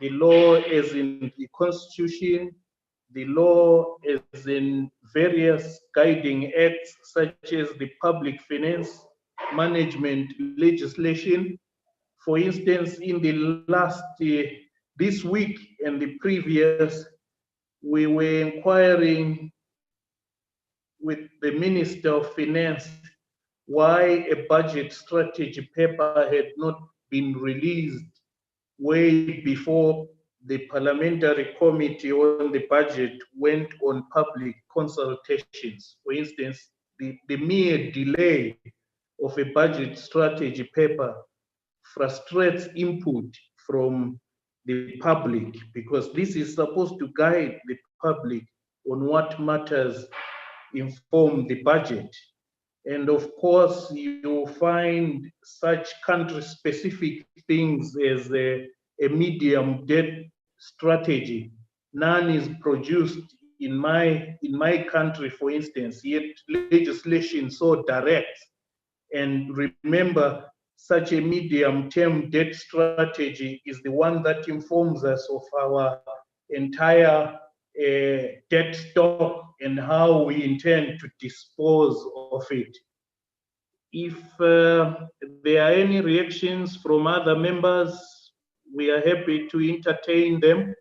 as in the Constitution, the law as in various guiding acts, such as the public finance management legislation. For instance, in the last this week and the previous, we were inquiring with the Minister of Finance why a budget strategy paper had not been released way before the Parliamentary Committee on the Budget went on public consultations. For instance, the mere delay of a budget strategy paper frustrates input from the public, because this is supposed to guide the public on what matters inform the budget. And of course, you find such country-specific things as a medium debt strategy. None is produced in my country, for instance, yet legislation so direct. And remember, such a medium-term debt strategy is the one that informs us of our entire debt stock and how we intend to dispose of it. If there are any reactions from other members, we are happy to entertain them.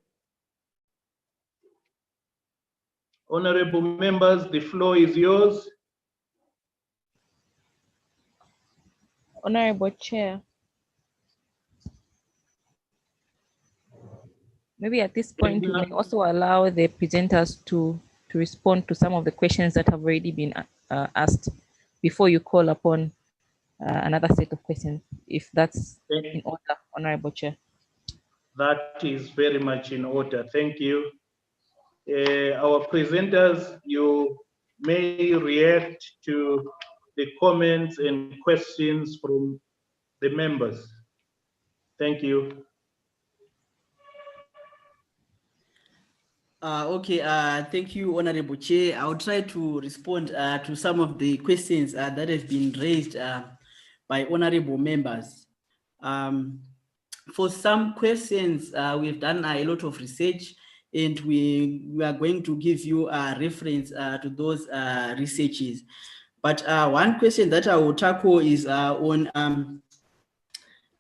Honorable members, the floor is yours. Honorable Chair. Maybe at this point, we may also allow the presenters to respond to some of the questions that have already been asked before you call upon another set of questions, if that's in order, Honorable Chair. That is very much in order. Thank you. Our presenters, you may react to the comments and questions from the members. Thank you. Okay, thank you, Honorable Chair. I'll try to respond to some of the questions that have been raised by honorable members. For some questions, we've done a lot of research, and we are going to give you a reference to those researches. But one question that I will tackle is on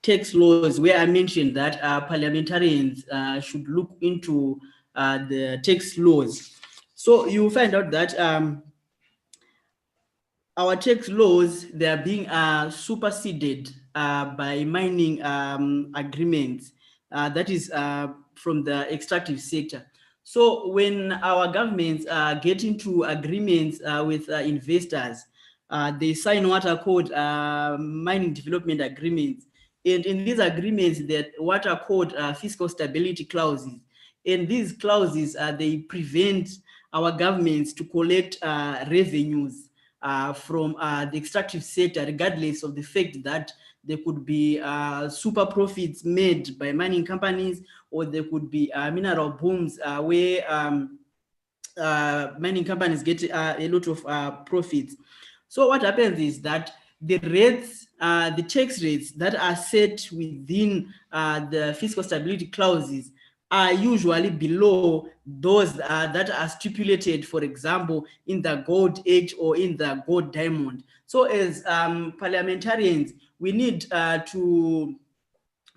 tax laws, where I mentioned that parliamentarians should look into the tax laws. So you find out that our tax laws, they are being superseded by mining agreements, that is from the extractive sector. So when our governments get into agreements with investors, they sign what are called mining development agreements. And in these agreements, that what are called fiscal stability clauses. And these clauses, they prevent our governments to collect revenues from the extractive sector, regardless of the fact that there could be super profits made by mining companies, or there could be mineral booms where mining companies get a lot of profits. So what happens is that the rates, the tax rates that are set within the fiscal stability clauses are usually below those that are stipulated, for example, in the gold age or in the gold diamond. So as parliamentarians, we need to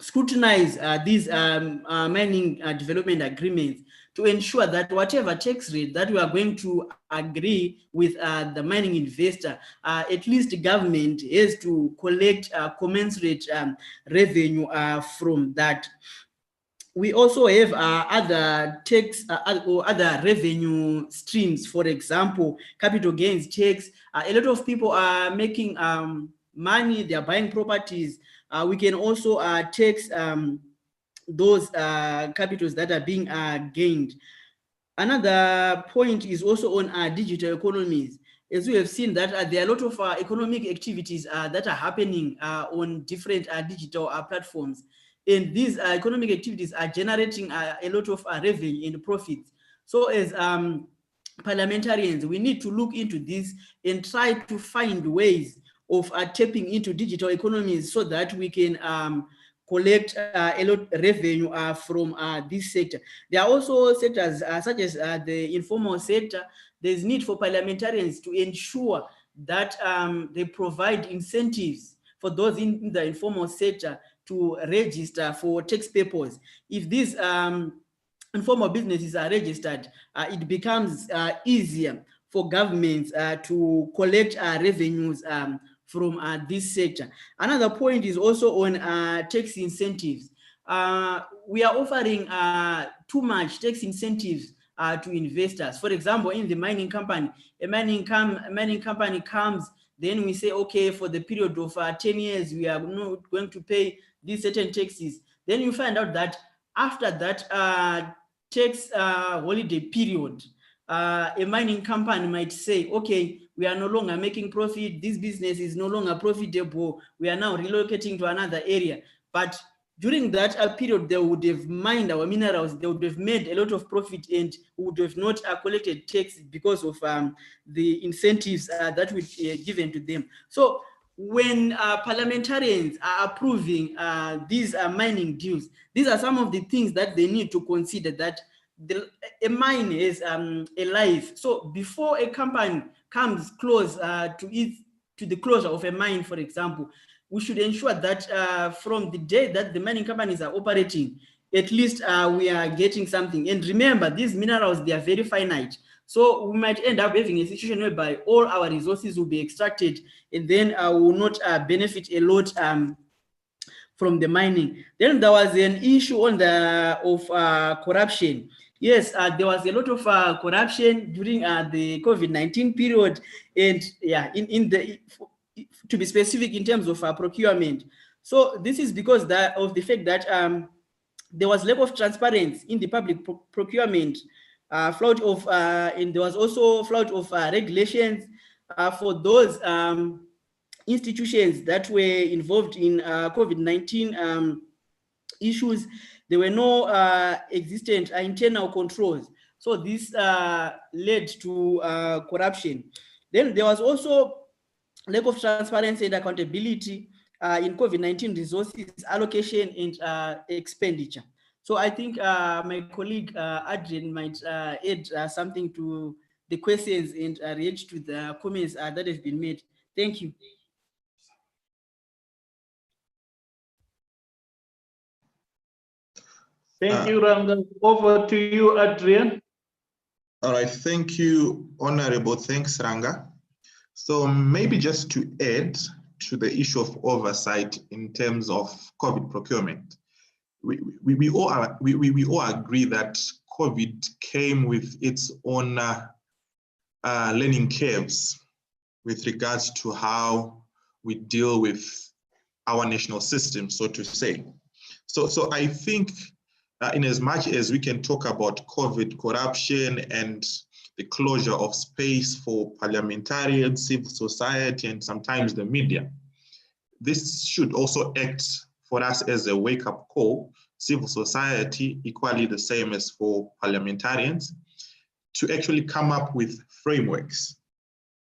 scrutinize these mining development agreements to ensure that whatever tax rate that we are going to agree with the mining investor, at least the government has to collect commensurate revenue from that. We also have other tax or other revenue streams. For example, capital gains tax. A lot of people are making money, they are buying properties. We can also tax those capitals that are being gained. Another point is also on digital economies. As we have seen that there are a lot of economic activities that are happening on different digital platforms. And these economic activities are generating a lot of revenue and profits. So as parliamentarians, we need to look into this and try to find ways of tapping into digital economies so that we can collect a lot of revenue from this sector. There are also sectors such as the informal sector. There's need for parliamentarians to ensure that they provide incentives for those in the informal sector to register for tax purposes. If these informal businesses are registered, it becomes easier for governments to collect revenues from this sector. Another point is also on tax incentives. We are offering too much tax incentives to investors. For example, in the mining company, a mining company comes, then we say, okay, for the period of 10 years, we are not going to pay these certain taxes. Then you find out that after that tax holiday period, a mining company might say, okay, we are no longer making profit, this business is no longer profitable, we are now relocating to another area. But during that period, they would have mined our minerals, they would have made a lot of profit, and would have not collected tax because of the incentives that were given to them. So when parliamentarians are approving these mining deals, these are some of the things that they need to consider, that a mine is a life. So before a company comes close to the closure of a mine, for example, we should ensure that from the day that the mining companies are operating, at least we are getting something. And remember, these minerals, they are very finite. So we might end up having a situation whereby all our resources will be extracted, and then we will not benefit a lot from the mining. Then there was an issue on of corruption. Yes, there was a lot of corruption during the COVID-19 period, and yeah, to be specific, in terms of procurement. So this is because of the fact that there was lack of transparency in the public procurement, flood of, and there was also flood of regulations for those institutions that were involved in COVID-19 issues. There were no existent internal controls. So this led to corruption. Then there was also lack of transparency and accountability in COVID-19 resources allocation and expenditure. So I think my colleague Adrian might add something to the questions and react to the comments that have been made. Thank you. Thank you, Ranga. Over to you, Adrian. All right, thank you, Honorable. Thanks, Ranga. So maybe just to add to the issue of oversight in terms of COVID procurement, we all agree that COVID came with its own learning curves with regards to how we deal with our national system, so to say. So I think in as much as we can talk about COVID corruption and the closure of space for parliamentarians, civil society, and sometimes the media. This should also act for us as a wake-up call, civil society, equally the same as for parliamentarians, to actually come up with frameworks,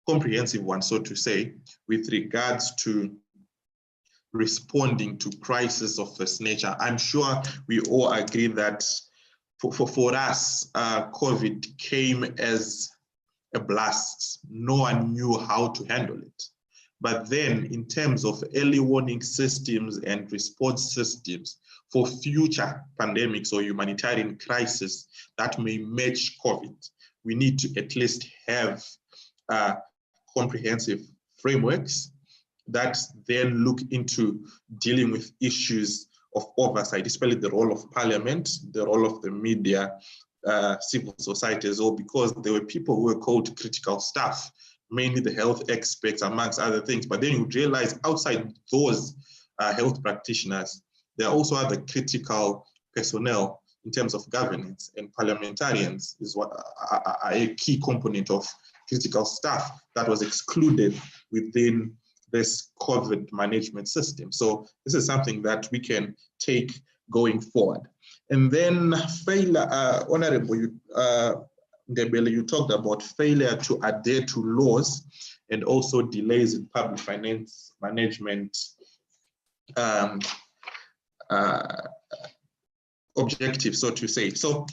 comprehensive ones, so to say, with regards to responding to crises of this nature. I'm sure we all agree that for us, COVID came as a blast. No one knew how to handle it. But then in terms of early warning systems and response systems for future pandemics or humanitarian crises that may match COVID, we need to at least have comprehensive frameworks that then look into dealing with issues of oversight, especially the role of parliament, the role of the media, civil society as well, because there were people who were called critical staff, mainly the health experts, amongst other things. But then you realize outside those health practitioners, there are also other critical personnel in terms of governance, and parliamentarians is what are a key component of critical staff that was excluded within this COVID management system. So this is something that we can take going forward. And then failure, Honorable Ndebele, you talked about failure to adhere to laws and also delays in public finance management objectives, so to say. So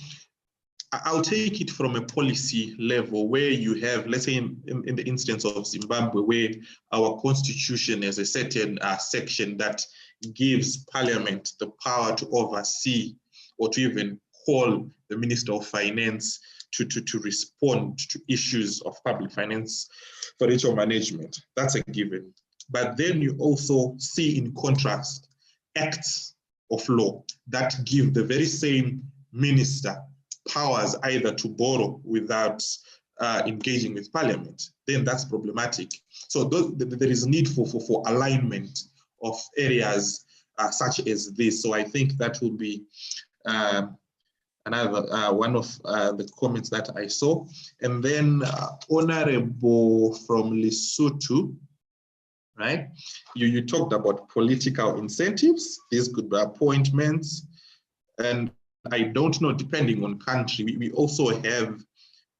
I'll take it from a policy level where you have, let's say in the instance of Zimbabwe, where our constitution has a certain section that gives parliament the power to oversee or to even call the Minister of Finance to respond to issues of public finance, financial management. That's a given. But then you also see in contrast acts of law that give the very same minister powers either to borrow without engaging with parliament. Then that's problematic. So there is need for alignment of areas such as this. So I think that will be another one of the comments that I saw. And then Honorable from Lesotho, right? You talked about political incentives. These could be appointments. And I don't know, depending on country, we also have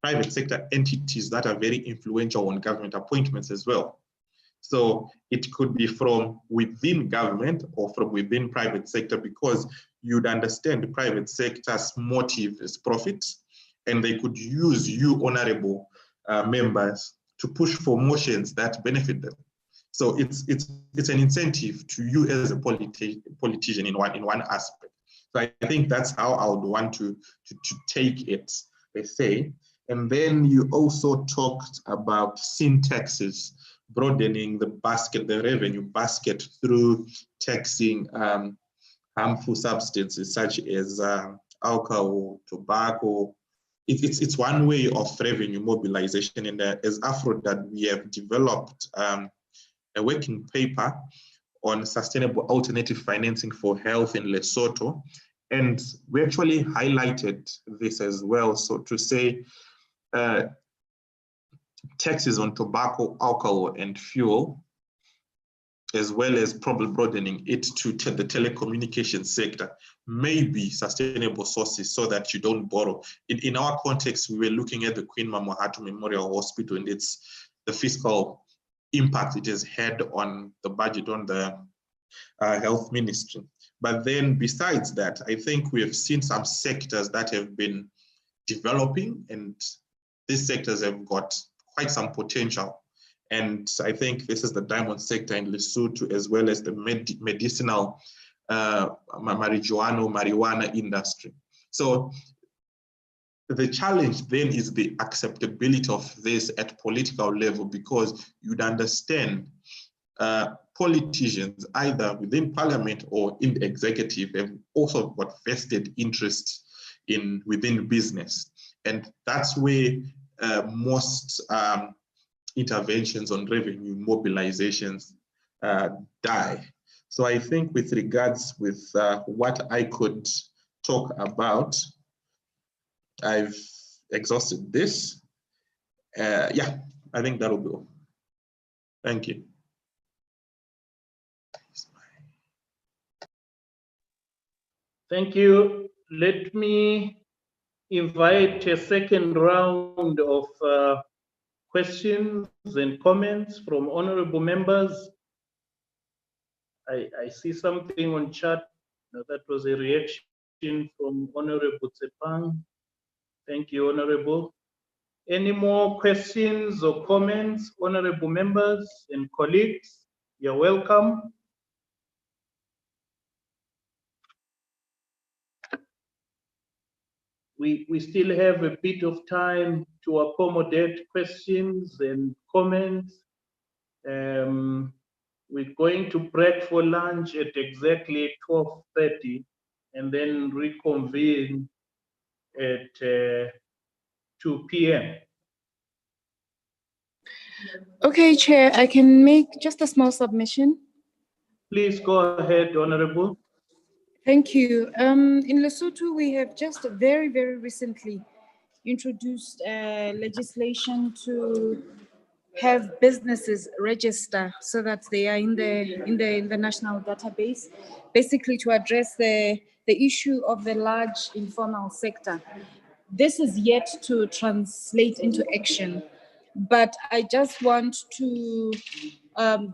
private sector entities that are very influential on government appointments as well. So it could be from within government or from within private sector, because you'd understand the private sector's motive is profit, and they could use you, honorable members, to push for motions that benefit them. So it's an incentive to you as a politician in one aspect. So I think that's how I would want to take it, they say. And then you also talked about sin taxes, broadening the basket, the revenue basket through taxing harmful substances such as alcohol, tobacco. It's one way of revenue mobilization. And as AfroDad, we have developed a working paper on sustainable alternative financing for health in Lesotho. And we actually highlighted this as well. So to say taxes on tobacco, alcohol, and fuel, as well as probably broadening it to the telecommunication sector, may be sustainable sources so that you don't borrow. In our context, we were looking at the Queen Mamohato Memorial Hospital and the fiscal impact it has had on the budget, on the health ministry. But then besides that, I think we have seen some sectors that have been developing, and these sectors have got quite some potential. And I think this is the diamond sector in Lesotho, as well as the medicinal marijuana industry. So the challenge then is the acceptability of this at political level, because you'd understand politicians, either within parliament or in the executive, have also got vested interest within business. And that's where most interventions on revenue mobilizations die. So I think with regards with what I could talk about, I've exhausted this. Yeah, I think that will be all. Thank you. Thank you. Let me invite a second round of questions and comments from honorable members. I see something on chat. That was a reaction from Honorable Tsepang. Thank you, Honorable. Any more questions or comments, honorable members and colleagues? You're welcome. We still have a bit of time to accommodate questions and comments. We're going to break for lunch at exactly 12:30 and then reconvene at 2 p.m. Okay, Chair, I can make just a small submission. Please go ahead, Honorable. Thank you. In Lesotho, we have just very, very recently introduced legislation to have businesses register so that they are in the national database, basically to address the issue of the large informal sector. This is yet to translate into action, but I just want to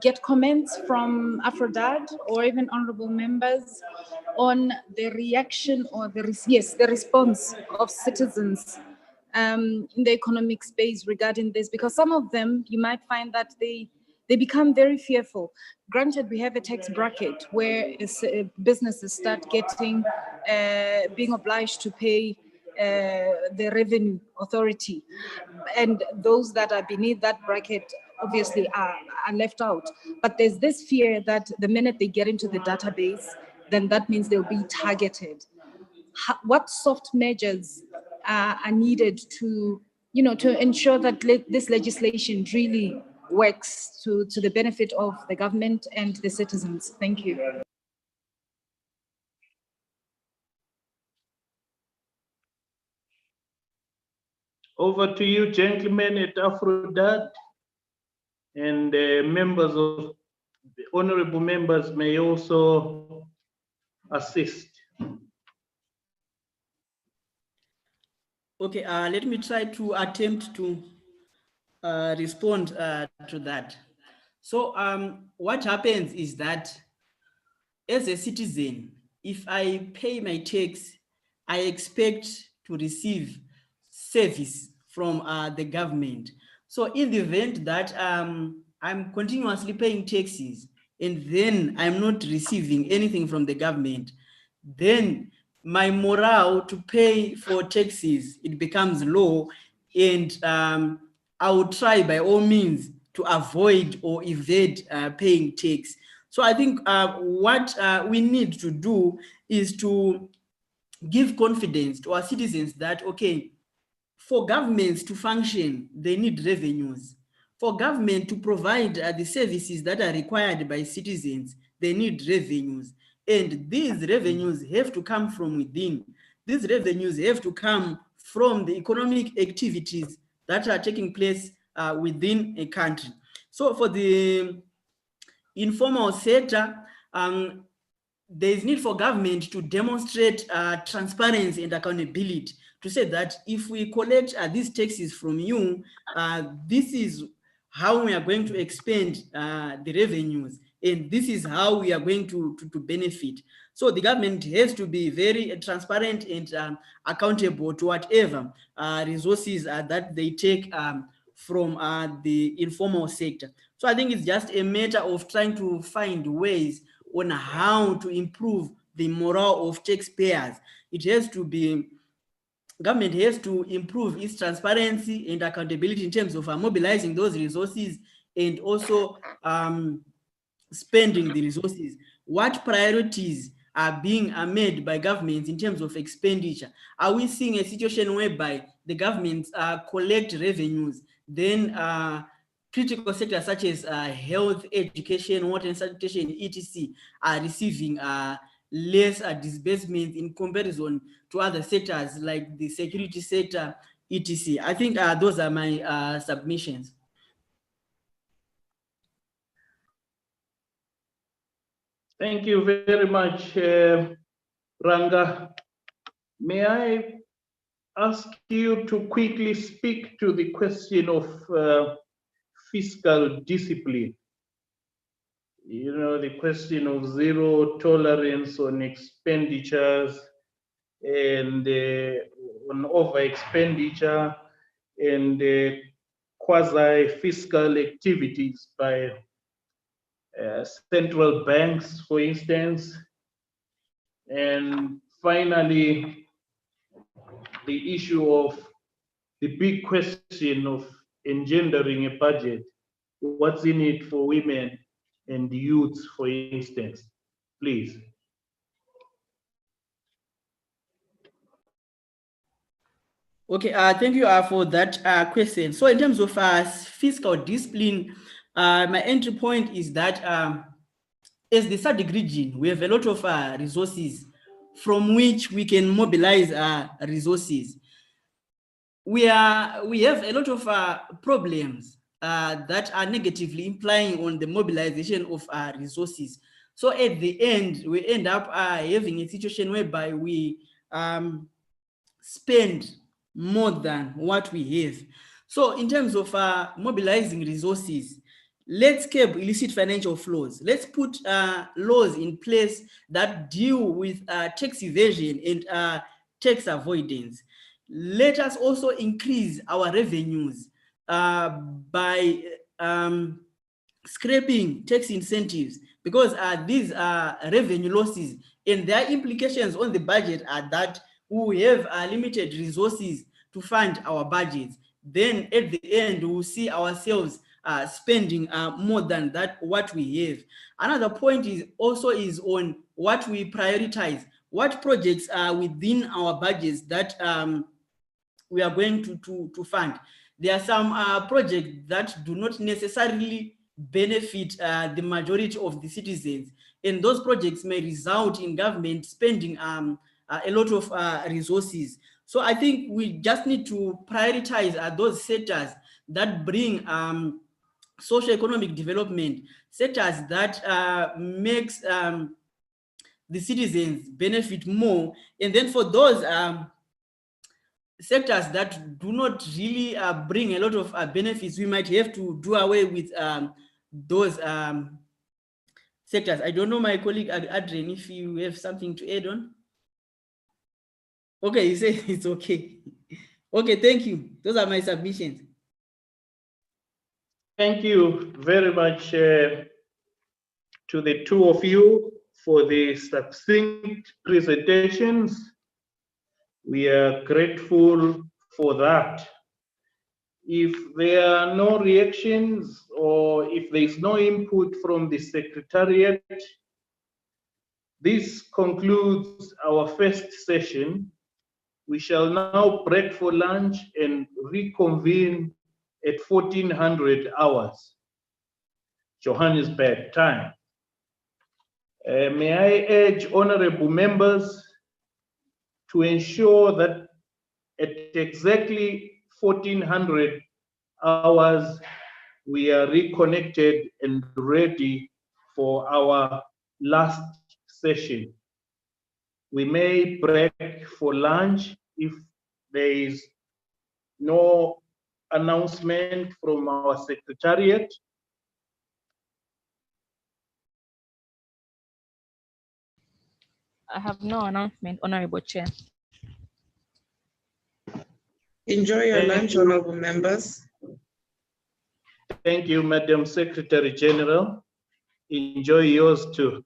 get comments from Aphrodite or even honorable members on the reaction or the response of citizens in the economic space regarding this, because some of them you might find that they become very fearful. Granted, we have a tax bracket where businesses start getting being obliged to pay the revenue authority, and those that are beneath that bracket obviously are left out. But there's this fear that the minute they get into the database, then that means they'll be targeted. What soft measures are needed to, to ensure that this legislation really works to the benefit of the government and the citizens? Thank you. Over to you, gentlemen at Aphrodite, and members of the honorable members may also assist. Okay, let me try to attempt to respond to that. So what happens is that as a citizen, if I pay my tax, I expect to receive service from the government. So in the event that I'm continuously paying taxes and then I'm not receiving anything from the government, then my morale to pay for taxes, it becomes low, and I will try by all means to avoid or evade paying tax. So I think what we need to do is to give confidence to our citizens that, okay, for governments to function, they need revenues. For government to provide the services that are required by citizens, they need revenues. And these revenues have to come from within. These revenues have to come from the economic activities that are taking place within a country. So for the informal sector, there is need for government to demonstrate transparency and accountability, to say that if we collect these taxes from you, this is how we are going to expend the revenues, and this is how we are going to benefit. So the government has to be very transparent and accountable to whatever resources that they take from the informal sector. So I think it's just a matter of trying to find ways on how to improve the morale of taxpayers. It has to be, government has to improve its transparency and accountability in terms of mobilizing those resources and also spending the resources. What priorities are being made by governments in terms of expenditure? Are we seeing a situation whereby the governments collect revenues, then critical sectors such as health, education, water and sanitation, etc. are receiving less disbursements in comparison to other sectors like the security sector, etc. I think those are my submissions. Thank you very much, Ranga. May I ask you to quickly speak to the question of fiscal discipline? You know, the question of zero tolerance on expenditures and on over expenditure and quasi-fiscal activities by central banks, for instance. And finally, the issue of the big question of engendering a budget. What's in it for women and youths, for instance? Please. Okay, thank you for that question. So in terms of fiscal discipline, my entry point is that as the SADC region, we have a lot of resources from which we can mobilize resources. We have a lot of problems that are negatively implying on the mobilization of resources. So at the end, we end up having a situation whereby we spend more than what we have. So in terms of mobilizing resources, let's curb illicit financial flows. Let's put laws in place that deal with tax evasion and tax avoidance. Let us also increase our revenues by scraping tax incentives, because these are revenue losses and their implications on the budget are that we have limited resources to fund our budgets. Then at the end, we will see ourselves spending more than that what we have. Another point is also on what we prioritize, what projects are within our budgets that we are going to fund. There are some projects that do not necessarily benefit the majority of the citizens, and those projects may result in government spending a lot of resources. So I think we just need to prioritize those sectors that bring socio-economic development, sectors that makes the citizens benefit more. And then for those sectors that do not really bring a lot of benefits, we might have to do away with those sectors. I don't know, my colleague Adrian, if you have something to add on. Okay, you say it's okay. Okay, thank you. Those are my submissions. Thank you very much to the two of you for the succinct presentations. We are grateful for that. If there are no reactions or if there is no input from the Secretariat, this concludes our first session. We shall now break for lunch and reconvene at 1400 hours, Johannesburg time. May I urge honorable members to ensure that at exactly 1400 hours, we are reconnected and ready for our last session. We may break for lunch if there is no announcement from our Secretariat. I have no announcement, Honorable Chair. Enjoy your lunch, honorable members. Thank you, Madam Secretary General. Enjoy yours too.